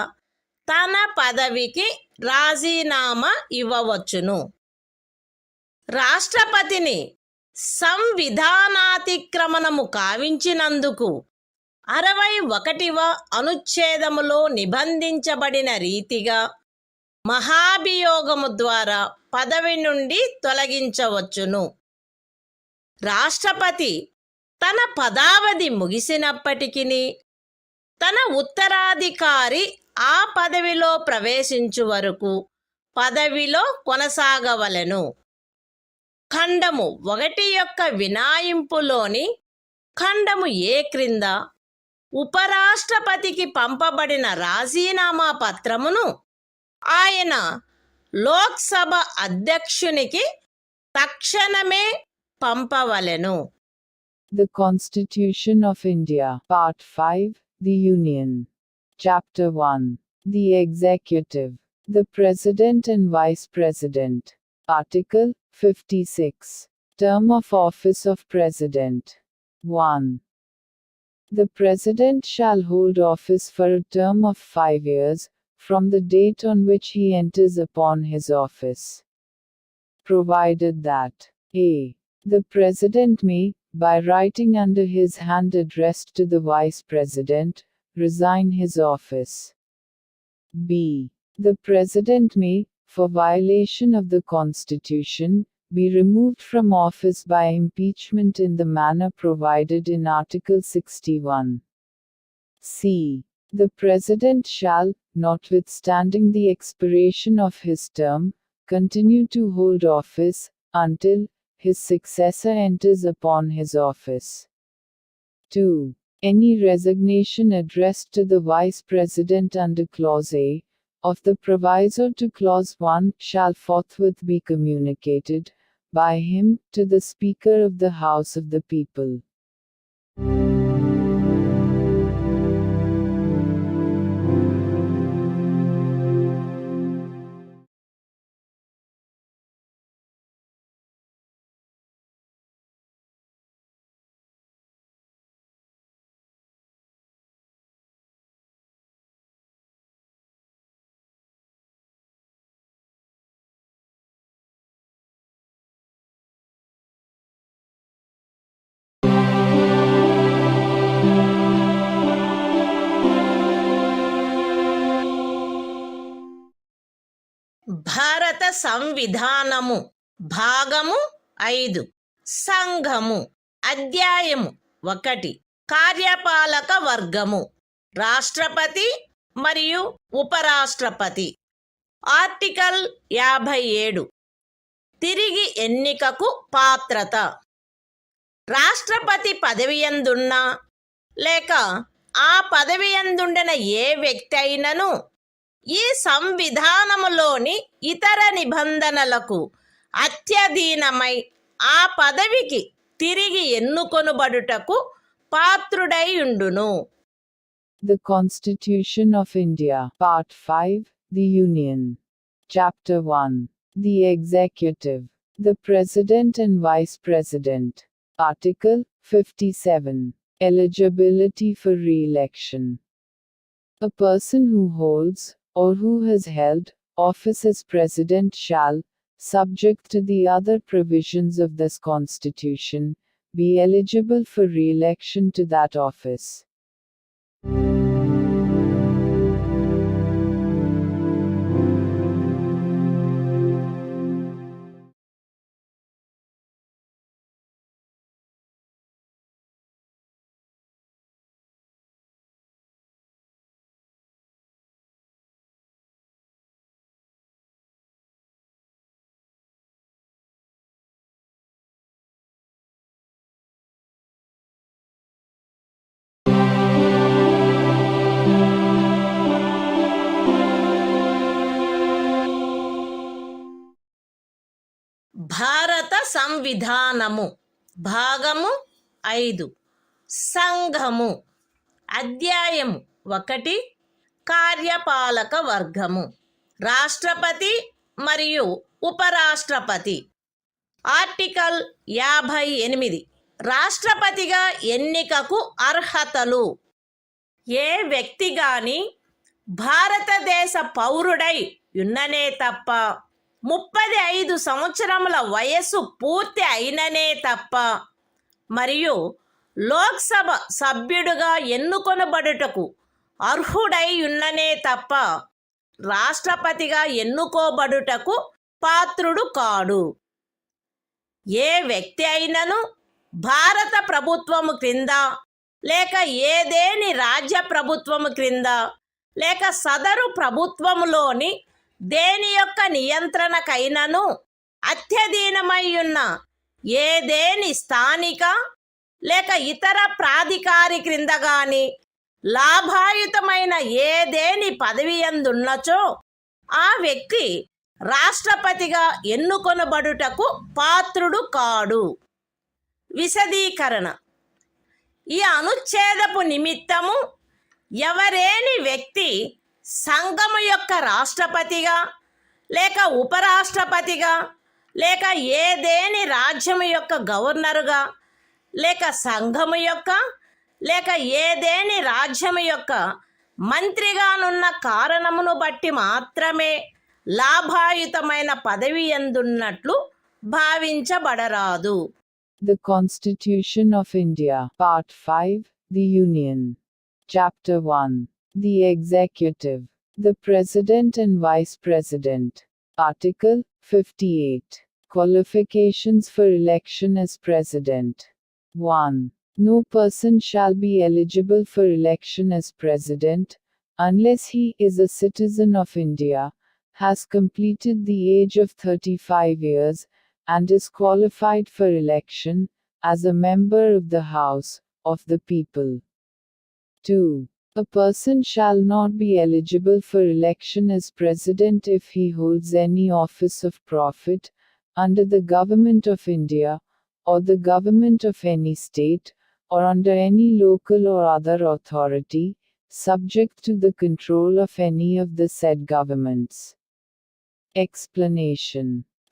తన పదవికి రాజీనామా ఇవ్వవచ్చును. రాష్ట్రపతిని సంవిధానాతిక్రమణము కావించినందుకు 61వ అనుచ్ఛేదములో నిబంధించబడిన రీతిగా మహాభియోగము ద్వారా పదవి నుండి తొలగించవచ్చును. రాష్ట్రపతి తన పదావధి ముగిసినప్పటికీ తన ఉత్తరాధికారి ఆ పదవిలో ప్రవేశించు వరకు పదవిలో కొనసాగవలెను. ఖండము 1 యొక్క వినాయింపులోని ఖండము ఏ క్రింద ఉపరాష్ట్రపతికి పంపబడిన రాజీనామా పత్రమును ఆయన లోక్సభ అధ్యక్షునికి తక్షణమే పంపవలెను. The Constitution of India, Part 5, The Union. Chapter 1. The Executive. The President and Vice President. Article 56. Term of Office of President. 1. The President shall hold office for a term of 5 years, from the date on which he enters upon his office. Provided that a. The President may, by writing under his hand addressed to the Vice President, resign his office. b. The President may, for violation of the Constitution, be removed from office by impeachment in the manner provided in Article 61. c. The President shall, notwithstanding the expiration of his term, continue to hold office, until his successor enters upon his office. 2. Any resignation addressed to the Vice President under Clause A of the proviso to Clause 1 shall forthwith be communicated by him to the Speaker of the House of the People. భారత సంవిధానము భాగము 5 సంఘము అధ్యాయము 1 కార్యపాలక వర్గము రాష్ట్రపతి మరియు ఉపరాష్ట్రపతి. Article 57 తిరిగి ఎన్నికకు పాత్రత. రాష్ట్రపతి పదవియందున్నా లేక ఆ పదవియందుండిన ఏ వ్యక్తి అయినను ఈ సంవిధానములోని ఇతర నిబంధనలకు అత్యధీనమై ఆ పదవికి తిరిగి ఎన్నుకొనుబడుటకు పాత్రుడై ఉండును. The Constitution of India, Part 5, The Union. Chapter 1. The Executive. The President and Vice President. Article 57. Eligibility for re-election. A person who holds, or who has held, office as President shall, subject to the other provisions of this Constitution, be eligible for re-election to that office. భారత సంవిధానము భాగము 5 సంఘము అధ్యాయము 1 కార్యపాలక వర్గము రాష్ట్రపతి మరియు ఉపరాష్ట్రపతి. Article 58 రాష్ట్రపతిగా ఎన్నికకు అర్హతలు. ఏ వ్యక్తి గాని భారతదేశ పౌరుడై ఉన్ననే తప్ప 35 సంవత్సరముల వయస్సు పూర్తి అయిననే తప్ప మరియు లోక్సభ సభ్యుడుగా ఎన్నుకొనబడుటకు అర్హుడై ఉన్ననే తప్ప రాష్ట్రపతిగా ఎన్నుకోబడుటకు పాత్రుడు కాడు. ఏ వ్యక్తి అయినను భారత ప్రభుత్వము క్రింద లేక ఏదేని రాజ్య ప్రభుత్వము క్రింద లేక సదరు ప్రభుత్వములోని దేని యొక్క నియంత్రణకైనను అత్యధీనమై ఉన్న ఏదేని స్థానిక లేక ఇతర ప్రాధికారి క్రింద గాని లాభాయుతమైన ఏదేని పదవి యందున్నచో ఆ వ్యక్తి రాష్ట్రపతిగా ఎన్నుకొనబడుటకు పాత్రుడు కాడు. విశదీకరణ: ఈ అనుచ్ఛేదపు నిమిత్తము ఎవరేని వ్యక్తి సంఘము యొక్క రాష్ట్రపతిగా లేక ఉపరాష్ట్రపతిగా లేక ఏదేని రాజ్యము యొక్క గవర్నరుగా లేక సంఘము యొక్క లేక ఏదేని రాజ్యము యొక్క మంత్రిగానున్న కారణమును బట్టి మాత్రమే లాభాయుతమైన పదవి యందున్నట్లు భావించబడరాదు. The Constitution of India, Part 5, The Union. Chapter 1. The Executive. The President and Vice President. Article 58. Qualifications for election as President. 1. No person shall be eligible for election as President, unless he is a citizen of India, has completed the age of 35 years, and is qualified for election, as a member of the House of the People. 2. A person shall not be eligible for election as President if he holds any office of profit, under the Government of India, or the Government of any state, or under any local or other authority, subject to the control of any of the said governments. Explanation: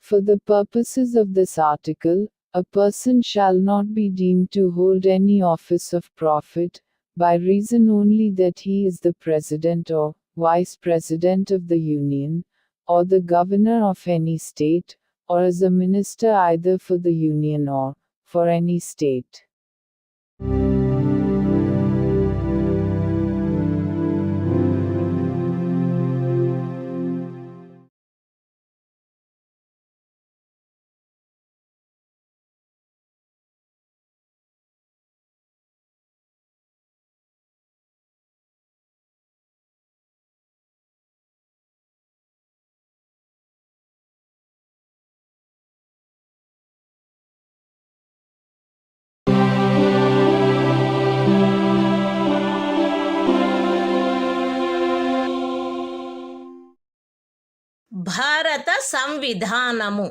for the purposes of this article, a person shall not be deemed to hold any office of profit, by reason only that he is the President or Vice President of the Union, or the Governor of any state, or as a minister either for the Union or for any state. భారత సంవిధానము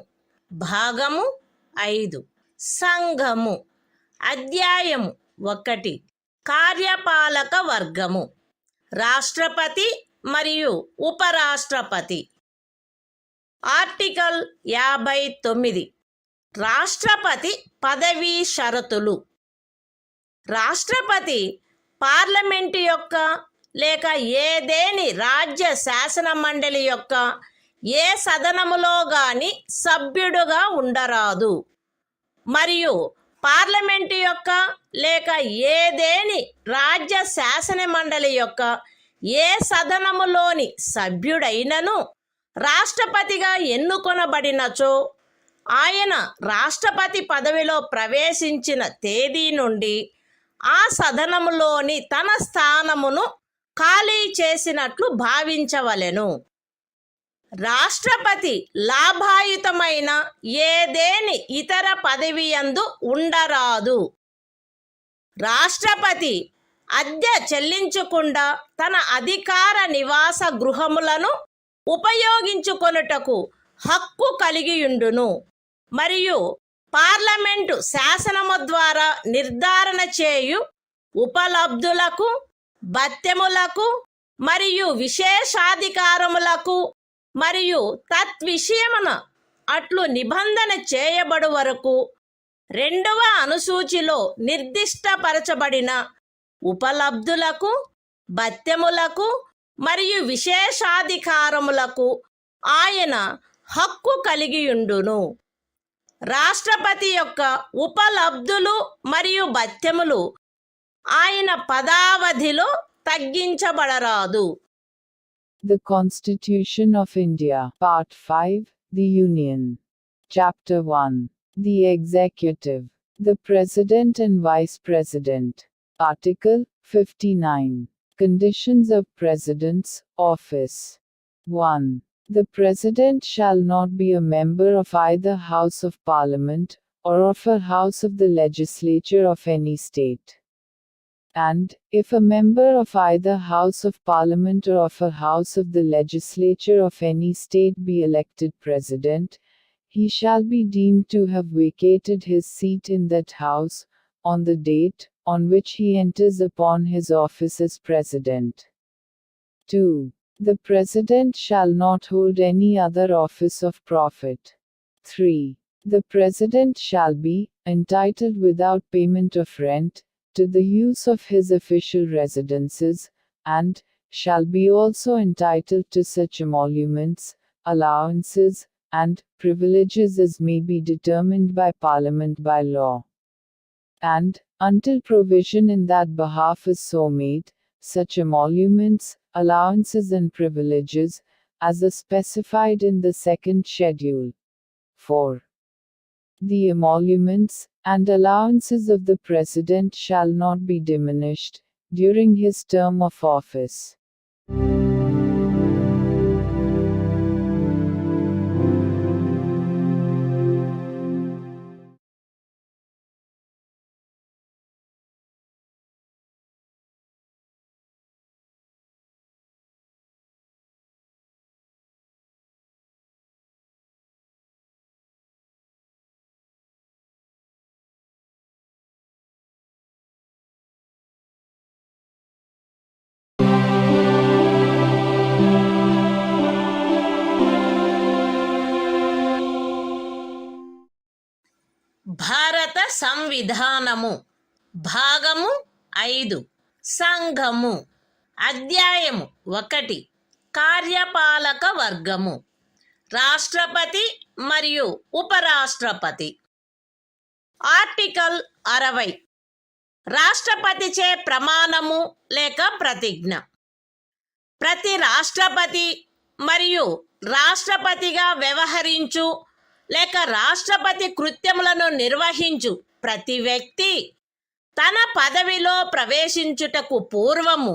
భాగము 5 సంఘము అధ్యాయము 1 కార్యపాలక వర్గము రాష్ట్రపతి మరియు ఉపరాష్ట్రపతి. Article 59 రాష్ట్రపతి పదవీ షరతులు. రాష్ట్రపతి పార్లమెంటు యొక్క లేక ఏదేని రాజ్య శాసన మండలి యొక్క ఏ సదనములో గాని సభ్యుడుగా ఉండరాదు, మరియు పార్లమెంటు యొక్క లేక ఏదేని రాజ్య శాసన మండలి యొక్క ఏ సదనములోని సభ్యుడైనను రాష్ట్రపతిగా ఎన్నుకొనబడినచో ఆయన రాష్ట్రపతి పదవిలో ప్రవేశించిన తేదీ నుండి ఆ సదనములోని తన స్థానమును ఖాళీ చేసినట్లు భావించవలెను. రాష్ట్రపతి లాభాయుతమైన ఏదేని ఇతర పదవి యందు ఉండరాదు. రాష్ట్రపతి అద్దె చెల్లించకుండా తన అధికార నివాస గృహములను ఉపయోగించుకొనుటకు హక్కు కలిగియుండును, మరియు పార్లమెంటు శాసనము ద్వారా నిర్ధారణ చేయు ఉపలబ్ధులకు, భత్యములకు మరియు విశేషాధికారములకు మరియు తద్విషయమున అట్లు నిబంధన చేయబడు వరకు 2వ అనుసూచిలో నిర్దిష్టపరచబడిన ఉపలబ్ధులకు, భత్యములకు మరియు విశేషాధికారములకు ఆయన హక్కు కలిగియుండును. రాష్ట్రపతి యొక్క ఉపలబ్ధులు మరియు భత్యములు ఆయన పదావధిలో తగ్గించబడరాదు. The Constitution of India, Part 5, The Union. Chapter 1. The Executive. The President and Vice President. Article 59. Conditions of President's office. 1. The President shall not be a member of either House of Parliament, or of a House of the Legislature of any state. And, if a member of either House of Parliament or of a House of the Legislature of any state be elected President, he shall be deemed to have vacated his seat in that House, on the date on which he enters upon his office as President. 2. The President shall not hold any other office of profit. 3. The President shall be entitled without payment of rent to the use of his official residences, and shall be also entitled to such emoluments, allowances, and privileges as may be determined by Parliament by law. And, until provision in that behalf is so made, such emoluments, allowances and privileges, as are specified in the second schedule. 4. The emoluments and allowances of the President shall not be diminished during his term of office. భారత సంవిధానము భాగము 5 సంఘము అధ్యాయము 1 కార్యపాలక వర్గము రాష్ట్రపతి మరియు ఉపరాష్ట్రపతి article 60 రాష్ట్రపతిచే ప్రమాణము లేక ప్రతిజ్ఞ ప్రతి రాష్ట్రపతి మరియు రాష్ట్రపతిగా వ్యవహరించు లేక రాష్ట్రపతి కృత్యములను నిర్వహించు ప్రతి వ్యక్తి తన పదవిలో ప్రవేశించుటకు పూర్వము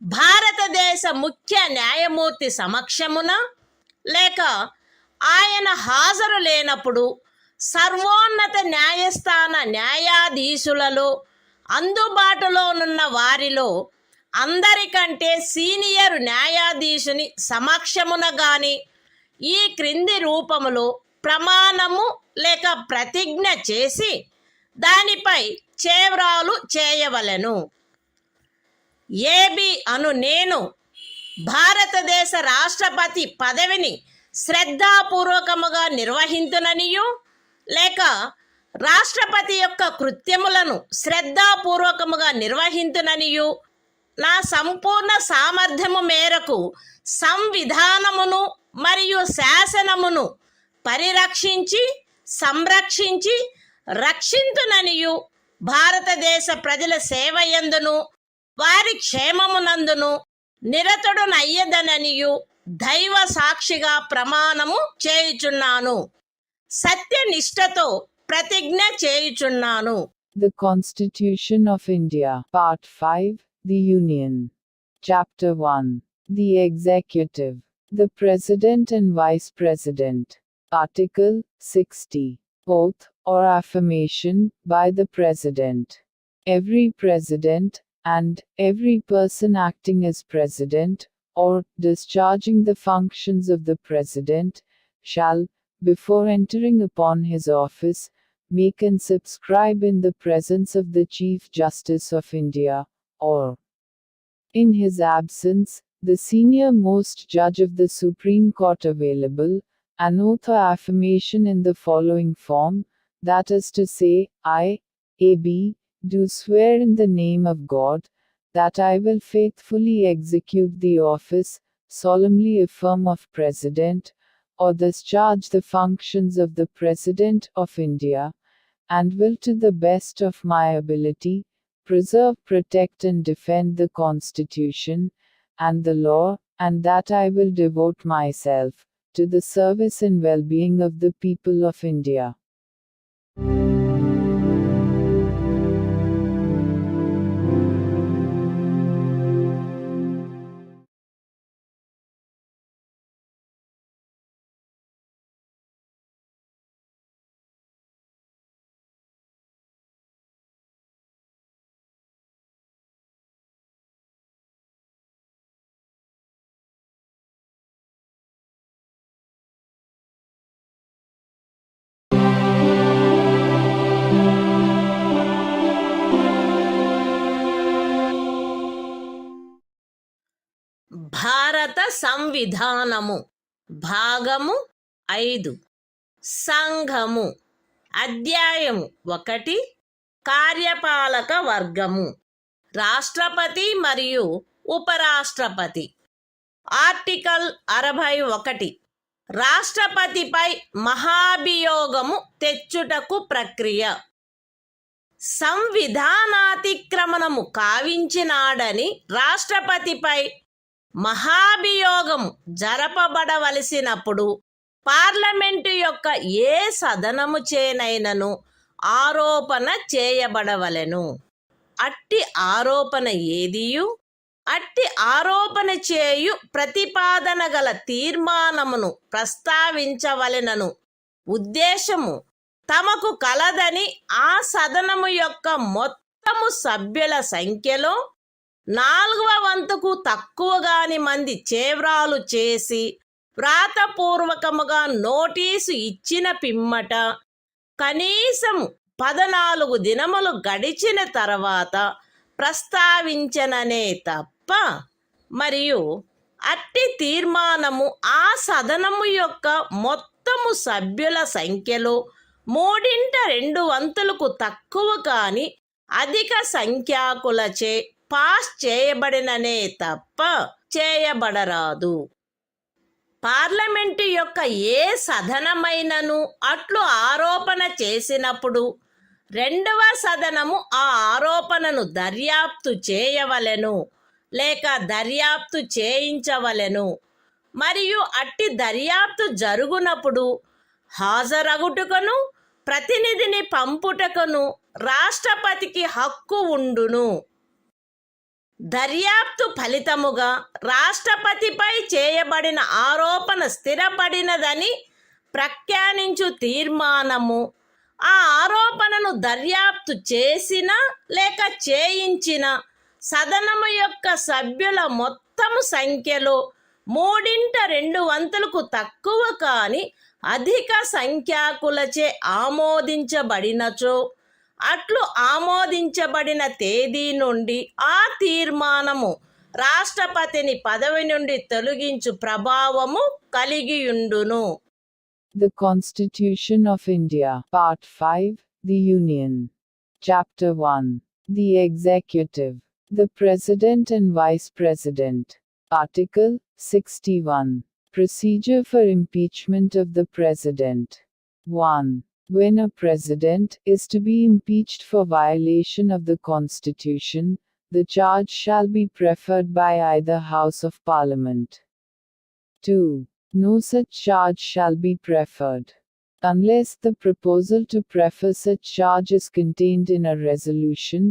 భారతదేశ ముఖ్య న్యాయమూర్తి సమక్షమున లేక ఆయన హాజరు లేనప్పుడు సర్వోన్నత న్యాయస్థాన న్యాయాధీశులలో అందుబాటులోనున్న వారిలో అందరికంటే సీనియర్ న్యాయాధీశుని సమక్షమున గాని ఈ క్రింది రూపములో ప్రమాణము లేక ప్రతిజ్ఞ చేసి దానిపై చేవ్రాలు చేయవలెను. ఏబి అను నేను భారతదేశ రాష్ట్రపతి పదవిని శ్రద్ధాపూర్వకముగా నిర్వహింతుననియు లేక రాష్ట్రపతి యొక్క కృత్యములను శ్రద్ధాపూర్వకముగా నిర్వహింతుననియు నా సంపూర్ణ సామర్థ్యము మేరకు సంవిధానమును మరియు శాసనమును పరిరక్షించి సంరక్షించి రక్షింతుననియు భారతదేశ ప్రజల సేవయందును వారి క్షేమమునందును నిరతుడునయ్యదననియు దైవ సాక్షిగా ప్రమాణము చేయుచున్నాను. సత్యనిష్టతో ప్రతిజ్ఞ చేయుచున్నాను. The Constitution of India, Part 5, The Union. Chapter 1. The Executive. The President and Vice President. Article 60. Oath, or affirmation, by the President. Every President, and every person acting as President, or discharging the functions of the President, shall, before entering upon his office, make and subscribe in the presence of the Chief Justice of India, or, in his absence, the senior most judge of the Supreme Court available, an oath or affirmation in the following form, that is to say, I, A.B., do swear in the name of God, that I will faithfully execute the office, solemnly affirm of President, or discharge the functions of the President of India, and will to the best of my ability, preserve, protect and defend the Constitution, and the law, and that I will devote myself to the service and well-being of the people of India. సంవిధానము భాగము 5 సంఘము అధ్యాయము 1 కార్యపాలక వర్గము రాష్ట్రపతి మరియు ఉపరాష్ట్రపతి article 61 రాష్ట్రపతిపై మహాభియోగము తెచ్చుటకు ప్రక్రియ సంవిధానాతిక్రమణము కావించినాడని రాష్ట్రపతిపై మహాభియోగము జరపబడవలసినప్పుడు parliament యొక్క ఏ సదనము చేనైనను ఆరోపణ చేయబడవలెను. అట్టి ఆరోపణ ఏదియు అట్టి ఆరోపణ చేయు ప్రతిపాదన గల తీర్మానమును ప్రస్తావించవలెనను ఉద్దేశము తమకు కలదని ఆ సదనము యొక్క మొత్తము సభ్యుల సంఖ్యలో 4వ వంతుకు తక్కువగాని మంది చేవ్రాలు చేసి వ్రాతపూర్వకముగా నోటీసు ఇచ్చిన పిమ్మట కనీసం 14 దినములు గడిచిన తర్వాత ప్రస్తావించననే తప్ప మరియు అట్టి తీర్మానము ఆ సదనము యొక్క మొత్తము సభ్యుల సంఖ్యలో 2/3 తక్కువ కాని అధిక సంఖ్యాకులచే పాస్ చేయబడిననే తప్ప చేయబడరాదు. పార్లమెంటు యొక్క ఏ సదనమైనను అట్లు ఆరోపణ చేసినప్పుడు 2వ సదనము ఆ ఆరోపణను దర్యాప్తు చేయవలెను లేక దర్యాప్తు చేయించవలెను. మరియు అట్టి దర్యాప్తు జరుగునప్పుడు హాజరగుటకును ప్రతినిధిని పంపుటకును రాష్ట్రపతికి హక్కు ఉండును. దర్యాప్తు ఫలితముగా రాష్ట్రపతిపై చేయబడిన ఆరోపణ స్థిరపడినదని ప్రఖ్యానించు తీర్మానము ఆ ఆరోపణను దర్యాప్తు చేసిన లేక చేయించిన సదనము యొక్క సభ్యుల మొత్తము సంఖ్యలో 3/2 తక్కువ కాని అధిక సంఖ్యాకులచే ఆమోదించబడినచో అట్లు ఆమోదించబడిన తేదీ నుండి ఆ తీర్మానము రాష్ట్రపతిని పదవి నుండి తొలగించు ప్రభావము కలిగియుండును. The Constitution of India, Part 5, The Union. Chapter 1. The Executive. The President and Vice President. Article 61. Procedure for impeachment of the President. 1. When a President is to be impeached for violation of the Constitution, the charge shall be preferred by either House of Parliament. 2. No such charge shall be preferred unless the proposal to prefer such charge is contained in a resolution,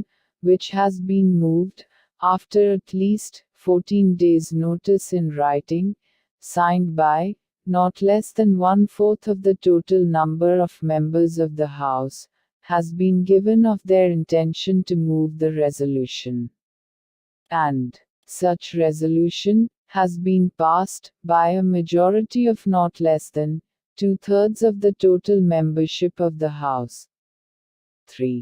which has been moved, after at least 14 days' notice in writing, signed by not less than 1/4 of the total number of members of the House, has been given of their intention to move the resolution. And such resolution has been passed by a majority of not less than 2/3 of the total membership of the House. 3.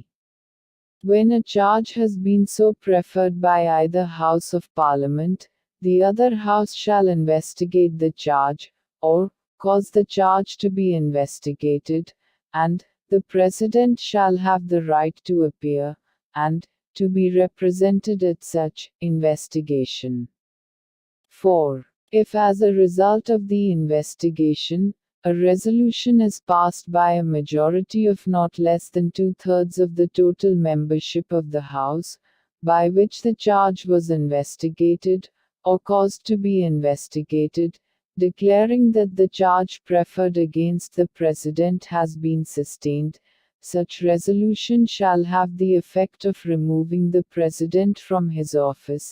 When a charge has been so preferred by either House of Parliament, the other House shall investigate the charge, or cause the charge to be investigated, and the President shall have the right to appear, and to be represented at such investigation. 4. If as a result of the investigation, a resolution is passed by a majority of not less than 2/3 of the total membership of the House, by which the charge was investigated, or caused to be investigated, declaring that the charge preferred against the President has been sustained, such resolution shall have the effect of removing the President from his office,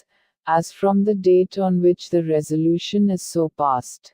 as from the date on which the resolution is so passed.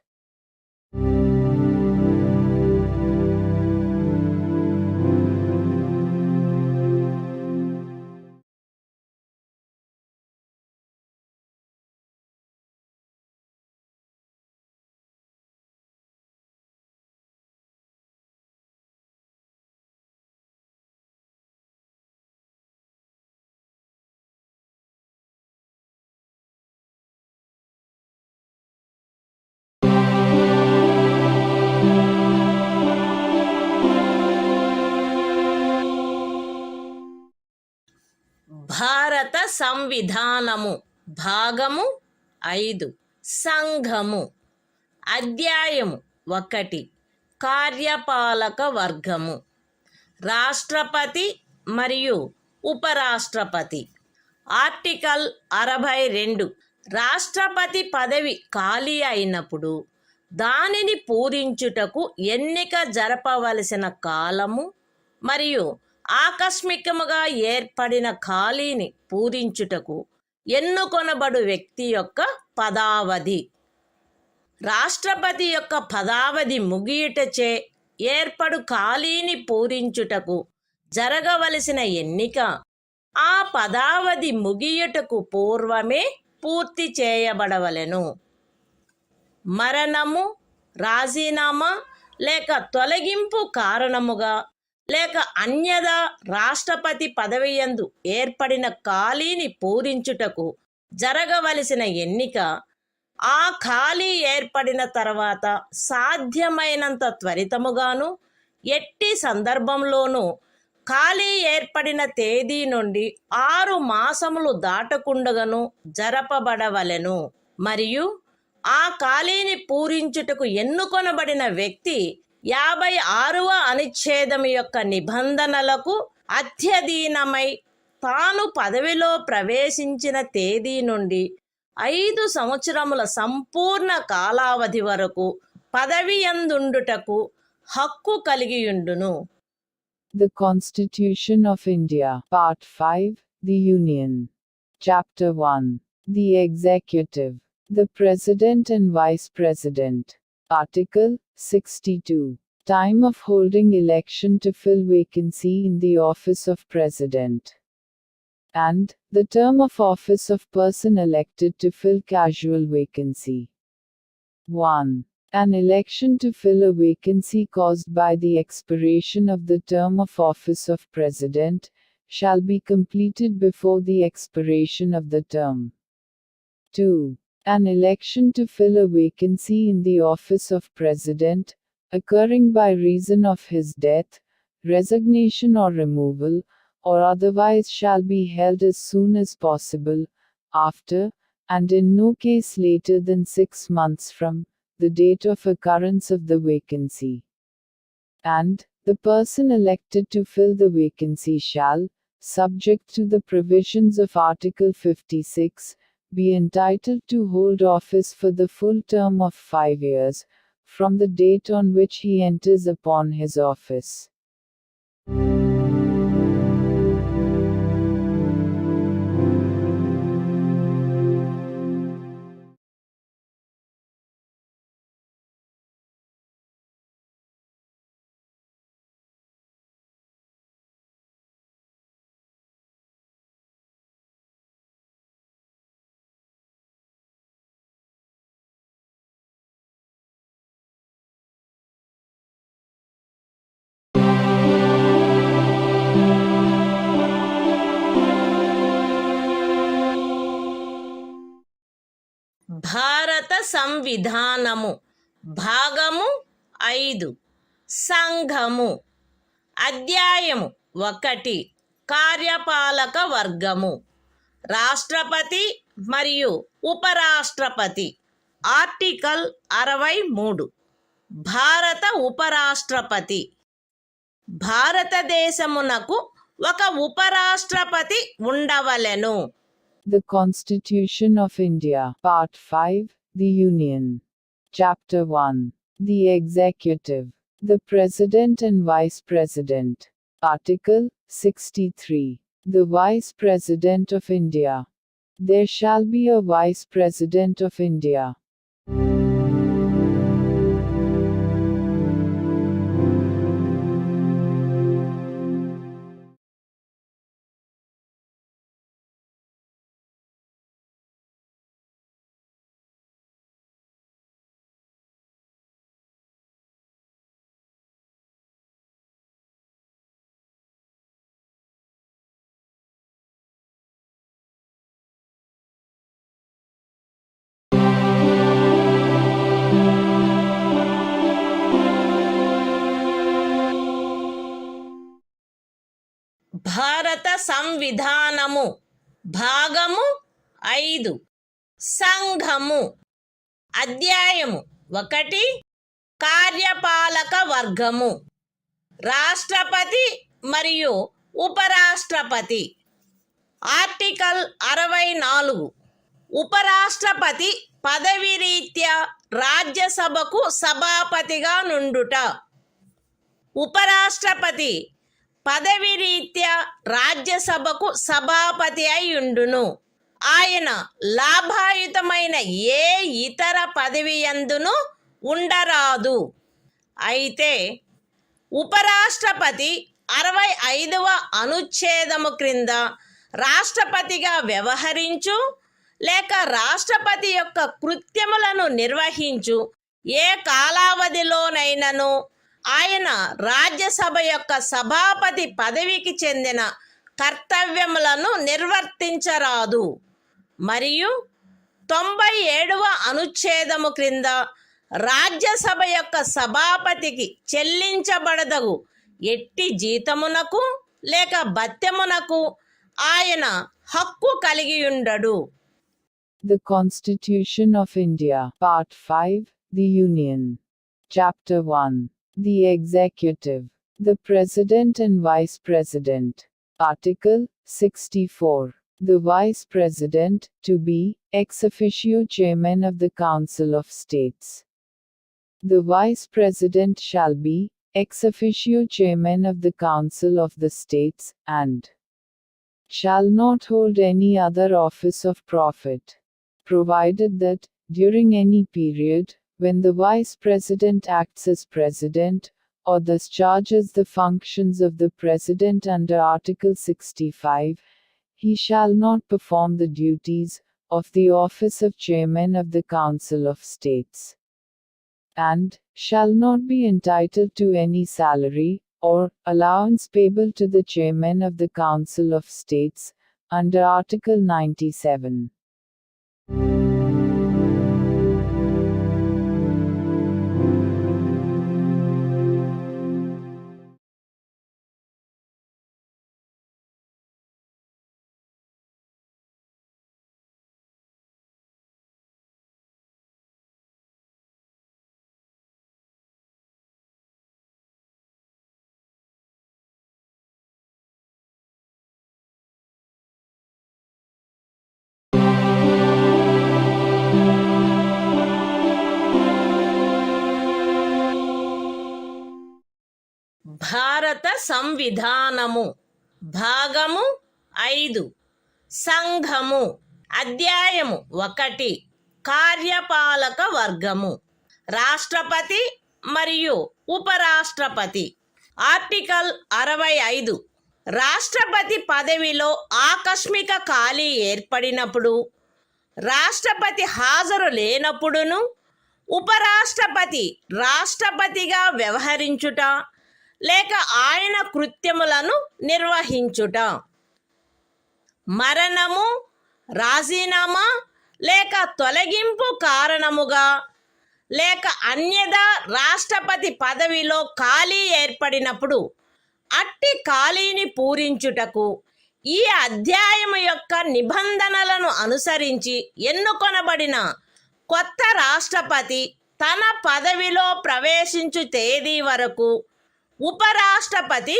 భారత సంవిధానము భాగము 5 సంఘము. అధ్యాయము 1 కార్యపాలక వర్గము. రాష్ట్రపతి మరియు ఉపరాష్ట్రపతి. Article 62 రాష్ట్రపతి పదవి ఖాళీ అయినప్పుడు దానిని పూరించుటకు ఎన్నిక జరపవలసిన కాలము మరియు ఆకస్మికముగా ఏర్పడిన ఖాళీని పూరించుటకు ఎన్నుకొనబడు వ్యక్తి యొక్క పదావధి. రాష్ట్రపతి యొక్క పదావధి ముగియుటచే ఏర్పడు ఖాళీని పూరించుటకు జరగవలసిన ఎన్నిక ఆ పదావధి ముగియుటకు పూర్వమే పూర్తి చేయబడవలెను. మరణము, రాజీనామా లేక తొలగింపు కారణముగా లేక అన్యదా రాష్ట్రపతి పదవియందు ఏర్పడిన ఖాళీని పూరించుటకు జరగవలసిన ఎన్నిక ఆ ఖాళీ ఏర్పడిన తర్వాత సాధ్యమైనంత త్వరితముగాను ఎట్టి సందర్భంలోనూ ఖాళీ ఏర్పడిన తేదీ నుండి 6 మాసములు దాటకుండగను జరపబడవలెను. మరియు ఆ ఖాళీని పూరించుటకు ఎన్నుకొనబడిన వ్యక్తి 56వ అనుచ్ఛేదం యొక్క నిబంధనలకు అత్యధీనమై తాను పదవిలో ప్రవేశించిన తేదీ నుండి 5 సంవత్సరముల సంపూర్ణ కాలావధి వరకు పదవియందుండుటకు హక్కు కలిగియుండును. The Constitution of India, Part 5, The Union. Chapter 1. The Executive. The President and Vice President. Article 62. Time of holding election to fill vacancy in the office of President. And the term of office of person elected to fill casual vacancy. 1. An election to fill a vacancy caused by the expiration of the term of office of President shall be completed before the expiration of the term. 2. An election to fill a vacancy in the office of President, occurring by reason of his death, resignation or removal, or otherwise shall be held as soon as possible, after, and in no case later than 6 months from, the date of occurrence of the vacancy. And, the person elected to fill the vacancy shall, subject to the provisions of Article 56, be entitled to hold office for the full term of 5 years, from the date on which he enters upon his office. భారత సంవిధానము భాగము 5 సంఘము. అధ్యాయము 1 కార్యపాలక వర్గము. రాష్ట్రపతి మరియు ఉపరాష్ట్రపతి. Article 63 భారత ఉపరాష్ట్రపతి. భారతదేశమునకు ఒక ఉపరాష్ట్రపతి ఉండవలెను. The Constitution of India, Part 5, The Union. Chapter 1. The Executive. The President and Vice President. Article 63. The Vice President of India. There shall be a Vice President of India. భారత సంవిధానము భాగము 5 సంఘము. అధ్యాయము 1 కార్యపాలక వర్గము. రాష్ట్రపతి మరియు ఉపరాష్ట్రపతి. ఆర్టికల్ 64. ఉపరాష్ట్రపతి పదవి రీత్యా రాజ్యసభకు సభాపతిగా నుండుట. ఉపరాష్ట్రపతి పదవి రీత్యా రాజ్యసభకు సభాపతి అయ్యుండును. ఆయన లాభాయుతమైన ఏ ఇతర పదవి యందును ఉండరాదు. అయితే ఉపరాష్ట్రపతి 65వ అనుచ్ఛేదము క్రింద రాష్ట్రపతిగా వ్యవహరించు లేక రాష్ట్రపతి యొక్క కృత్యములను నిర్వహించు ఏ కాలావధిలోనైనను ఆయన రాజ్యసభ యొక్క సభాపతి పదవికి చెందిన కర్తవ్యములను నిర్వర్తించరాదు. మరియు 97వ అనుచ్ఛేదము క్రింద రాజ్యసభ యొక్క సభాపతికి చెల్లించబడదగు ఎట్టి జీతమునకు లేక భత్యమునకు ఆయన హక్కు కలిగి ఉండడు. The Constitution of India, Part 5, The Union. Chapter 1. The Executive. The President and Vice President. Article 64. The Vice President, to be, ex officio Chairman of the Council of States. The Vice President shall be, ex officio Chairman of the Council of the States, and shall not hold any other office of profit, provided that, during any period, when the Vice President acts as President, or discharges the functions of the President under Article 65, he shall not perform the duties of the office of Chairman of the Council of States, and shall not be entitled to any salary or allowance payable to the Chairman of the Council of States, under Article 97. భారత సంవిధానము. భాగము 5 సంఘము. అధ్యాయము 1 కార్యపాలక వర్గము. రాష్ట్రపతి మరియు ఉపరాష్ట్రపతి. Article 65. రాష్ట్రపతి పదవిలో ఆకస్మిక ఖాళీ ఏర్పడినప్పుడు, రాష్ట్రపతి హాజరు లేనప్పుడును ఉపరాష్ట్రపతి రాష్ట్రపతిగా వ్యవహరించుట లేక ఆయన కృత్యములను నిర్వహించుట. మరణము, రాజీనామా లేక తొలగింపు కారణముగా లేక అన్యదా రాష్ట్రపతి పదవిలో ఖాళీ ఏర్పడినప్పుడు అట్టి ఖాళీని పూరించుటకు ఈ అధ్యాయము యొక్క నిబంధనలను అనుసరించి ఎన్నుకొనబడిన కొత్త రాష్ట్రపతి తన పదవిలో ప్రవేశించు తేదీ వరకు ఉపరాష్ట్రపతి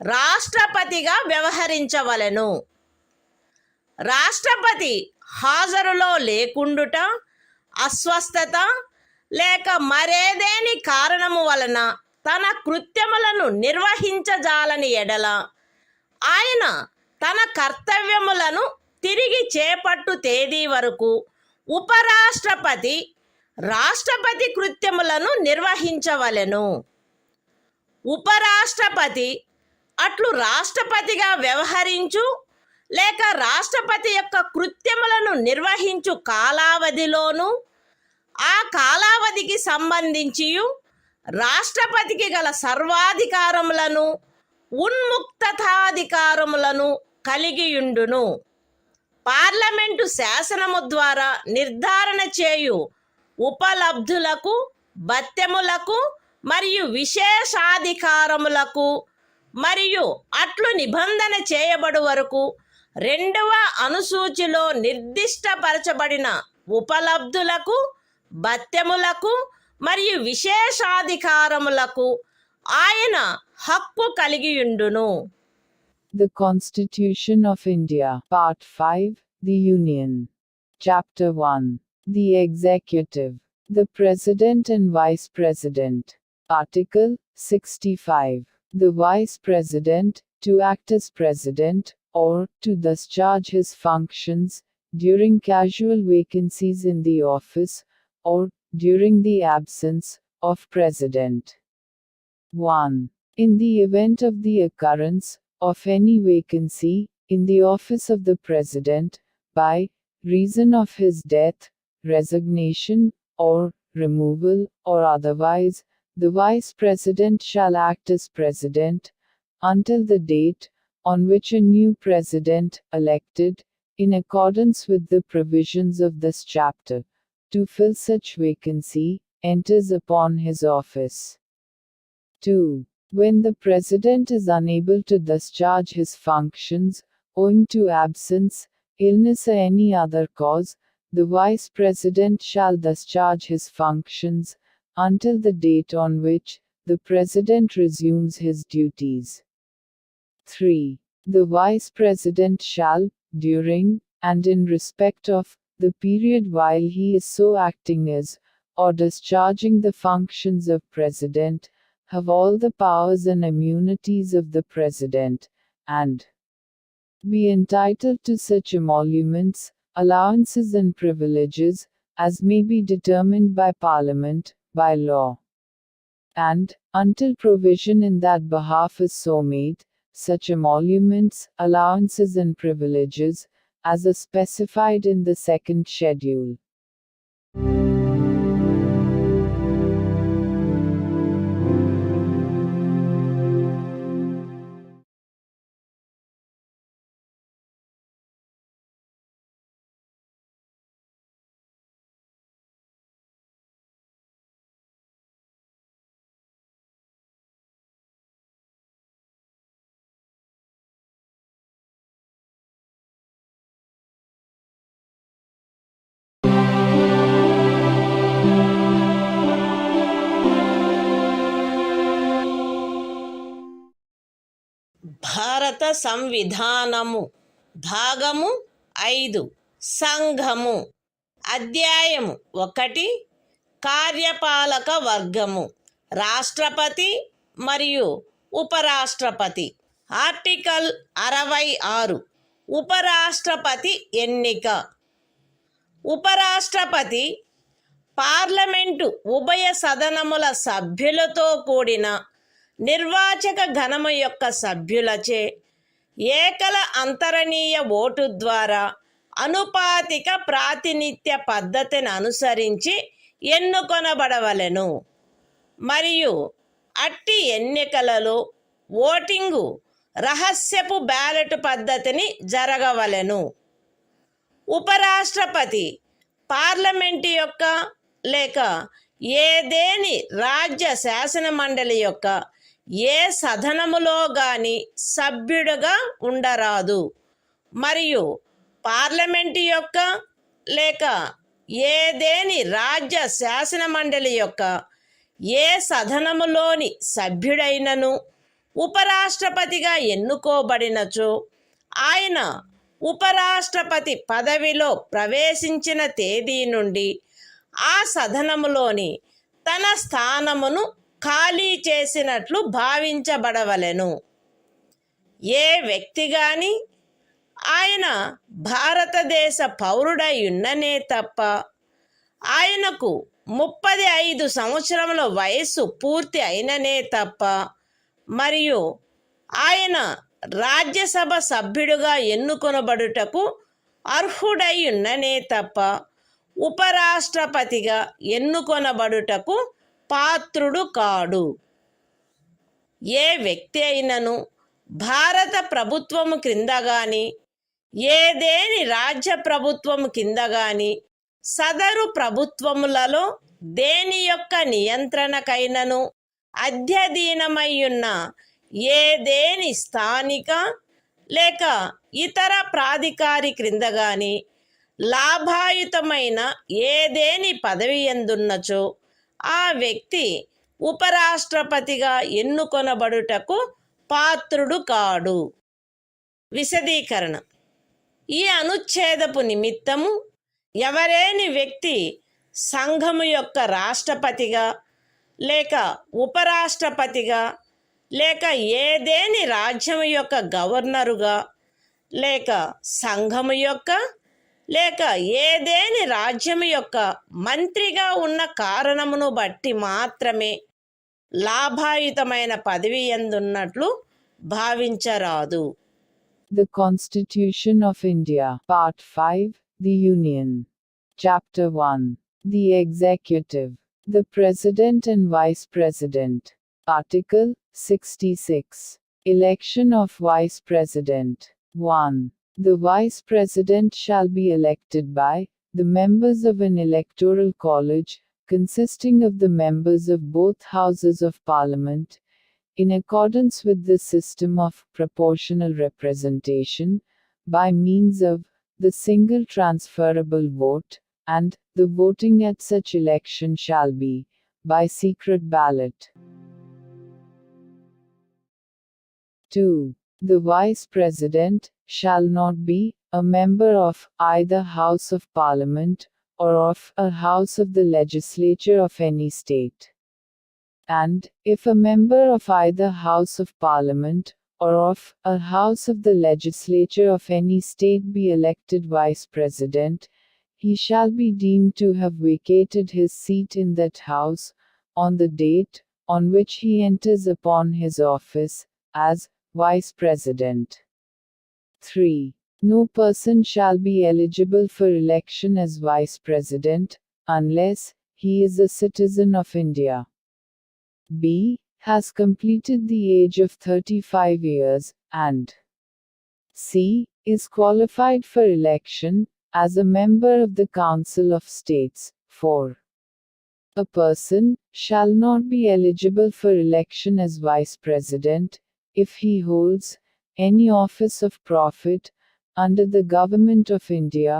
రాష్ట్రపతిగా వ్యవహరించవలెను. రాష్ట్రపతి హాజరులో లేకుండుట, అస్వస్థత లేక మరేదేని కారణము వలన తన కృత్యములను నిర్వహించజాలని ఎడల ఆయన తన కర్తవ్యములను తిరిగి చేపట్టు తేదీ వరకు ఉపరాష్ట్రపతి రాష్ట్రపతి కృత్యములను నిర్వహించవలెను. ఉపరాష్ట్రపతి అట్లు రాష్ట్రపతిగా వ్యవహరించు లేక రాష్ట్రపతి యొక్క కృత్యములను నిర్వహించు కాలావధిలోను ఆ కాలావధికి సంబంధించి రాష్ట్రపతికి గల సర్వాధికారములను ఉన్ముక్తతాధికారములను కలిగియుండును. పార్లమెంటు శాసనము ద్వారా నిర్ధారణ చేయు ఉపలబ్ధులకు, భత్యములకు మరియు విశేషాధికారములకు మరియు అట్లు నిబంధన చేయబడు వరకు 2వ అనుసూచిలో నిర్దిష్టపరచబడిన ఉపలబ్ధులకు, భత్యములకు మరియు విశేషాధికారములకు ఆయన హక్కు కలిగియుండును. The Constitution of India, Part 5, The Union. Chapter 1. The Executive. The President and Vice President. Article 65. The Vice President, to act as President, or to discharge his functions, during casual vacancies in the office, or during the absence of President. 1. In the event of the occurrence of any vacancy in the office of the President, by reason of his death, resignation, or removal, or otherwise, the Vice President shall act as President, until the date on which a new President, elected, in accordance with the provisions of this chapter, to fill such vacancy, enters upon his office. 2. When the President is unable to discharge his functions, owing to absence, illness or any other cause, the Vice President shall discharge his functions, until the date on which the President resumes his duties. 3. The Vice President shall, during, and in respect of, the period while he is so acting as, or discharging the functions of President, have all the powers and immunities of the President, and be entitled to such emoluments, allowances and privileges, as may be determined by Parliament, by law. And, until provision in that behalf is so made, such emoluments, allowances and privileges, as are specified in the second schedule. భారత సంవిధానము భాగము 5 సంఘము అధ్యాయము 1 కార్యపాలక వర్గము రాష్ట్రపతి మరియు ఉపరాష్ట్రపతి. Article 66 ఉపరాష్ట్రపతి ఎన్నిక. ఉపరాష్ట్రపతి పార్లమెంటు ఉభయ సదనముల సభ్యులతో కూడిన నిర్వాచక గణము యొక్క సభ్యులచే ఏకల అంతరణీయ ఓటు ద్వారా అనుపాతిక ప్రాతినిధ్య పద్ధతిని అనుసరించి ఎన్నుకొనబడవలెను మరియు అట్టి ఎన్నికలలో ఓటింగు రహస్యపు బ్యాలెట్ పద్ధతిని జరగవలెను. ఉపరాష్ట్రపతి పార్లమెంటు యొక్క లేక ఏదేని రాజ్య శాసన మండలి యొక్క ఏ సదనములో గాని సభ్యుడుగా ఉండరాదు మరియు పార్లమెంటు యొక్క లేక ఏదేని రాజ్య శాసన మండలి యొక్క ఏ సదనములోని సభ్యుడైనను ఉపరాష్ట్రపతిగా ఎన్నుకోబడినచో ఆయన ఉపరాష్ట్రపతి పదవిలో ప్రవేశించిన తేదీ నుండి ఆ సదనములోని తన స్థానమును ఖాళీ చేసినట్లు భావించబడవలెను. ఏ వ్యక్తి గాని ఆయన భారతదేశ పౌరుడై ఉన్ననే తప్ప ఆయనకు 35 సంవత్సరముల వయస్సు పూర్తి అయిననే తప్ప మరియు ఆయన రాజ్యసభ సభ్యుడుగా ఎన్నుకొనబడుటకు అర్హుడై ఉన్ననే తప్ప ఉపరాష్ట్రపతిగా ఎన్నుకొనబడుటకు పాత్రుడు కాడు. ఏ వ్యక్తి అయినను భారత ప్రభుత్వము క్రింద గాని ఏదేని రాజ్య ప్రభుత్వము కింద గాని సదరు ప్రభుత్వములలో దేని యొక్క నియంత్రణకైనను అధ్యధీనమయ్యున్న ఏదేని స్థానిక లేక ఇతర ప్రాధికారి క్రింద గాని లాభాయుతమైన ఏదేని పదవి యందున్నచో ఆ వ్యక్తి ఉపరాష్ట్రపతిగా ఎన్నుకొనబడుటకు పాత్రుడు కాడు. విశదీకరణ: ఈ అనుచ్ఛేదపు నిమిత్తము ఎవరేని వ్యక్తి సంఘము యొక్క రాష్ట్రపతిగా లేక ఉపరాష్ట్రపతిగా లేక ఏదేని రాజ్యము యొక్క గవర్నరుగా లేక సంఘము యొక్క లేక ఏదేని రాజ్యము యొక్క మంత్రిగా ఉన్న కారణమును బట్టి మాత్రమే లాభాయుతమైన పదవి యందున్నట్లు భావించరాదు. The Constitution of India, Part 5, The Union. Chapter 1. The Executive. The President and Vice President. Article 66. Election of Vice President. 1. The Vice President shall be elected by the members of an electoral college, consisting of the members of both houses of Parliament, in accordance with the system of proportional representation, by means of the single transferable vote, and the voting at such election shall be by secret ballot. 2. The Vice President shall not be a member of either House of Parliament or of a House of the Legislature of any state. And, if a member of either House of Parliament or of a House of the Legislature of any state be elected Vice President, he shall be deemed to have vacated his seat in that House, on the date on which he enters upon his office, as Vice President. 3. No person shall be eligible for election as Vice President, unless he is a citizen of India. B. Has completed the age of 35 years, and C. Is qualified for election, as a member of the Council of States. 4. A person shall not be eligible for election as Vice President, if he holds any office of profit, under the Government of India,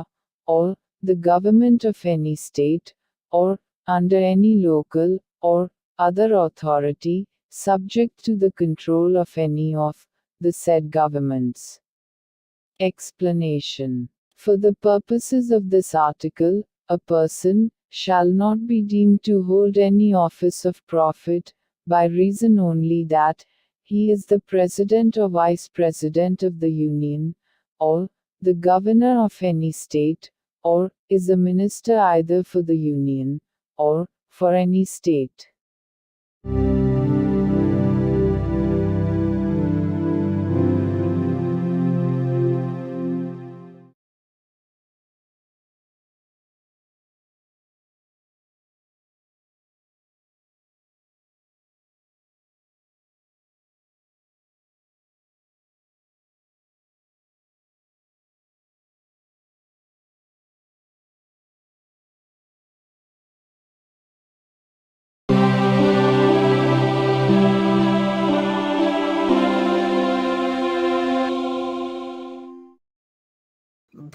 or the Government of any state, or under any local, or other authority, subject to the control of any of the said governments. Explanation. For the purposes of this article, a person shall not be deemed to hold any office of profit, by reason only that he is the President or Vice President of the Union, or the Governor of any state, or is a minister either for the Union, or for any state.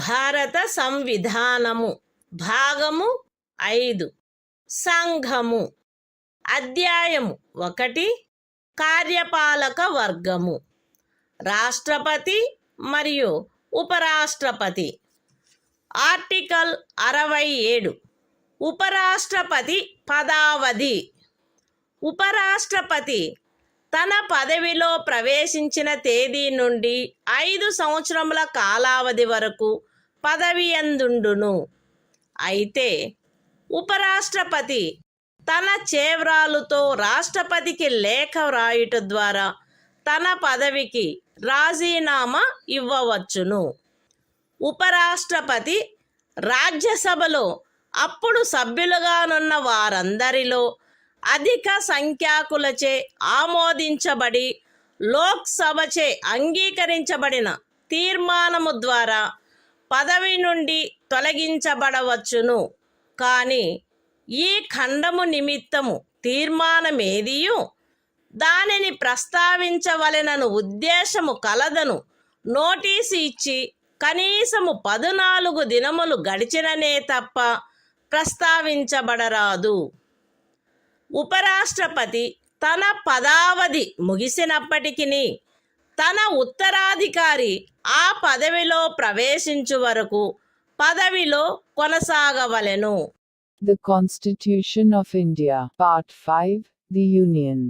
భారత సంవిధానము భాగము 5 సంఘము అధ్యాయము 1 కార్యపాలక వర్గము రాష్ట్రపతి మరియు ఉపరాష్ట్రపతి. Article 67 ఉపరాష్ట్రపతి పదావధి. ఉపరాష్ట్రపతి తన పదవిలో ప్రవేశించిన తేదీ నుండి 5 సంవత్సరముల కాలావధి వరకు పదవి యందుండును. అయితే ఉపరాష్ట్రపతి తన చేవ్రాలుతో రాష్ట్రపతికి లేఖ వ్రాయుట ద్వారా తన పదవికి రాజీనామా ఇవ్వవచ్చును. ఉపరాష్ట్రపతి రాజ్యసభలో అప్పుడు సభ్యులుగానున్న వారందరిలో అధిక సంఖ్యాకులచే ఆమోదించబడి లోక్సభచే అంగీకరించబడిన తీర్మానము ద్వారా పదవి నుండి తొలగించబడవచ్చును. కానీ ఈ ఖండము నిమిత్తము తీర్మానమేదియు దానిని ప్రస్తావించవలెనను ఉద్దేశము కలదను నోటీసు ఇచ్చి కనీసము 14 దినములు గడిచిననే తప్ప ప్రస్తావించబడరాదు. ఉపరాష్ట్రపతి తన పదావధి ముగిసినప్పటికీ తన ఉత్తరాధికారి ఆ పదవిలో ప్రవేశించు వరకు పదవిలో కొనసాగవలెను. The Constitution of India, Part 5, The Union.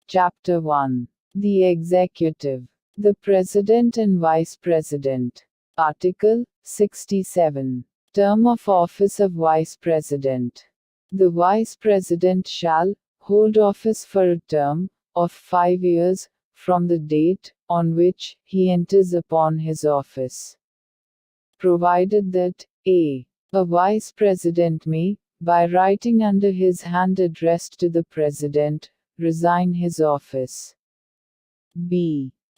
Chapter 1. The Executive. The President and Vice President. Article 67. Term of office of Vice President. The Vice President shall hold office for a term of 5 years from the date on which he enters upon his office, provided that a. A Vice President may, by writing under his hand addressed to the President, resign his office. b.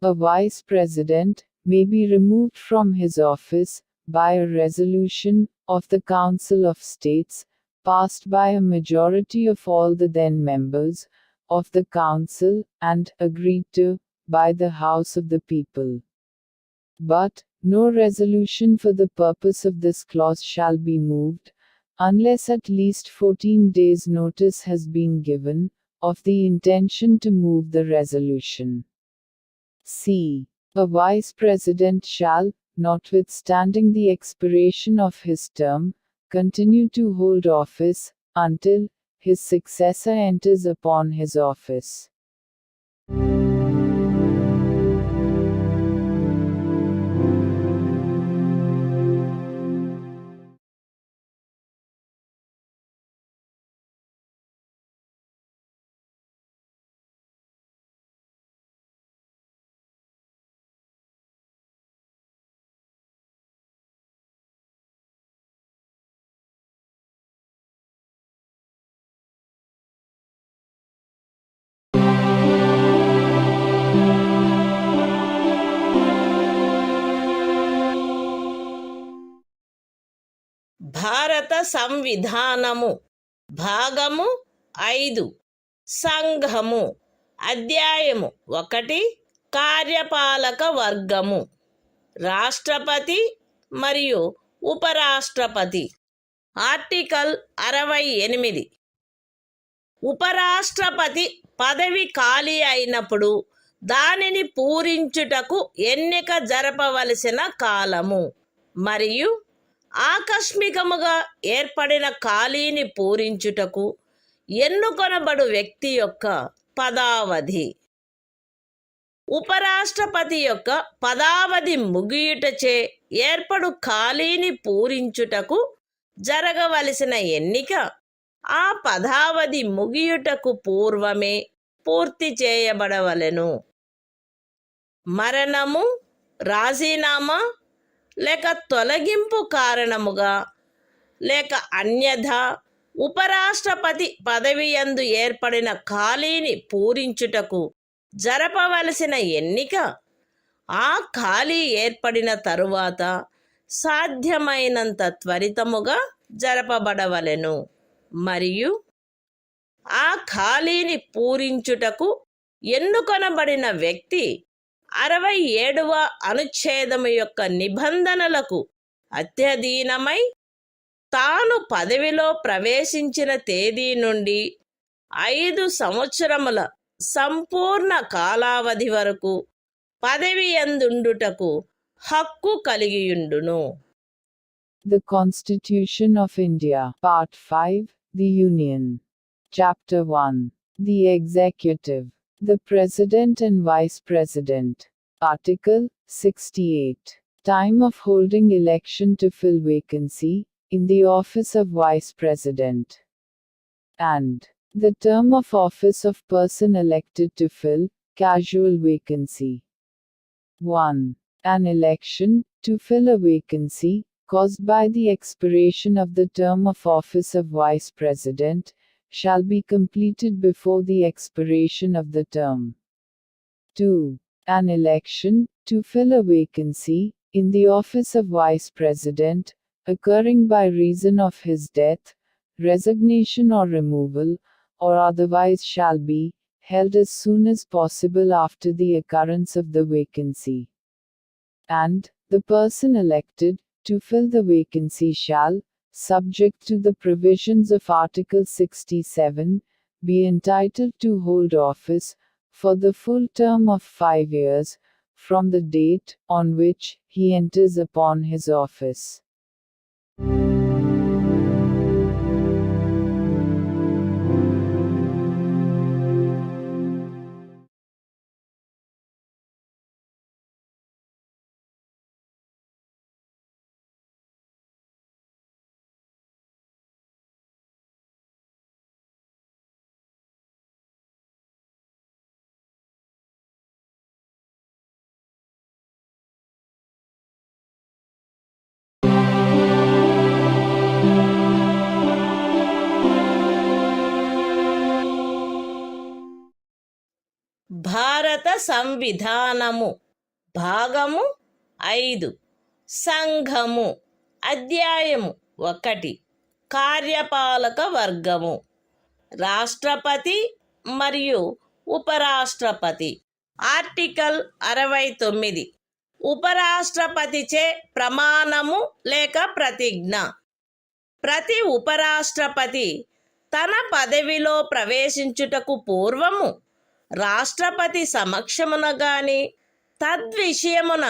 A Vice President may be removed from his office by a resolution of the Council of States, passed by a majority of all the then members of the Council and agreed to by the House of the People. But no resolution for the purpose of this clause shall be moved, unless at least 14 days' notice has been given of the intention to move the resolution. c. A Vice President shall, notwithstanding the expiration of his term, continue to hold office until his successor enters upon his office. భారత సంవిధానము భాగము 5 సంఘము అధ్యాయము 1 కార్యపాలక వర్గము రాష్ట్రపతి మరియు ఉపరాష్ట్రపతి. Article 68. ఉపరాష్ట్రపతి పదవి ఖాళీ అయినప్పుడు దానిని పూరించుటకు ఎన్నిక జరపవలసిన కాలము మరియు ఆకస్మికముగా ఏర్పడిన ఖాళీని పూరించుటకు ఎన్నుకొనబడు వ్యక్తి యొక్క పదావధి. ఉపరాష్ట్రపతి యొక్క పదావధి ముగియుటచే ఏర్పడు ఖాళీని పూరించుటకు జరగవలసిన ఎన్నిక ఆ పదావధి ముగియుటకు పూర్వమే పూర్తి చేయబడవలెను. మరణము, రాజీనామా లేక తొలగింపు కారణముగా లేక అన్యథా ఉపరాష్ట్రపతి పదవియందు ఏర్పడిన ఖాళీని పూరించుటకు జరపవలసిన ఎన్నిక ఆ ఖాళీ ఏర్పడిన తరువాత సాధ్యమైనంత త్వరితముగా జరపబడవలెను మరియు ఆ ఖాళీని పూరించుటకు ఎన్నుకొనబడిన వ్యక్తి 67వ అనుచ్ఛేదము యొక్క నిబంధనలకు అత్యధీనమై తాను పదవిలో ప్రవేశించిన తేదీ నుండి 5 సంవత్సరముల సంపూర్ణ కాలావధి వరకు పదవి యందుండుటకు హక్కు కలిగియుండును. The Constitution of India, Part 5, The Union. Chapter 1. The Executive. The President and Vice President. Article 68. Time of holding election to fill vacancy in the office of Vice President. And the term of office of person elected to fill casual vacancy. 1. An election to fill a vacancy caused by the expiration of the term of office of Vice President shall be completed before the expiration of the term. 2. An election to fill a vacancy in the office of Vice President occurring by reason of his death, resignation or removal, or otherwise shall be held as soon as possible after the occurrence of the vacancy. and the person elected to fill the vacancy shall, subject to the provisions of Article 67, be entitled to hold office for the full term of 5 years from the date on which he enters upon his office. భారత సంవిధానము భాగము 5 సంఘము అధ్యాయము 1 కార్యపాలక వర్గము రాష్ట్రపతి మరియు ఉపరాష్ట్రపతి article 69 ఉపరాష్ట్రపతిచే ప్రమాణము లేక ప్రతిజ్ఞ ప్రతి ఉపరాష్ట్రపతి తన పదవిలో ప్రవేశించుటకు పూర్వము రాష్ట్రపతి సమక్షమున గాని తద్విషయమున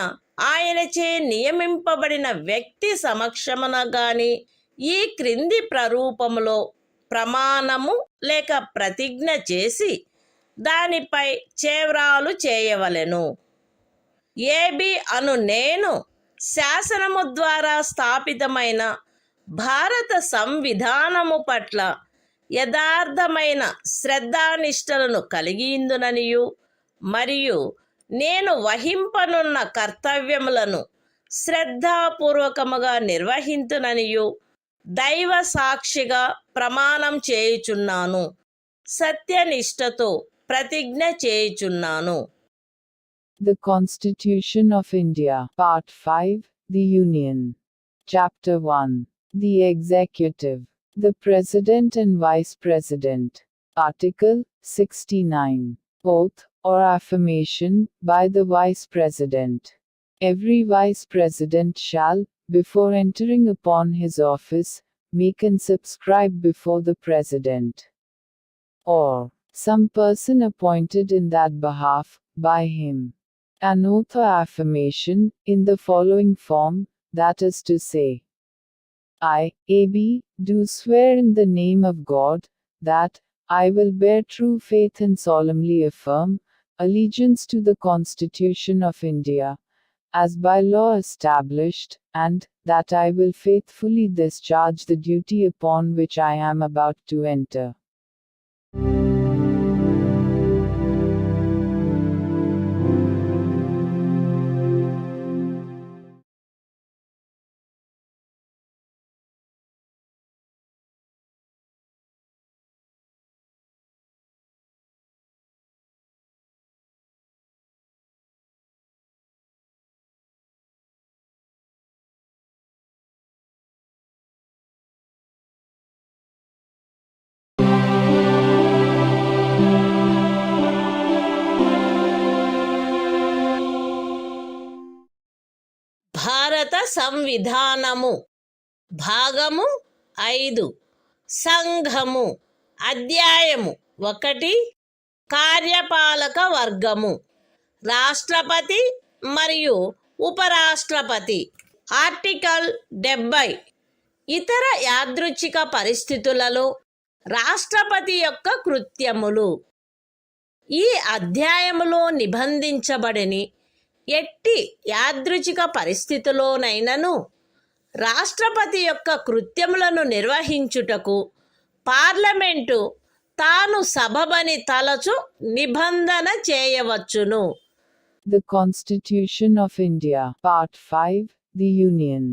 ఆయనచే నియమింపబడిన వ్యక్తి సమక్షమున గాని ఈ క్రింది ప్రరూపములో ప్రమాణము లేక ప్రతిజ్ఞ చేసి దానిపై చేవ్రాలు చేయవలెను. ఏబి అను నేను శాసనము ద్వారా స్థాపితమైన భారత సంవిధానము పట్ల యథార్థమైన శ్రద్ధానిష్టలను కలిగియుందుననియు మరియు నేను వహింపనున్న కర్తవ్యములను శ్రద్ధాపూర్వకముగా నిర్వహింతుననియు దైవ సాక్షిగా ప్రమాణం చేయుచున్నాను, సత్యనిష్టతో ప్రతిజ్ఞ చేయుచున్నాను. The Constitution of India, Part 5, The Union. Chapter 1. The Executive. The President and Vice President. Article 69. Oath, or affirmation, by the Vice President. Every Vice President shall, before entering upon his office, make and subscribe before the President, or some person appointed in that behalf, by him, an oath or affirmation, in the following form, that is to say, I, A.B., do swear in the name of God, that I will bear true faith and solemnly affirm allegiance to the Constitution of India, as by law established, and that I will faithfully discharge the duty upon which I am about to enter. భారత సంవిధానము భాగము 5 సంఘము అధ్యాయము 1 కార్యపాలక వర్గము రాష్ట్రపతి మరియు ఉపరాష్ట్రపతి article 70 ఇతర యాదృచ్ఛిక పరిస్థితులలో రాష్ట్రపతి యొక్క కృత్యములు. ఈ అధ్యాయములో నిబంధించబడని ఎట్టి యాదృచ్ఛిక పరిస్థితిలోనైనను రాష్ట్రపతి యొక్క కృత్యములను నిర్వహించుటకు పార్లమెంటు తాను సబబని తలచు నిబంధన చేయవచ్చును. The Constitution of India, Part 5, The Union.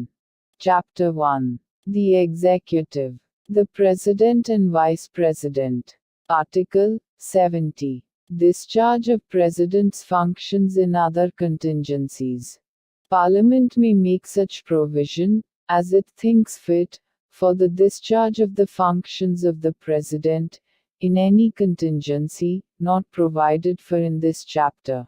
Chapter 1. The Executive. The President and Vice President. Article 70. Discharge of President's functions in other contingencies. Parliament may make such provision, as it thinks fit, for the discharge of the functions of the President, in any contingency, not provided for in this chapter.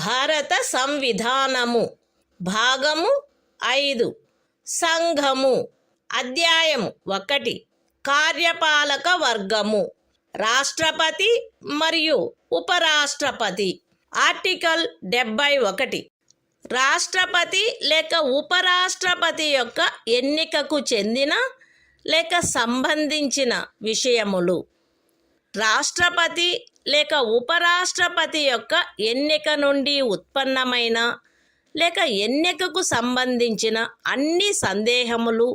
భారత సంవిధానము భాగము 5 సంఘము అధ్యాయము 1 కార్యపాలక వర్గము రాష్ట్రపతి మరియు ఉపరాష్ట్రపతి article 71 రాష్ట్రపతి లేక ఉపరాష్ట్రపతి యొక్క ఎన్నికకు చెందిన లేక సంబంధించిన విషయములు రాష్ట్రపతి లేక ఉపరాష్ట్రపతి యొక్క ఎన్నిక నుండి ఉత్పన్నమైన లేక ఎన్నికకు సంబంధించిన అన్ని సందేహములు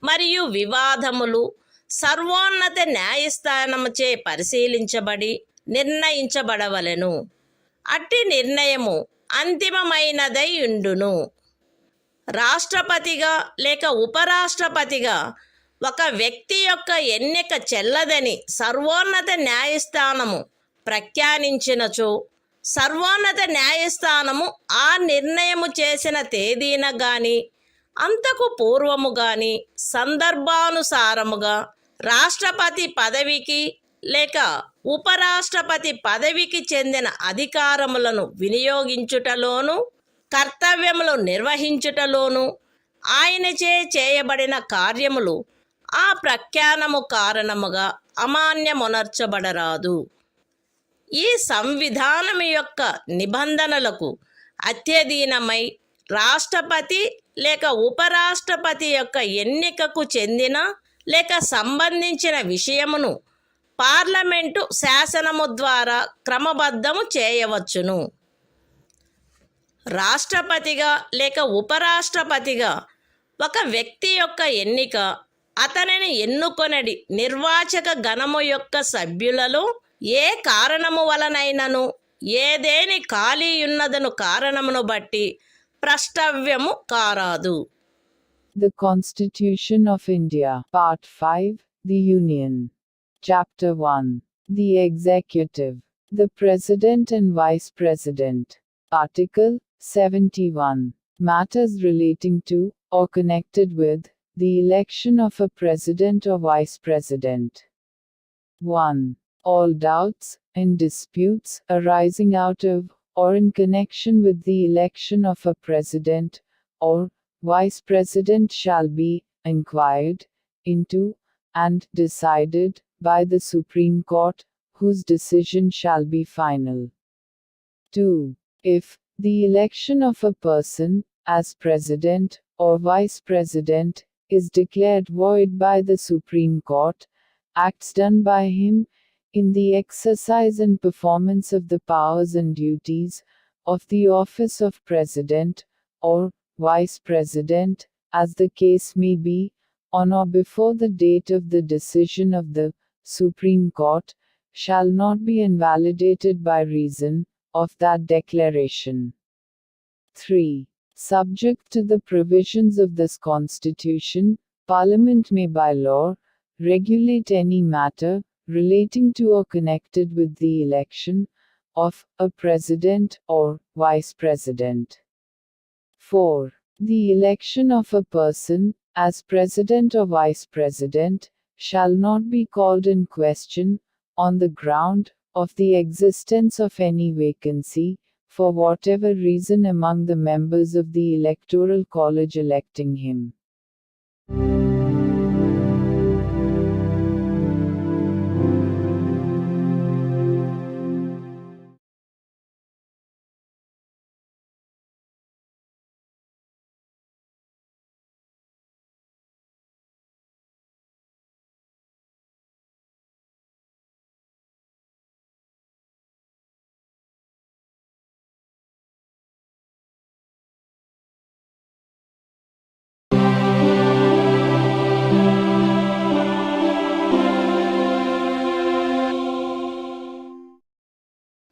మరియు వివాదములు సర్వోన్నత న్యాయస్థానముచే పరిశీలించబడి నిర్ణయించబడవలెను. అట్టి నిర్ణయము అంతిమమైనదై ఉండును. రాష్ట్రపతిగా లేక ఉపరాష్ట్రపతిగా ఒక వ్యక్తి యొక్క ఎన్నిక చెల్లదని సర్వోన్నత న్యాయస్థానము ప్రఖ్యానించినచో సర్వోన్నత న్యాయస్థానము ఆ నిర్ణయము చేసిన తేదీన గాని అంతకు పూర్వము గాని సందర్భానుసారముగా రాష్ట్రపతి పదవికి లేక ఉపరాష్ట్రపతి పదవికి చెందిన అధికారములను వినియోగించుటలోను కర్తవ్యములు నిర్వహించుటలోను ఆయనచే చేయబడిన కార్యములు ఆ ప్రఖ్యానము కారణముగా అమాన్యమునర్చబడరాదు. ఈ సంవిధానము యొక్క నిబంధనలకు అత్యధీనమై రాష్ట్రపతి లేక ఉపరాష్ట్రపతి యొక్క ఎన్నికకు చెందిన లేక సంబంధించిన విషయమును పార్లమెంటు శాసనము ద్వారా క్రమబద్ధము చేయవచ్చును. రాష్ట్రపతిగా లేక ఉపరాష్ట్రపతిగా ఒక వ్యక్తి యొక్క ఎన్నిక అతనిని ఎన్నుకొనడి నిర్వాచక గణము యొక్క సభ్యులలో ఏ కారణము వలనైనను ఏదేని ఖాళీ ఉన్నదను కారణమును బట్టి ప్రష్టవ్యము కారాదు. The Constitution of India, Part 5, The Union. Chapter 1. The Executive. The President and Vice President. Article 71. Matters relating to, or connected with, the election of a President or Vice President. 1. All doubts and disputes arising out of, or in connection with the election of a President, or Vice President shall be inquired into, and decided, by the Supreme Court, whose decision shall be final. 2. If the election of a person, as President, or Vice President, is declared void by the Supreme Court, acts done by him, in the exercise and performance of the powers and duties, of the office of President, or Vice President, as the case may be, on or before the date of the decision of the Supreme Court, shall not be invalidated by reason of that declaration. 3. Subject to the provisions of this Constitution, Parliament may by law, regulate any matter, relating to or connected with the election, of, a President, or, Vice President. 4. The election of a person, as President or Vice President, shall not be called in question, on the ground, of the existence of any vacancy, for whatever reason among the members of the Electoral College electing him.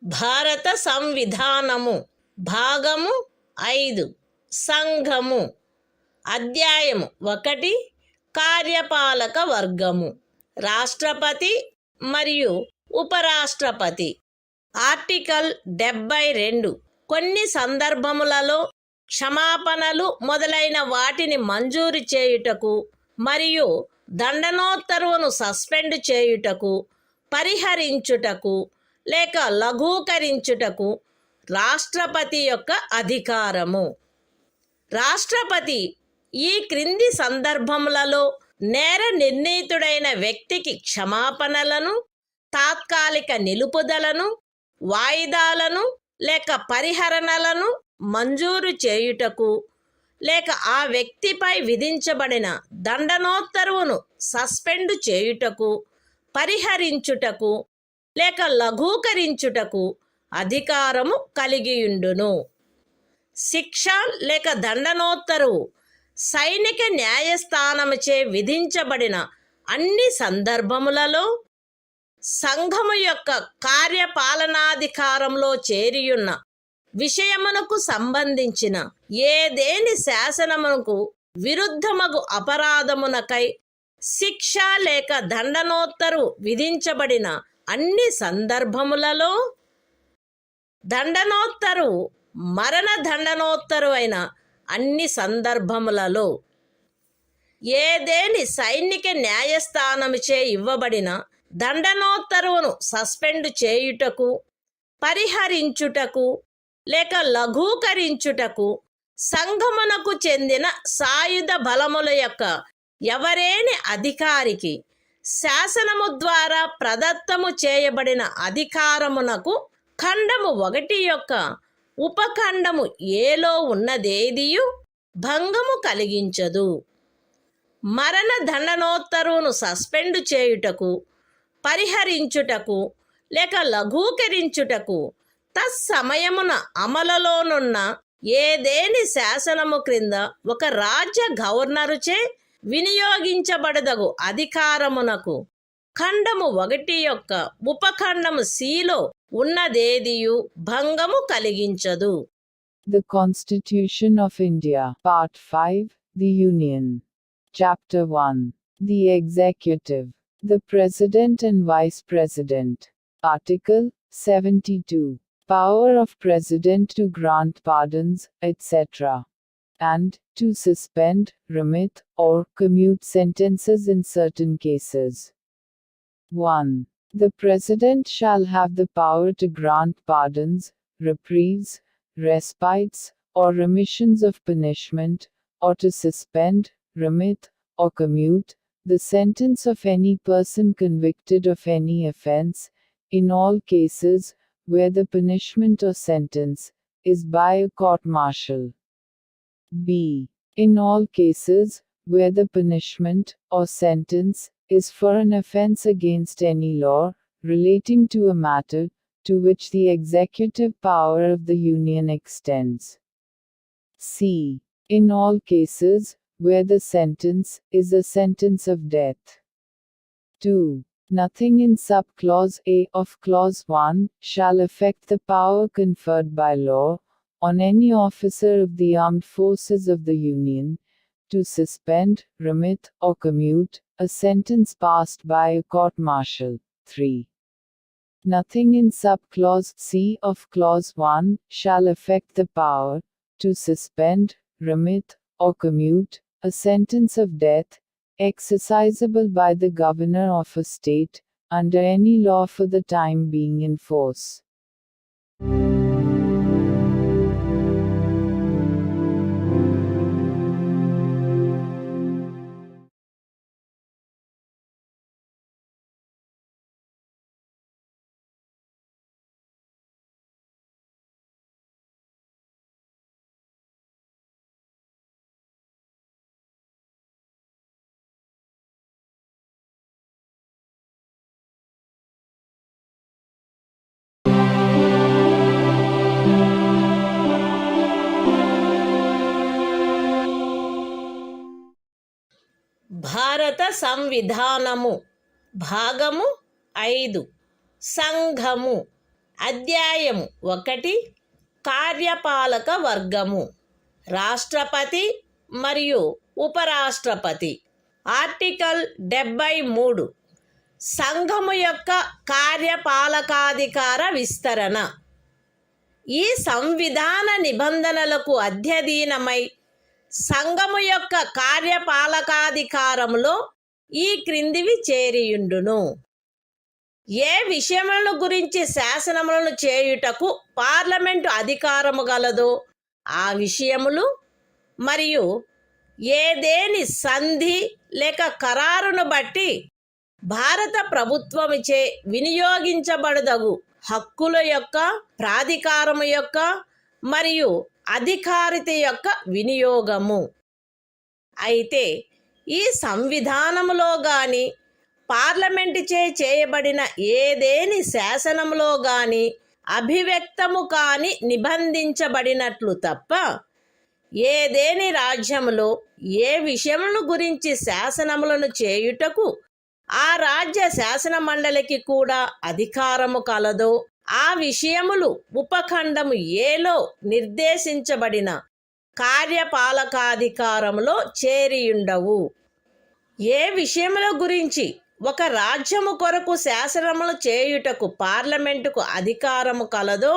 భారత సంవిధానము భాగము 5 సంఘము అధ్యాయము 1 కార్యపాలక వర్గము రాష్ట్రపతి మరియు ఉపరాష్ట్రపతి article 72 కొన్ని సందర్భములలో క్షమాపణలు మొదలైన వాటిని మంజూరు చేయుటకు మరియు దండనోత్తర్వును సస్పెండ్ చేయుటకు పరిహరించుటకు లేక లఘూకరించుటకు రాష్ట్రపతి యొక్క అధికారము. రాష్ట్రపతి ఈ క్రింది సందర్భములలో నేర నిర్ణీతుడైన వ్యక్తికి క్షమాపణలను, తాత్కాలిక నిలుపుదలను, వాయిదాలను లేక పరిహరణలను మంజూరు చేయుటకు, లేక ఆ వ్యక్తిపై విధించబడిన దండనోత్తర్వును సస్పెండు చేయుటకు, పరిహరించుటకు లేక లఘూకరించుటకు అధికారము కలిగియుండును. శిక్ష లేక దండనోత్తరువు సైనిక న్యాయస్థానముచే విధించబడిన అన్ని సందర్భములలో సంఘము యొక్క కార్యపాలనాధికారంలో చేరియున్న విషయమునకు సంబంధించిన ఏదేని శాసనమునకు విరుద్ధమగు అపరాధమునకై శిక్ష లేక దండనోత్తరు విధించబడిన అన్ని సందర్భములలో దండనోత్తరు మరణ దండనోత్తరు అయిన అన్ని సందర్భములలో ఏదేని సైనిక న్యాయస్థానముచే ఇవ్వబడిన దండనోత్తరువును సస్పెండు చేయుటకు, పరిహరించుటకు లేక లఘూకరించుటకు సంఘమునకు చెందిన సాయుధ బలముల యొక్క ఎవరేని అధికారికి శాసనము ద్వారా ప్రదత్తము చేయబడిన అధికారమునకు ఖండము 1 యొక్క ఉపఖండము ఏలో ఉన్నదేదియు భంగము కలిగించదు. మరణ దండనోత్తరువును సస్పెండు చేయుటకు, పరిహరించుటకు లేక లఘూకరించుటకు తత్సమయమున అమలులోనున్న ఏదేని శాసనము క్రింద ఒక రాజ్య గవర్నరుచే వినియోగించబడదగు అధికారమునకు ఖండము 1 యొక్క ఉపఖండము సిలో ఉన్నదేదియు భంగము కలిగించదు. The Constitution of India, Part 5, The Union. Chapter 1. The Executive. The President and Vice President. Article 72. Power of President to grant pardons, etc. and to suspend, remit, or commute sentences in certain cases. 1. The President shall have the power to grant pardons, reprieves, respites, or remissions of punishment, or to suspend, remit, or commute the sentence of any person convicted of any offense, in all cases where the punishment or sentence is by a court-martial. B. In all cases where the punishment or sentence is for an offense against any law relating to a matter to which the executive power of the Union extends. C. In all cases where the sentence is a sentence of death. 2. Nothing in subclause A of clause 1 shall affect the power conferred by law on any officer of the armed forces of the Union to suspend, remit, or commute a sentence passed by a court-martial. 3. Nothing in subclause C of clause 1 shall affect the power to suspend, remit, or commute a sentence of death exercisable by the governor of a state under any law for the time being in force. భారత సంవిధానము భాగము 5 సంఘము అధ్యాయము 1 కార్యపాలక వర్గము రాష్ట్రపతి మరియు ఉపరాష్ట్రపతి. Article 73 సంఘము యొక్క కార్యపాలకాధికార విస్తరణ. ఈ సంవిధాన నిబంధనలకు అధ్యయనమై సంఘము యొక్క కార్యపాలకాధికారములో ఈ క్రిందివి చేరియుండును. ఏ విషయములను గురించి శాసనములను చేయుటకు పార్లమెంటు అధికారము గలదో ఆ విషయములు మరియు ఏదేని సంధి లేక ఖరారును బట్టి భారత ప్రభుత్వముచే వినియోగించబడదగు హక్కుల యొక్క, ప్రాధికారము యొక్క మరియు అధికారిత యొక్క వినియోగము. అయితే ఈ సంవిధానములో గాని పార్లమెంటుచే చేయబడిన ఏదేని శాసనములో గాని అభివ్యక్తము కాని నిబంధించబడినట్లు తప్ప ఏదేని రాజ్యములో ఏ విషయములను గురించి శాసనములను చేయుటకు ఆ రాజ్య శాసన మండలికి కూడా అధికారము కలదో ఆ విషయములు ఉపఖండము ఏలో నిర్దేశించబడిన కార్యపాలకాధికారములో చేరియుండవు. ఏ విషయముల గురించి ఒక రాజ్యము కొరకు శాసనములు చేయుటకు పార్లమెంటుకు అధికారము కలదో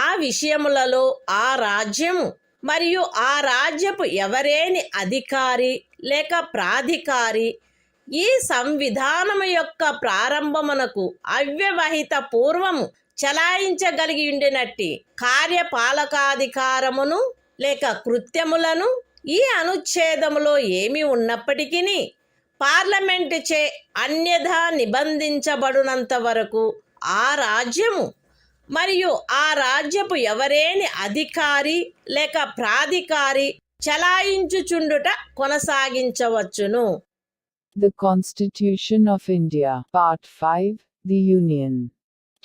ఆ విషయములలో ఆ రాజ్యము మరియు ఆ రాజ్యపు ఎవరేని అధికారి లేక ప్రాధికారి ఈ సంవిధానము యొక్క ప్రారంభమునకు అవ్యవహిత పూర్వము చలాయించగలిగి ఉండినట్టి కార్యపాలకాధికారమును లేక కృత్యములను ఈ అనుచ్ఛేదములో ఏమి ఉన్నప్పటికీ పార్లమెంటుచే అన్యథా నిబంధించబడినంత వరకు ఆ రాజ్యము మరియు ఆ రాజ్యపు ఎవరేని అధికారి లేక ప్రాధికారి చలాయించుచుండుట కొనసాగించవచ్చును. The Constitution of India, Part 5, The Union.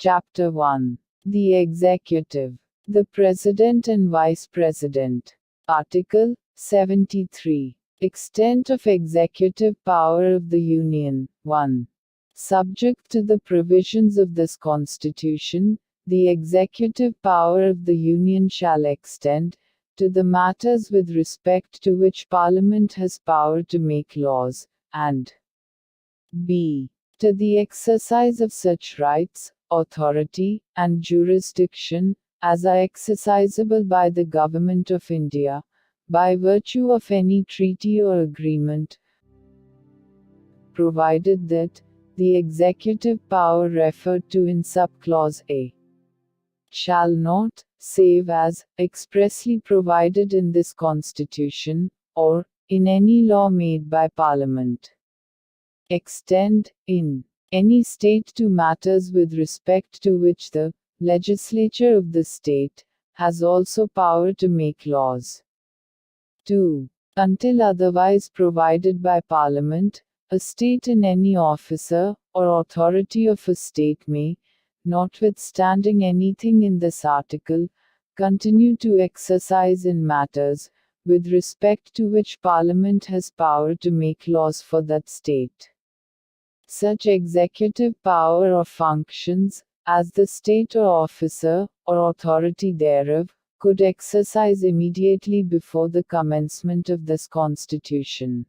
Chapter 1. The Executive. The President and Vice President. Article 73. Extent of executive power of the Union. 1. Subject to the provisions of this Constitution, the executive power of the Union shall extend to the matters with respect to which Parliament has power to make laws, and b. to the exercise of such rights, authority, and jurisdiction as are exercisable by the Government of India, by virtue of any treaty or agreement, provided that the executive power referred to in subclause A shall not, save as expressly provided in this Constitution, or in any law made by Parliament, extend, in any state to matters with respect to which the legislature of the state has also power to make laws. 2. Until otherwise provided by Parliament, a state in any officer or authority of a state may, notwithstanding anything in this article, continue to exercise in matters with respect to which Parliament has power to make laws for that state. Such executive power or functions, as the state or officer, or authority thereof, could exercise immediately before the commencement of this Constitution.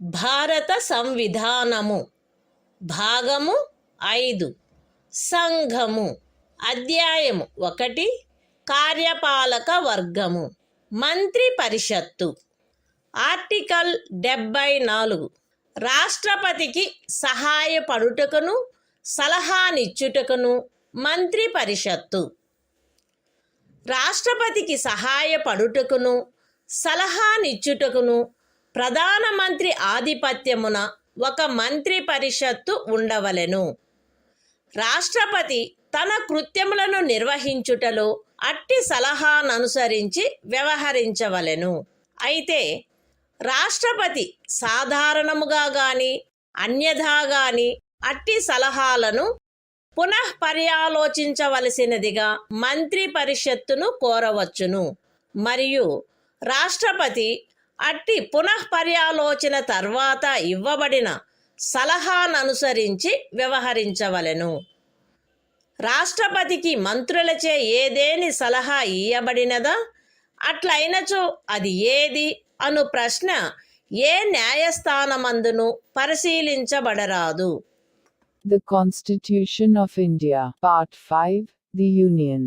భారత సంవిధానము భాగము 5 సంఘము అధ్యాయము 1 కార్యపాలక వర్గము మంత్రి పరిషత్తు article 74 రాష్ట్రపతికి సహాయపడుటకును సలహానిచ్చుటకును మంత్రి పరిషత్తు రాష్ట్రపతికి సహాయపడుటకును సలహానిచ్చుటకును ప్రధానమంత్రి ఆధిపత్యమున ఒక మంత్రి పరిషత్తు ఉండవలెను. రాష్ట్రపతి తన కృత్యములను నిర్వహించుటలో అట్టి సలహాననుసరించి వ్యవహరించవలెను. అయితే రాష్ట్రపతి సాధారణముగా గాని అన్యథా గాని అట్టి సలహాలను పునఃపర్యాలోచించవలసినదిగా మంత్రి పరిషత్తును కోరవచ్చును. మరియు రాష్ట్రపతి అట్టి పునఃపర్యాలోచన తర్వాత ఇవ్వబడిన సలహాననుసరించి వ్యవహరించవలెను. రాష్ట్రపతికి మంత్రులచే ఏదేని సలహా ఇయ్యబడినదా, అట్లయినచో అది ఏది అను ప్రశ్న ఏ న్యాయస్థానమందును పరిశీలించబడరాదు. The Constitution of India, Part 5, The Union.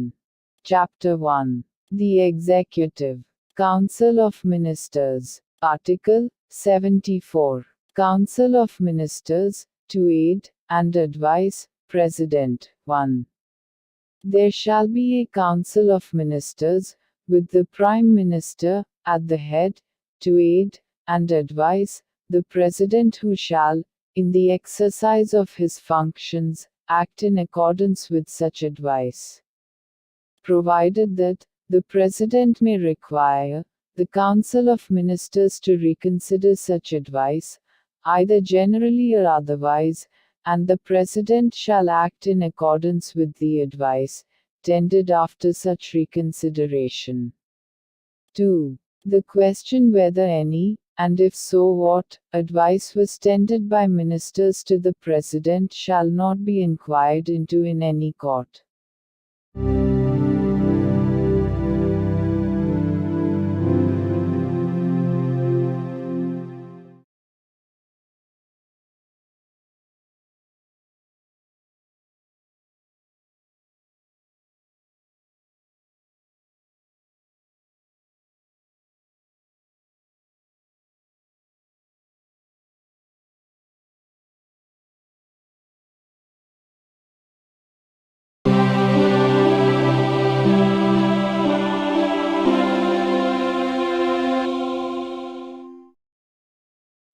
Chapter 1. The Executive. Council of Ministers. Article 74. Council of Ministers, to aid and advise President. 1. There shall be a Council of Ministers, with the Prime Minister at the head, to aid and advise the President, who shall, in the exercise of his functions, act in accordance with such advice. Provided that the President may require the Council of Ministers to reconsider such advice, either generally or otherwise, and the President shall act in accordance with the advice tendered after such reconsideration. 2. The question whether any, and if so what, advice was tendered by ministers to the President shall not be inquired into in any court.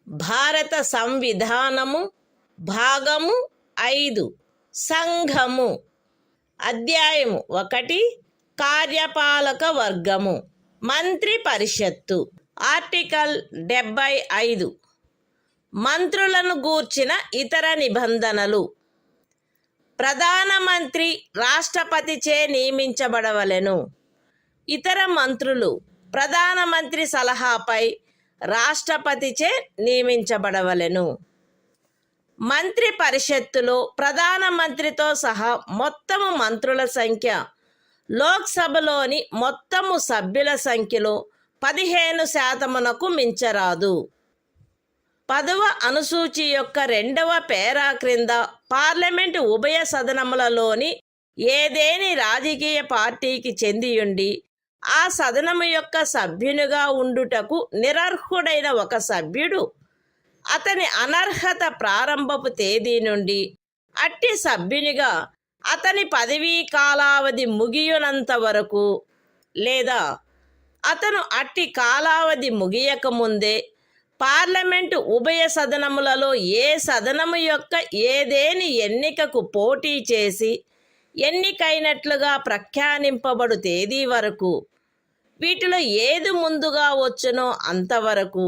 భారత సంవిధానము భాగము 5 సంఘము. అధ్యాయము 1 కార్యపాలక వర్గము. మంత్రి పరిషత్తు. Article 75. మంత్రులను గూర్చిన ఇతర నిబంధనలు. ప్రధానమంత్రి రాష్ట్రపతిచే నియమించబడవలెను. ఇతర మంత్రులు ప్రధానమంత్రి సలహాపై రాష్ట్రపతిచే నియమించబడవలెను. మంత్రి పరిషత్తులో ప్రధానమంత్రితో సహా మొత్తము మంత్రుల సంఖ్య లోక్సభలోని మొత్తము సభ్యుల సంఖ్యలో 15% మించరాదు. 10వ అనుసూచి యొక్క 2వ పేరా క్రింద పార్లమెంటు ఉభయ సదనములలోని ఏదేని రాజకీయ పార్టీకి చెందియుండి ఆ సదనము యొక్క సభ్యునిగా ఉండుటకు నిరర్హుడైన ఒక సభ్యుడు అతని అనర్హత ప్రారంభపు తేదీ నుండి అట్టి సభ్యునిగా అతని పదవీ కాలావధి ముగియునంత వరకు లేదా అతను అట్టి కాలావధి ముగియకముందే పార్లమెంటు ఉభయ సదనములలో ఏ సదనము యొక్క ఏదేని ఎన్నికకు పోటీ చేసి ఎన్నికైనట్లుగా ప్రఖ్యానింపబడు తేదీ వరకు, వీటిలో ఏది ముందుగా వచ్చునో అంతవరకు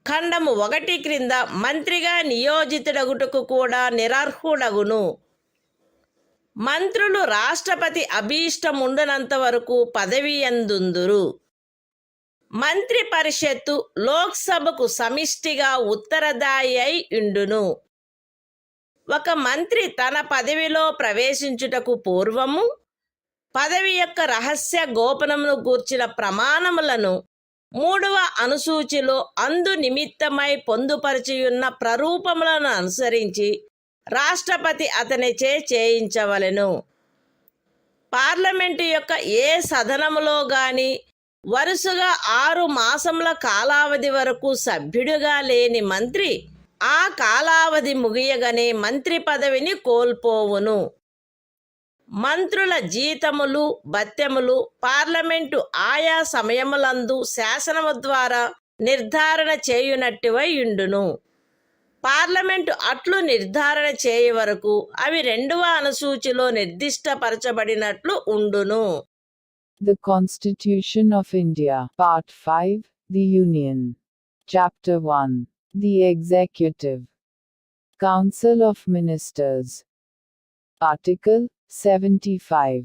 ఖండము 1 క్రింద మంత్రిగా నియోజితుడగుటకు కూడా నిరర్హుడగును. మంత్రులు రాష్ట్రపతి అభీష్టముండునంత వరకు పదవి యందుందురు. మంత్రి పరిషత్తు లోక్సభకు సమిష్టిగా ఉత్తరదాయి అయి ఉండును. ఒక మంత్రి తన పదవిలో ప్రవేశించుటకు పూర్వము పదవి యొక్క రహస్య గోపనమును గూర్చిన ప్రమాణములను 3వ అనుసూచిలో అందు నిమిత్తమై పొందుపరిచియున్న ప్రరూపములను అనుసరించి రాష్ట్రపతి అతనిచే చేయించవలెను. పార్లమెంటు యొక్క ఏ సదనములో గాని వరుసగా 6 మాసముల కాలావధి వరకు సభ్యుడిగా లేని మంత్రి ఆ కాలావధి ముగియగానే మంత్రి పదవిని కోల్పోవును. మంత్రుల జీతములు భత్యములు పార్లమెంటు ఆయా సమయములందు శాసనము ద్వారా నిర్ధారణ చేయునట్టువై ఉండును. పార్లమెంటు అట్లు నిర్ధారణ చేయ వరకు అవి 2వ అనుసూచిలో నిర్దిష్టపరచబడినట్లు ఉండును. The Constitution of India, Part 5, The Union. Chapter 1. The Executive. Council of Ministers. Article 75.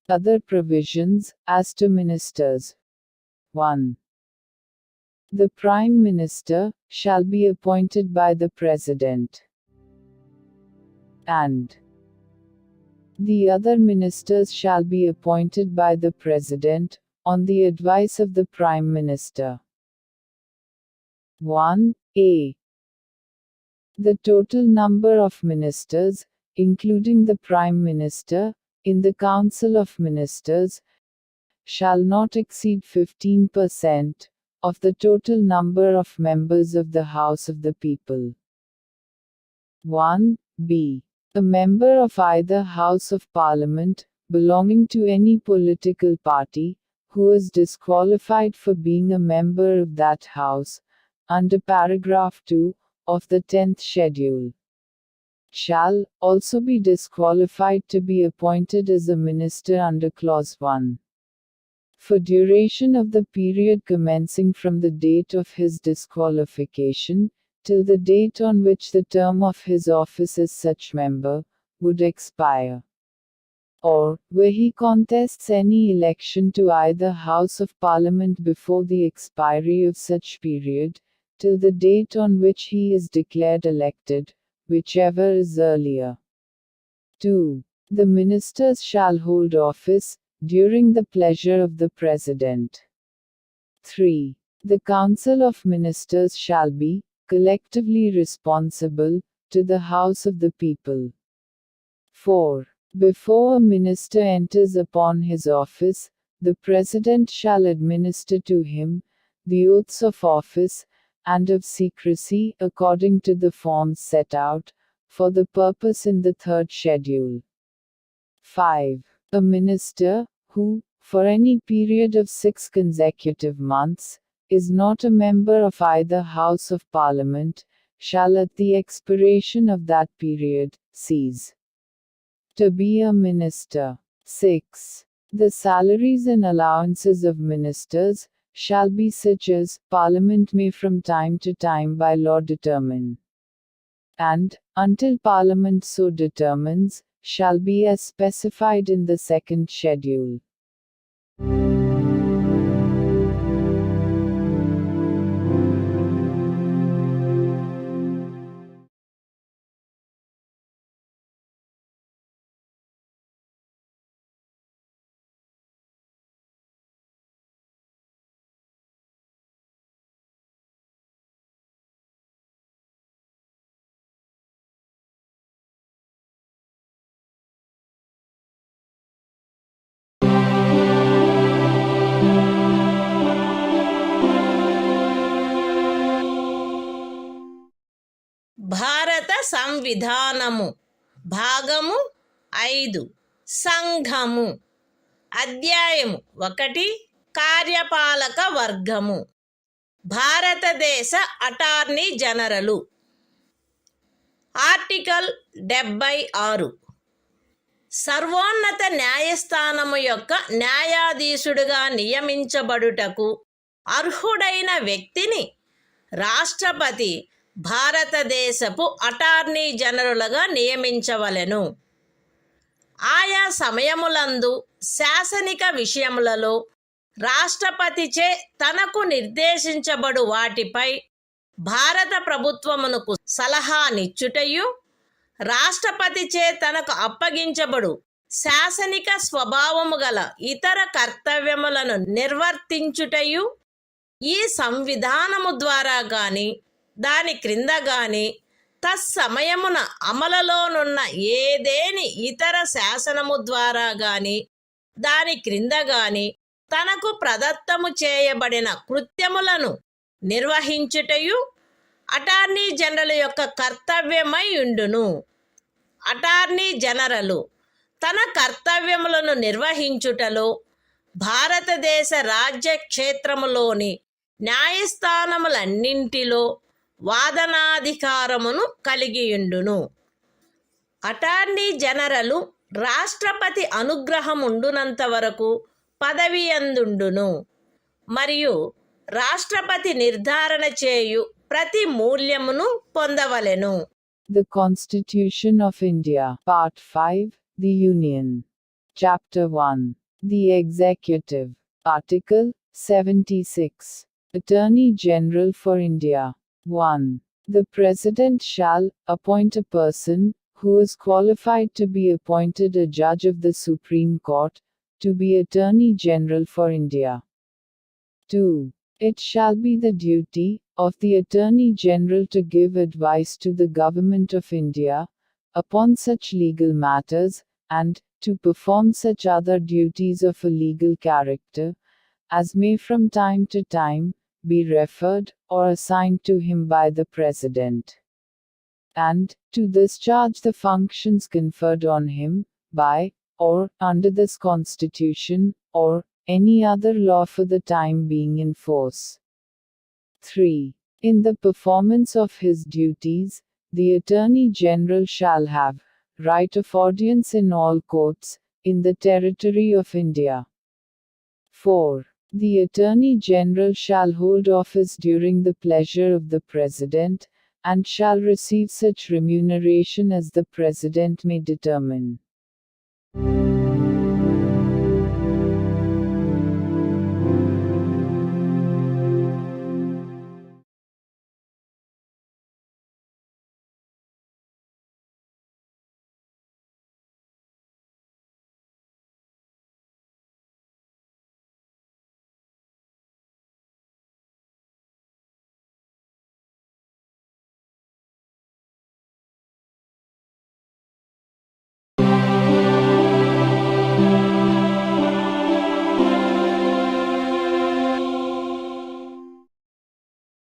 Other provisions as to ministers. 1. The Prime Minister shall be appointed by the President, and the other ministers shall be appointed by the President, on the advice of the Prime Minister. 1a. The total number of ministers, including the Prime Minister, in the Council of Ministers, shall not exceed 15% of the total number of members of the House of the People. 1b. A member of either House of Parliament, belonging to any political party, who is disqualified for being a member of that House, under paragraph 2 of the 10th schedule, shall also be disqualified to be appointed as a minister under clause 1. For duration of the period commencing from the date of his disqualification, till the date on which the term of his office as such member would expire, or, where he contests any election to either House of Parliament before the expiry of such period, till the date on which he is declared elected, whichever is earlier. 2. The ministers shall hold office during the pleasure of the President. 3. The Council of Ministers shall be collectively responsible to the House of the People. 4. Before a minister enters upon his office, the President shall administer to him the oaths of office and of secrecy according to the forms set out for the purpose in the 3rd schedule. 5. A minister who, for any period of 6 consecutive months, is not a member of either House of Parliament, shall at the expiration of that period cease to be a minister. 6. The salaries and allowances of ministers shall be such as Parliament may from time to time by law determine, and, until Parliament so determines, shall be as specified in the 2nd schedule. భారత సంవిధానము భాగము 5 సంఘము అధ్యాయము 1 కార్యపాలక వర్గము భారతదేశ attorney general article 76 సర్వోన్నత న్యాయస్థానము యొక్క న్యాయాధీశుడిగా నియమించబడుటకు అర్హుడైన వ్యక్తిని రాష్ట్రపతి భారతదేశపు అటార్నీ జనరలుగా నియమించవలెను. ఆయా సమయములందు శాసనిక విషయములలో రాష్ట్రపతిచే తనకు నిర్దేశించబడు వాటిపై భారత ప్రభుత్వమునకు సలహానిచ్చుటయు, రాష్ట్రపతిచే తనకు అప్పగించబడు శాసనిక స్వభావము గల ఇతర కర్తవ్యములను నిర్వర్తించుటయు ఈ సంవిధానము ద్వారా గాని దాని క్రింద గాని తత్సమయమున అమలులోనున్న ఏదేని ఇతర శాసనము ద్వారా గాని దాని క్రింద గాని తనకు ప్రదత్తము చేయబడిన కృత్యములను నిర్వహించుటయు అటార్నీ జనరల్ యొక్క కర్తవ్యమై ఉండును. అటార్నీ జనరలు తన కర్తవ్యములను నిర్వహించుటలో భారతదేశ రాజ్య క్షేత్రములోని న్యాయస్థానములన్నింటిలో వాదనాధికారమును కలిగియుండును. అటార్నీ జనరలు రాష్ట్రపతి అనుగ్రహముండునంత వరకు పదవియందుండును మరియు రాష్ట్రపతి నిర్ధారణ చేయు ప్రతి మూల్యమును పొందవలెను. The Constitution of India, Part 5, The Union. Chapter 1. The Executive. Article 76. Attorney General for India. 1. The President shall appoint a person who is qualified to be appointed a judge of the Supreme Court to be Attorney General for India. 2. It shall be the duty of the Attorney General to give advice to the Government of India upon such legal matters, and to perform such other duties of a legal character as may from time to time be referred or assigned to him by the President, and to discharge the functions conferred on him by or under this Constitution or any other law for the time being in force. 3. In the performance of his duties, the Attorney General shall have right of audience in all courts in the territory of India. 4. The Attorney General shall hold office during the pleasure of the President, and shall receive such remuneration as the President may determine.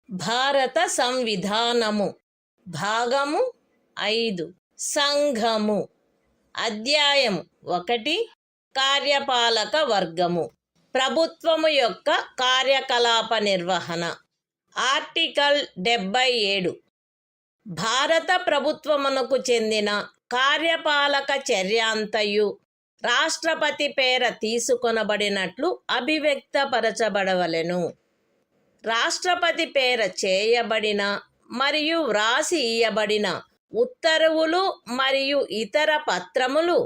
భారత సంవిధానము భాగము 5 సంఘము అధ్యాయము 1 కార్యపాలక వర్గము ప్రభుత్వము యొక్క కార్యకలాప నిర్వహణ article 77 భారత ప్రభుత్వమునకు చెందిన కార్యపాలక చర్యాంతయు రాష్ట్రపతి పేర తీసుకొనబడినట్లు అభివ్యక్తపరచబడవలెను. రాష్ట్రపతి పేర చేయబడిన మరియు వ్రాసి ఇయ్యబడిన ఉత్తర్వులు మరియు ఇతర పత్రములు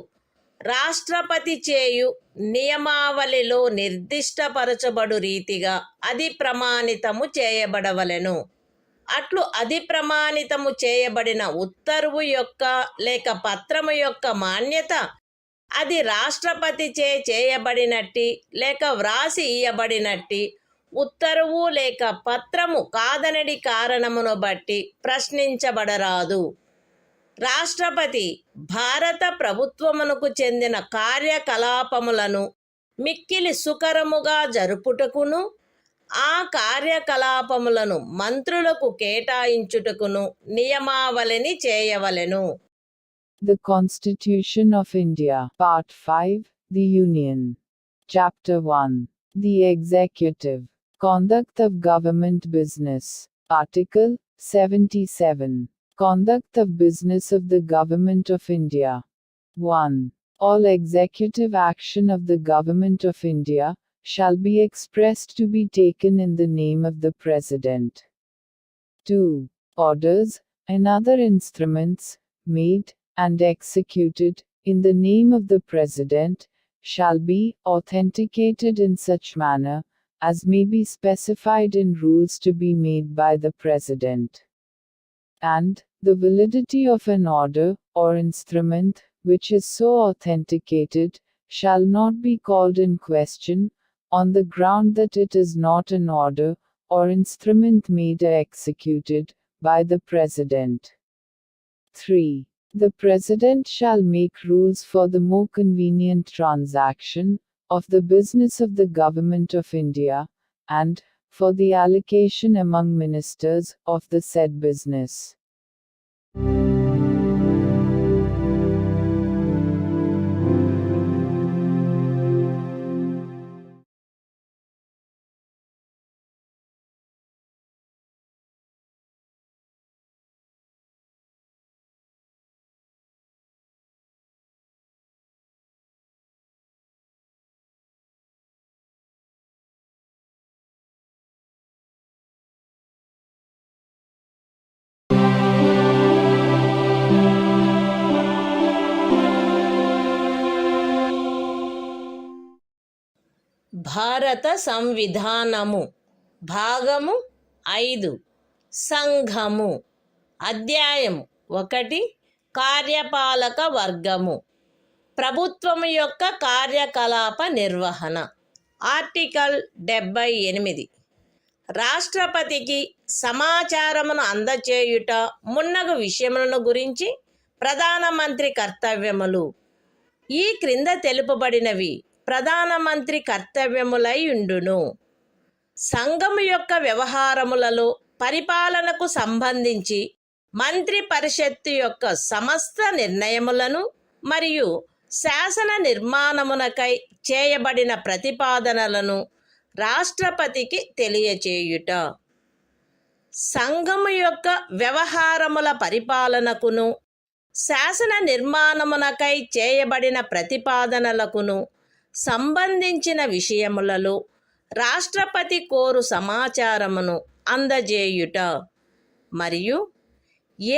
రాష్ట్రపతి చేయు నియమావళిలో నిర్దిష్టపరచబడు రీతిగా అది ప్రమాణితము చేయబడవలెను. అట్లు అది ప్రమాణితము చేయబడిన ఉత్తర్వు యొక్క లేక పత్రము యొక్క మాన్యత అది రాష్ట్రపతి చేయబడినట్టి లేక వ్రాసి ఇయ్యబడినట్టి ఉత్తర్వు లేక పత్రము కాదనడి కారణమును బట్టి ప్రశ్నించబడరాదు. రాష్ట్రపతి భారత ప్రభుత్వమునకు చెందిన కార్యకలాపములను మిక్కిలి సుకరముగా జరుపుటకును ఆ కార్యకలాపములను మంత్రులకు కేటాయించుటకును నియమావళిని చేయవలెను. The Constitution of India. Part 5. The Union. Chapter 1. The Executive. Conduct of Government Business. Article 77. Conduct of Business of the Government of India. 1. All executive action of the Government of India shall be expressed to be taken in the name of the President. 2. Orders and other instruments made and executed in the name of the President shall be authenticated in such manner as may be specified in rules to be made by the President. And the validity of an order or instrument which is so authenticated shall not be called in question on the ground that it is not an order or instrument made or executed by the President. 3. The President shall make rules for the more convenient transaction of the business of the Government of India, and for the allocation among ministers of the said business. భారత సంవిధానము భాగము 5 సంఘము అధ్యాయం 1 కార్యపాలక వర్గము ప్రభుత్వము యొక్క కార్యకలాప నిర్వహణ article 78 రాష్ట్రపతికి సమాచారమును అందచేయుట మున్నగు విషయములను గురించి ప్రధానమంత్రి కర్తవ్యములు ఈ క్రింద తెలుపబడినవి ప్రధానమంత్రి కర్తవ్యములై ఉండును. సంఘము యొక్క వ్యవహారములలో పరిపాలనకు సంబంధించి మంత్రి పరిషత్తు యొక్క సమస్త నిర్ణయములను మరియు శాసన నిర్మాణమునకై చేయబడిన ప్రతిపాదనలను రాష్ట్రపతికి తెలియచేయుట. సంఘము యొక్క వ్యవహారముల పరిపాలనకును శాసన నిర్మాణమునకై చేయబడిన ప్రతిపాదనలకును సంబంధించిన విషయములలో రాష్ట్రపతి కోరు సమాచారమును అందజేయుట మరియు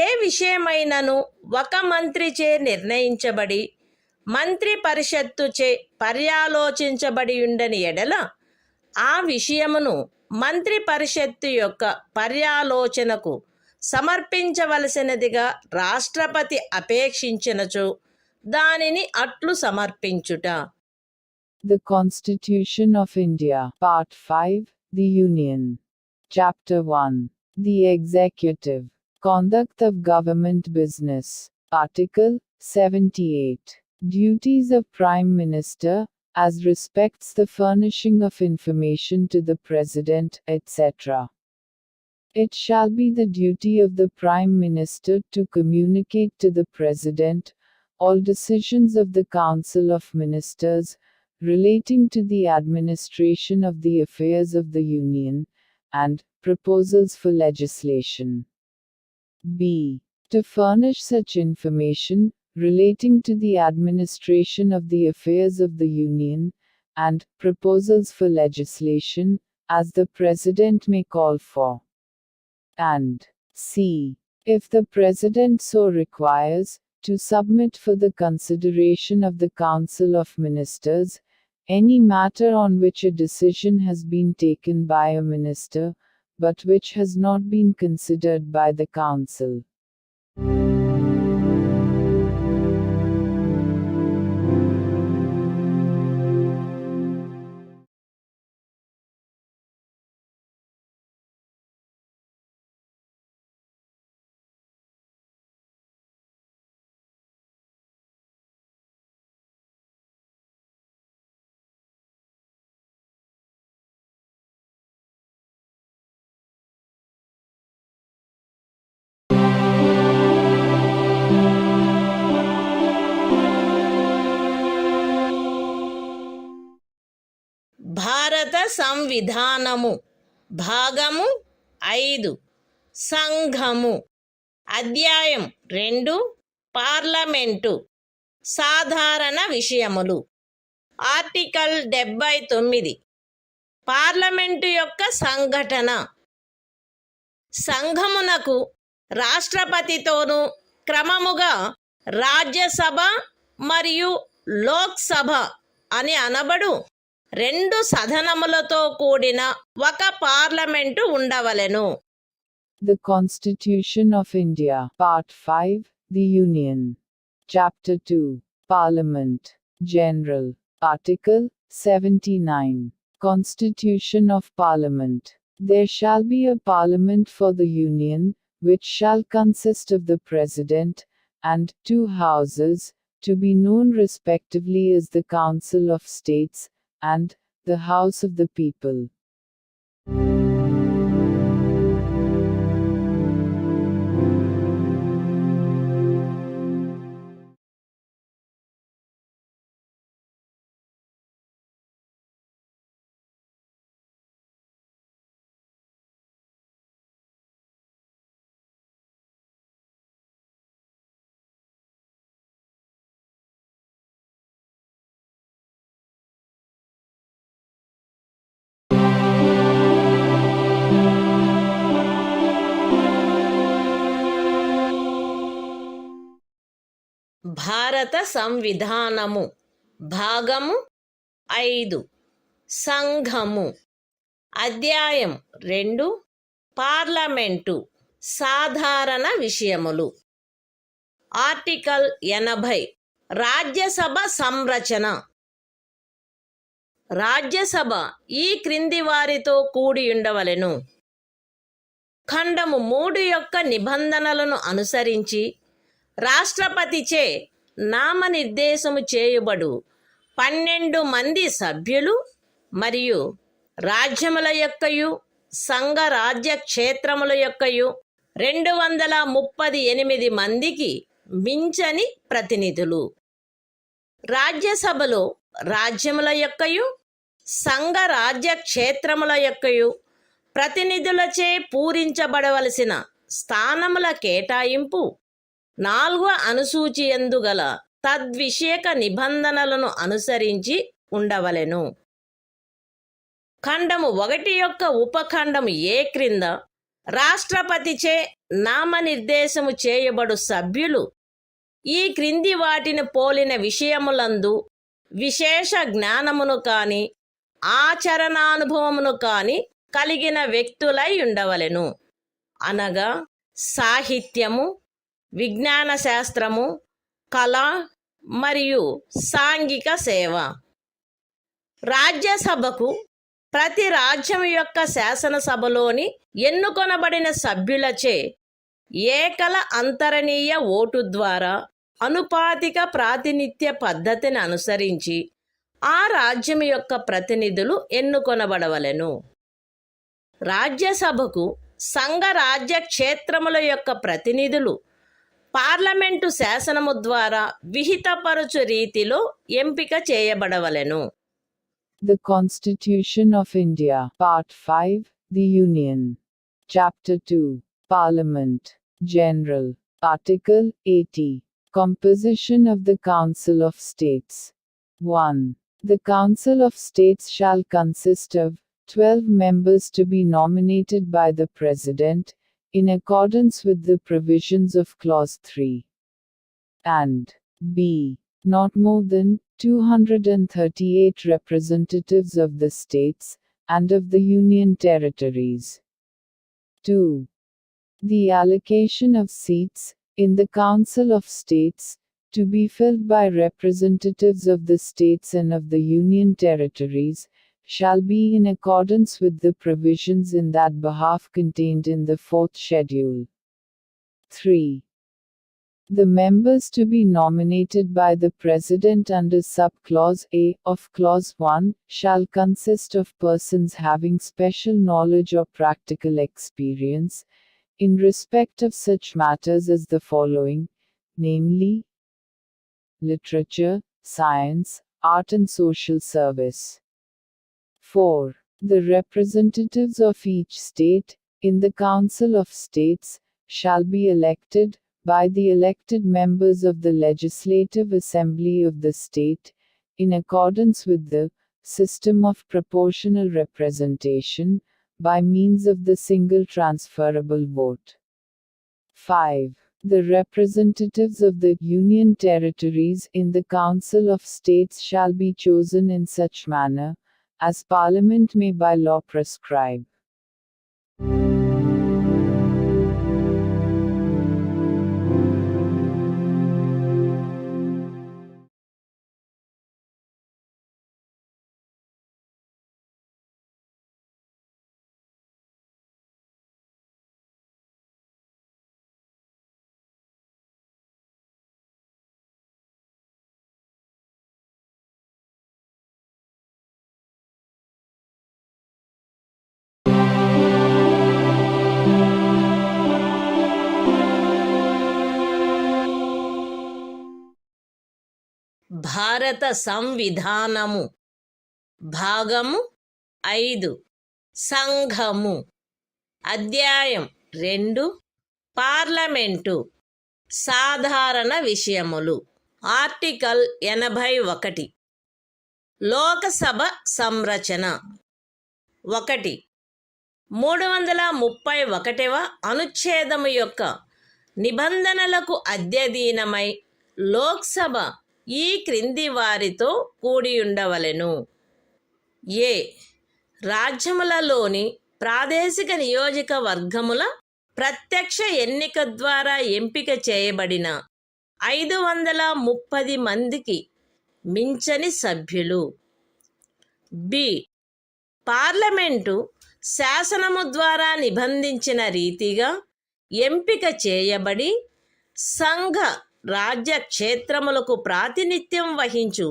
ఏ విషయమైనను ఒక మంత్రిచే నిర్ణయించబడి మంత్రి పరిషత్తుచే పర్యాలోచించబడి ఉండని ఎడల ఆ విషయమును మంత్రి పరిషత్తు యొక్క పర్యాలోచనకు సమర్పించవలసినదిగా రాష్ట్రపతి అపేక్షించినచో దానిని అట్లు సమర్పించుట. The Constitution of India, Part 5, The Union. Chapter 1. The Executive. Conduct of Government Business. Article 78. Duties of Prime Minister, as respects the furnishing of information to the President, etc. It shall be the duty of the Prime Minister to communicate to the President all decisions of the Council of Ministers relating to the administration of the affairs of the Union, and proposals for legislation. B. To furnish such information relating to the administration of the affairs of the Union, and proposals for legislation, as the President may call for. And C. If the President so requires, to submit for the consideration of the Council of Ministers any matter on which a decision has been taken by a minister, but which has not been considered by the Council. భారత సంవిధానము భాగము 5 సంఘము అధ్యాయం 2 parliament సాధారణ విషయములు article 79 parliament యొక్క సంఘటన సంఘమునకు రాష్ట్రపతితోనూ క్రమముగా రాజ్యసభ మరియు లోక్సభ అని అనబడు 2 సదనములతో కూడిన ఒక పార్లమెంటు ఉండవలెను. The Constitution of India, Part 5, The Union. Chapter 2. Parliament. General. Article 79. Constitution of Parliament. There shall be a Parliament for the Union, which shall consist of the President, and 2 houses, to be known respectively as the Council of States, and the House of the People. భారత సంవిధానము భాగము 5 సంఘము. అధ్యాయం 2 parliament సాధారణ విషయములు. Article 80 Rajya Sabha సంరచన. Rajya Sabha ఈ క్రింది వారితో కూడి ఉండవలెను. ఖండము 3 యొక్క నిబంధనలను అనుసరించి రాష్ట్రపతిచే నామనిర్దేశము చేయబడు 12 మంది సభ్యులు మరియు రాజ్యముల యొక్కయు సంఘ రాజ్య క్షేత్రముల యొక్కయు 238 మందికి మించని ప్రతినిధులు. రాజ్యసభలో రాజ్యముల యొక్కయు సంఘ రాజ్య క్షేత్రముల యొక్కయు ప్రతినిధులచే పూరించబడవలసిన స్థానముల కేటాయింపు 4వ అనుసూచి యందు గల తద్విషయక నిబంధనలను అనుసరించి ఉండవలెను. ఖండము 1 యొక్క ఉపఖండము ఏ క్రింద రాష్ట్రపతిచే నామనిర్దేశము చేయబడు సభ్యులు ఈ క్రింది వాటిని పోలిన విషయములందు విశేష జ్ఞానమును కాని ఆచరణానుభవమును కాని కలిగిన వ్యక్తులై ఉండవలెను. అనగా సాహిత్యము, విజ్ఞాన శాస్త్రము, కళ మరియు సాంఘిక సేవ. రాజ్యసభకు ప్రతి రాజ్యం యొక్క శాసనసభలోని ఎన్నుకొనబడిన సభ్యులచే ఏకల అంతరణీయ ఓటు ద్వారా అనుపాతిక ప్రాతినిధ్య పద్ధతిని అనుసరించి ఆ రాజ్యం యొక్క ప్రతినిధులు ఎన్నుకొనబడవలెను. రాజ్యసభకు సంఘ రాజ్య క్షేత్రముల యొక్క ప్రతినిధులు పార్లమెంటు శాసనము ద్వారా విహితపరచు రీతిలో ఎంపిక చేయబడవలెను. The Constitution of India, Part 5, The Union. Chapter 2, Parliament, General. Article 80. Composition of the Council of States. 1. The Council of States shall consist of 12 members to be nominated by the President, in accordance with the provisions of Clause 3. And b. Not more than 238 representatives of the states, and of the Union territories. 2. The allocation of seats, in the Council of States, to be filled by representatives of the states and of the Union territories, shall be in accordance with the provisions in that behalf contained in the 4th schedule. 3. The members to be nominated by the President under Sub-Clause A of Clause 1 shall consist of persons having special knowledge or practical experience in respect of such matters as the following, namely: literature, science, art and social service. 4. The representatives of each state, in the Council of States, shall be elected, by the elected members of the Legislative Assembly of the state, in accordance with the system of proportional representation, by means of the single transferable vote. 5. The representatives of the Union territories in the Council of States shall be chosen in such manner, as Parliament may by law prescribe. భారత సంవిధానము. భాగము 5 సంఘము. అధ్యాయం 2 parliament సాధారణ విషయములు. Article 81 Lok Sabha సంరచన. 1. 331వ అనుచ్ఛేదము యొక్క నిబంధనలకు అధ్యయనమై లోక్సభ ఈ క్రింది వారితో కూడి ఉండవలెను. ఏ. రాజ్యములలోని ప్రాదేశిక నియోజకవర్గముల ప్రత్యక్ష ఎన్నిక ద్వారా ఎంపిక చేయబడిన 530 మందికి మించని సభ్యులు. బి. పార్లమెంటు శాసనము ద్వారా నిబంధించిన రీతిగా ఎంపిక చేయబడి సంఘ రాజ్య క్షేత్రములకు ప్రాతినిధ్యం వహించు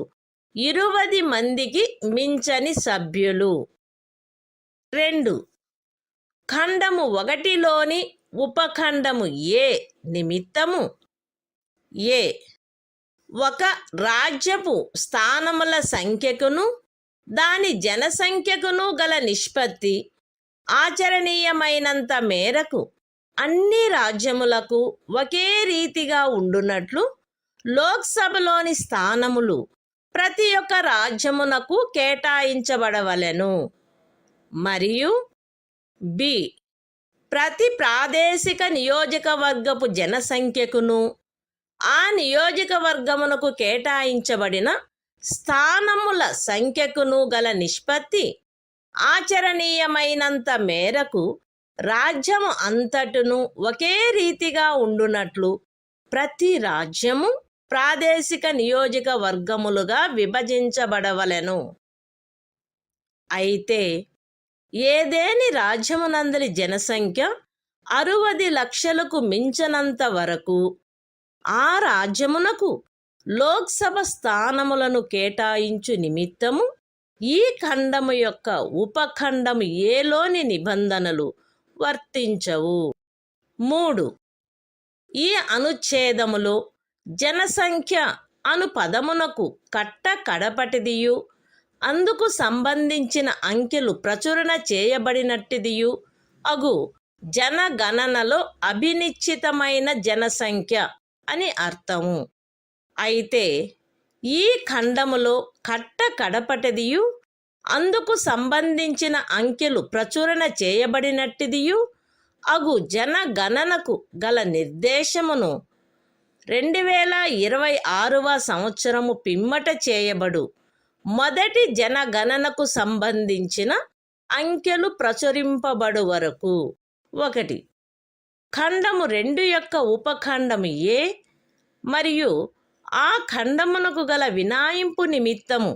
20 మందికి మించని సభ్యులు. 2. ఖండము 1లోని ఉపఖండము ఏ నిమిత్తము ఏ. ఒక రాజ్యపు స్థానముల సంఖ్యకును దాని జనసంఖ్యకును గల నిష్పత్తి ఆచరణీయమైనంత మేరకు అన్ని రాజ్యములకు ఒకే రీతిగా ఉండునట్లు లోక్సభలోని స్థానములు ప్రతి ఒక్క రాజ్యమునకు కేటాయించబడవలెను. మరియు బి. ప్రతి ప్రాదేశిక నియోజకవర్గపు జనసంఖ్యకును ఆ నియోజకవర్గమునకు కేటాయించబడిన స్థానముల సంఖ్యకును గల నిష్పత్తి ఆచరణీయమైనంత మేరకు రాజ్యము అంతటును ఒకే రీతిగా ఉండునట్లు ప్రతి రాజ్యము ప్రాదేశిక నియోజకవర్గములుగా విభజించబడవలెను. అయితే ఏదేని రాజ్యమునందలి జనసంఖ్య 60 లక్షలకు మించనంత వరకు ఆ రాజ్యమునకు లోక్సభ స్థానములను కేటాయించు నిమిత్తము ఈ ఖండము యొక్క ఉపఖండము ఏలోని నిబంధనలు వర్తించవు. 3. ఈ అనుచ్ఛేదములో జనసంఖ్య అను పదమునకు కడపటిదియు అందుకు సంబంధించిన అంకెలు ప్రచురణ చేయబడినట్టిదియు అగు జనగణనలో అభినిశ్చితమైన జనసంఖ్య అని అర్థము. అయితే ఈ ఖండములో కడపటిదియు అందుకు సంబంధించిన అంకెలు ప్రచురణ చేయబడినట్టిదియు అగు జనగణనకు గల నిర్దేశమును 2026వ సంవత్సరము పిమ్మట చేయబడు మొదటి జనగణనకు సంబంధించిన అంకెలు ప్రచురింపబడు వరకు 1. ఖండము 2 యొక్క ఉపఖండము ఏ మరియు ఆ ఖండమునకు గల వినాయింపు నిమిత్తము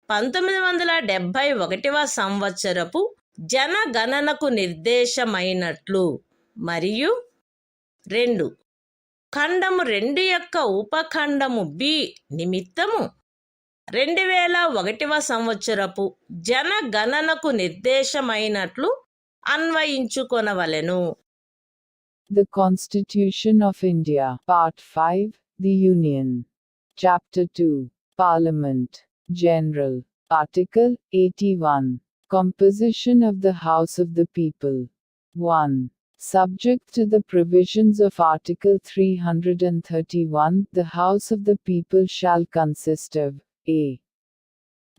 1971వ సంవత్సరపు జనగణనకు నిర్దేశమైనట్లు మరియు 2. ఖండము 2 యొక్క ఉపఖండము బి నిమిత్తము 2001వ సంవత్సరపు జనగణనకు నిర్దేశమైనట్లు అన్వయించుకొనవలెను. The Constitution of India, Part 5, The Union. Chapter 2, Parliament, General. Article 81. Composition of the House of the People. 1. Subject to the provisions of Article 331, the House of the People shall consist of a.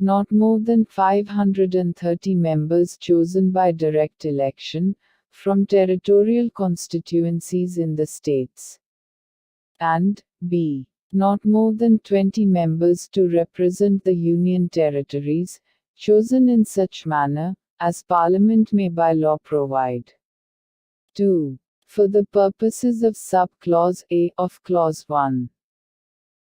Not more than 530 members chosen by direct election from territorial constituencies in the states, and b. Not more than 20 members to represent the Union territories, chosen in such manner as Parliament may by law provide. 2. For the purposes of sub-clause A of Clause 1,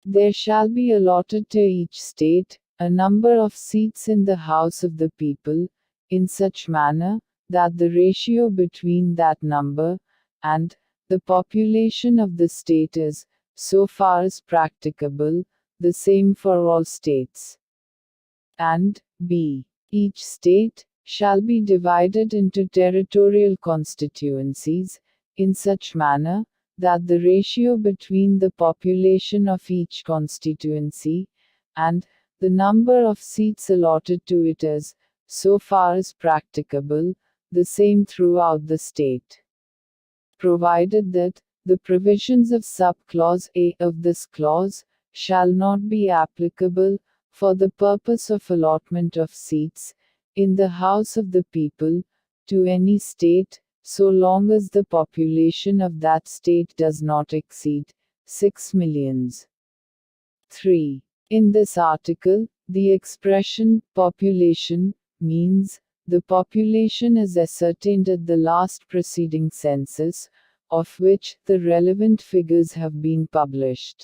there shall be allotted to each state a number of seats in the House of the People, in such manner that the ratio between that number and the population of the state is, so far as practicable, the same for all states. And b. Each state shall be divided into territorial constituencies, in such manner that the ratio between the population of each constituency and the number of seats allotted to it is, so far as practicable, the same throughout the state. Provided that the provisions of sub-clause A of this clause shall not be applicable for the purpose of allotment of seats in the House of the People to any state, so long as the population of that state does not exceed 6 millions. 3. In this article, The expression population means the population is ascertained at the last preceding census, of which the relevant figures have been published.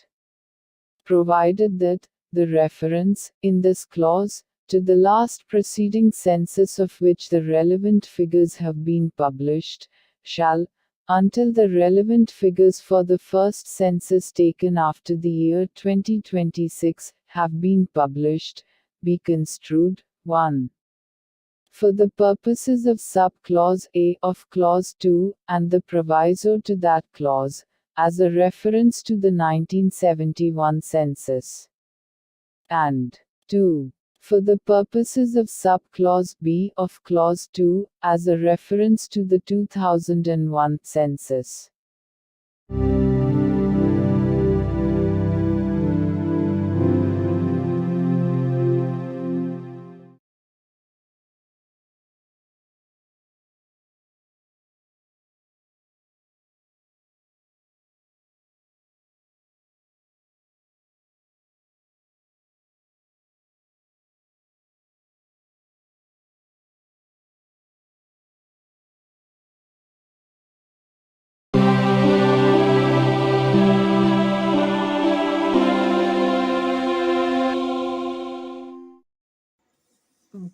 Provided that the reference, in this clause, to the last preceding census of which the relevant figures have been published, shall, until the relevant figures for the first census taken after the year 2026 have been published, be construed, 1. For the purposes of sub-clause A of clause 2, and the proviso to that clause, as a reference to the 1971 census. And 2. For the purposes of sub-clause B of clause 2, as a reference to the 2001 census.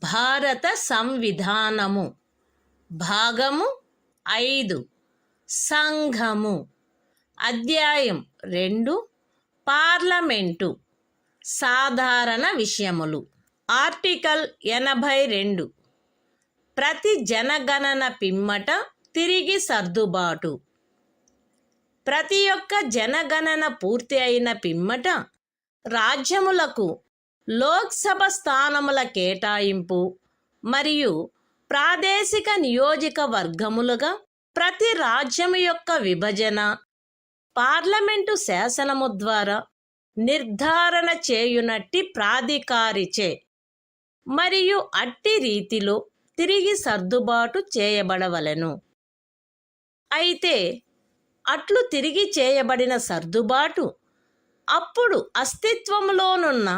భారత సంవిధానము భాగము 5 సంఘము అధ్యాయం 2 parliament సాధారణ విషయములు article 82 ప్రతి జనగణన పిమ్మట తిరిగి సర్దుబాటు ప్రతి ఒక్క జనగణన పూర్తి అయిన పిమ్మట రాజ్యములకు లోక్సభ స్థానముల కేటాయింపు మరియు ప్రాదేశిక నియోజకవర్గములుగా ప్రతి రాజ్యము యొక్క విభజన పార్లమెంటు శాసనము ద్వారా నిర్ధారణ చేయునట్టి ప్రాధికారిచే మరియు అట్టి రీతిలో తిరిగి సర్దుబాటు చేయబడవలెను. అయితే అట్లు తిరిగి చేయబడిన సర్దుబాటు అప్పుడు అస్తిత్వములోనున్న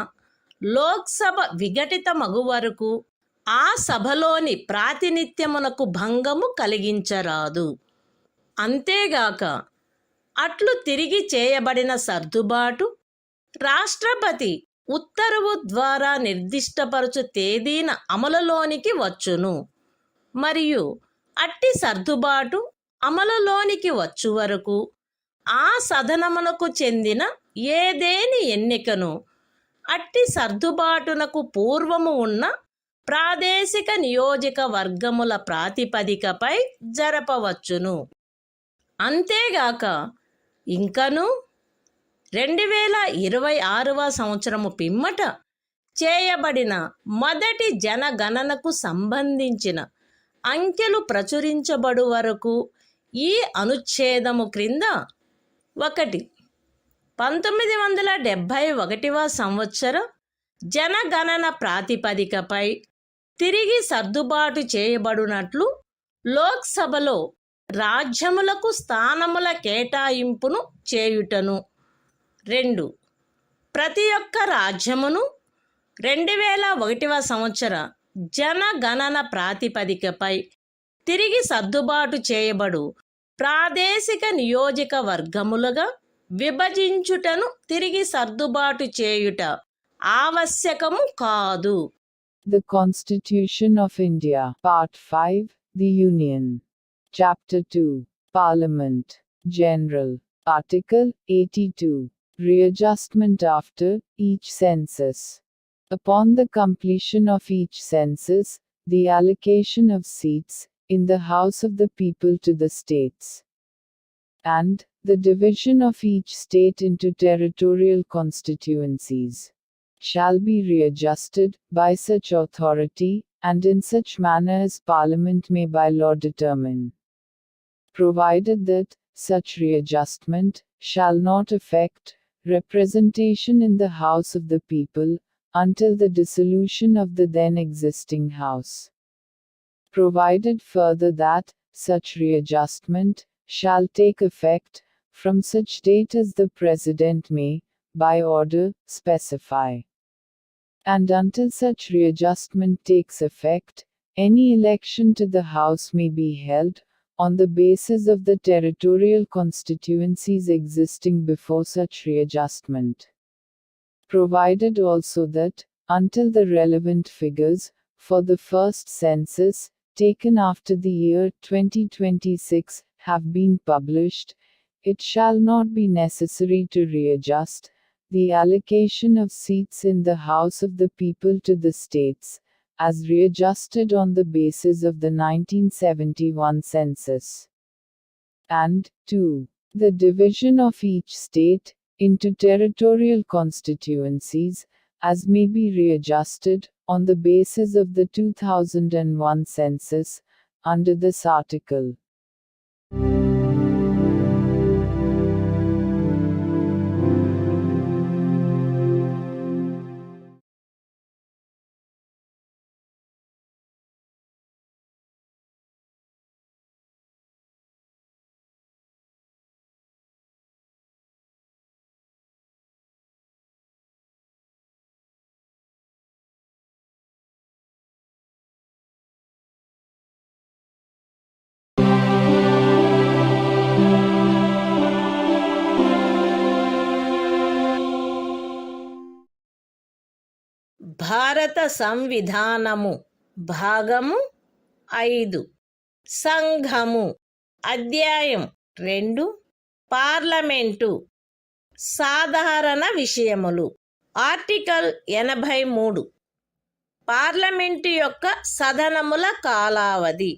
లోక్సభ విఘటితమగు వరకు ఆ సభలోని ప్రాతినిధ్యమునకు భంగము కలిగించరాదు. అంతేగాక అట్లు తిరిగి చేయబడిన సర్దుబాటు రాష్ట్రపతి ఉత్తర్వు ద్వారా నిర్దిష్టపరచు తేదీన అమలులోనికి వచ్చును మరియు అట్టి సర్దుబాటు అమలులోనికి వచ్చు వరకు ఆ సదనమునకు చెందిన ఏదేని ఎన్నికను అట్టి సర్దుబాటునకు పూర్వము ఉన్న ప్రాదేశిక నియోజకవర్గముల ప్రాతిపదికపై జరపవచ్చును. అంతేగాక ఇంకను 2026వ సంవత్సరము పిమ్మట చేయబడిన మొదటి జనగణనకు సంబంధించిన అంకెలు ప్రచురించబడు వరకు ఈ అనుచ్ఛేదము క్రింద 1. 1971వ సంవత్సర జనగణన ప్రాతిపదికపై తిరిగి సర్దుబాటు చేయబడినట్లు లోక్సభలో రాజ్యములకు స్థానముల కేటాయింపును చేయుటను. 2. ప్రతి ఒక్క రాజ్యమును 2001వ సంవత్సర జనగణన ప్రాతిపదికపై తిరిగి సర్దుబాటు చేయబడు ప్రాదేశిక నియోజకవర్గములుగా విభజించుటను తిరిగి సర్దుబాటు చేయుట ఆవశ్యకము కాదు. The Constitution of India, Part 5, The Union. Chapter 2, Parliament, General. Article 82. Readjustment after each census. Upon the completion of each census, the allocation of seats in the House of the People to the states, and the division of each state into territorial constituencies, shall be readjusted by such authority, and in such manner as Parliament may by law determine, provided that such readjustment shall not affect representation in the House of the People until the dissolution of the then existing House. Provided further that such readjustment shall take effect from such date as the President may, by order, specify. and until such readjustment takes effect, any election to the House may be held, on the basis of the territorial constituencies existing before such readjustment. Provided also that, until the relevant figures, for the first census, taken after the year 2026, have been published, it shall not be necessary to readjust the allocation of seats in the House of the People to the states, as readjusted on the basis of the 1971 census. And, 2. The division of each state into territorial constituencies, as may be readjusted, on the basis of the 2001 census, under this article. భారత సంవిధానము భాగము 5 సంఘము అధ్యాయం 2 parliament సాధారణ విషయములు article 83 parliament యొక్క సదనముల కాలావధి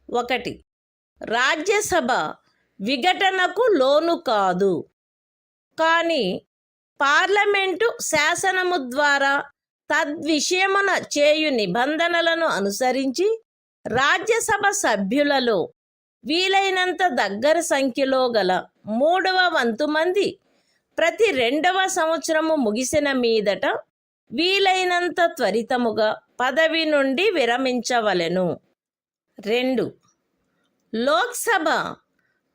1 రాజ్యసభ విఘటనకు లోను కాదు కానీ parliament శాసనము ద్వారా తద్విషయమున చేయు నిబంధనలను అనుసరించి రాజ్యసభ సభ్యులలో వీలైనంత దగ్గర సంఖ్యలో గల 3వ వంతు మంది ప్రతి 2వ సంవత్సరము ముగిసిన మీదట వీలైనంత త్వరితముగా పదవి నుండి విరమించవలెను. 2. లోక్సభ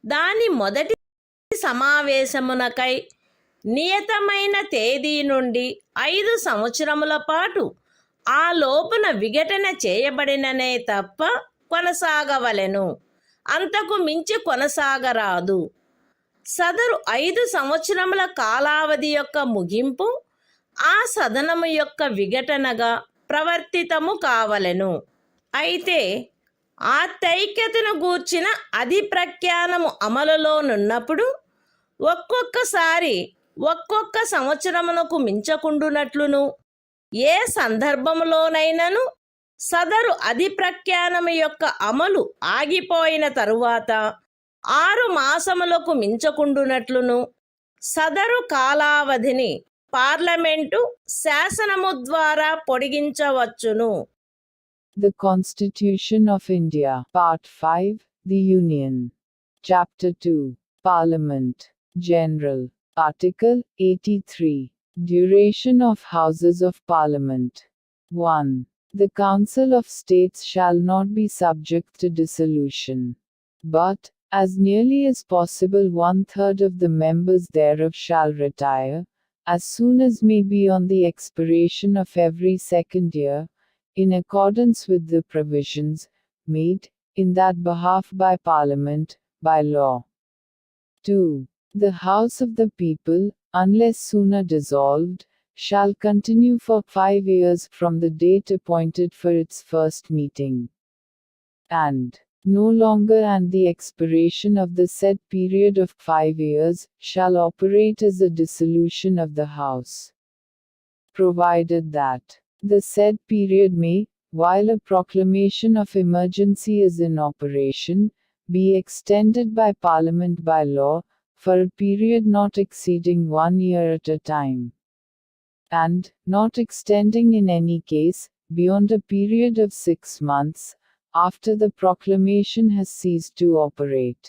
దాని మొదటి సమావేశమునకై నియతమైన తేదీ నుండి 5 సంవత్సరముల పాటు ఆ లోపున విఘటన చేయబడిననే తప్ప కొనసాగవలెను, అంతకు మించి కొనసాగరాదు. సదరు 5 సంవత్సరముల కాలావధి యొక్క ముగింపు ఆ సదనము యొక్క విఘటనగా ప్రవర్తితము కావలెను. అయితే ఆ తైక్యతను గూర్చిన అధిప్రఖ్యానము అమలులోనున్నప్పుడు ఒక్కొక్కసారి ఒక్కొక్క సంవత్సరమునకు మించకుండునట్లును ఏ సందర్భములోనైనను సదరు అధిప్రఖ్యానము యొక్క అమలు ఆగిపోయిన తరువాత 6 మాసములకు మించకుండునట్లును సదరు కాలావధిని పార్లమెంటు శాసనము ద్వారా పొడిగించవచ్చును. The Constitution of India, Part 5, The Union. Chapter 2, Parliament, General. Article 83. Duration of Houses of Parliament. 1. The Council of States shall not be subject to dissolution, but, as nearly as possible 1/3 of the members thereof shall retire, as soon as may be on the expiration of every second year, in accordance with the provisions made in that behalf by Parliament, by law. 2. The House of the People, unless sooner dissolved, shall continue for 5 years from the date appointed for its first meeting, and no longer and the expiration of the said period of 5 years, shall operate as a dissolution of the House, provided that the said period may, while a proclamation of emergency is in operation, be extended by Parliament by law, for a period not exceeding 1 year at a time, and not extending in any case beyond a period of 6 months, after the proclamation has ceased to operate.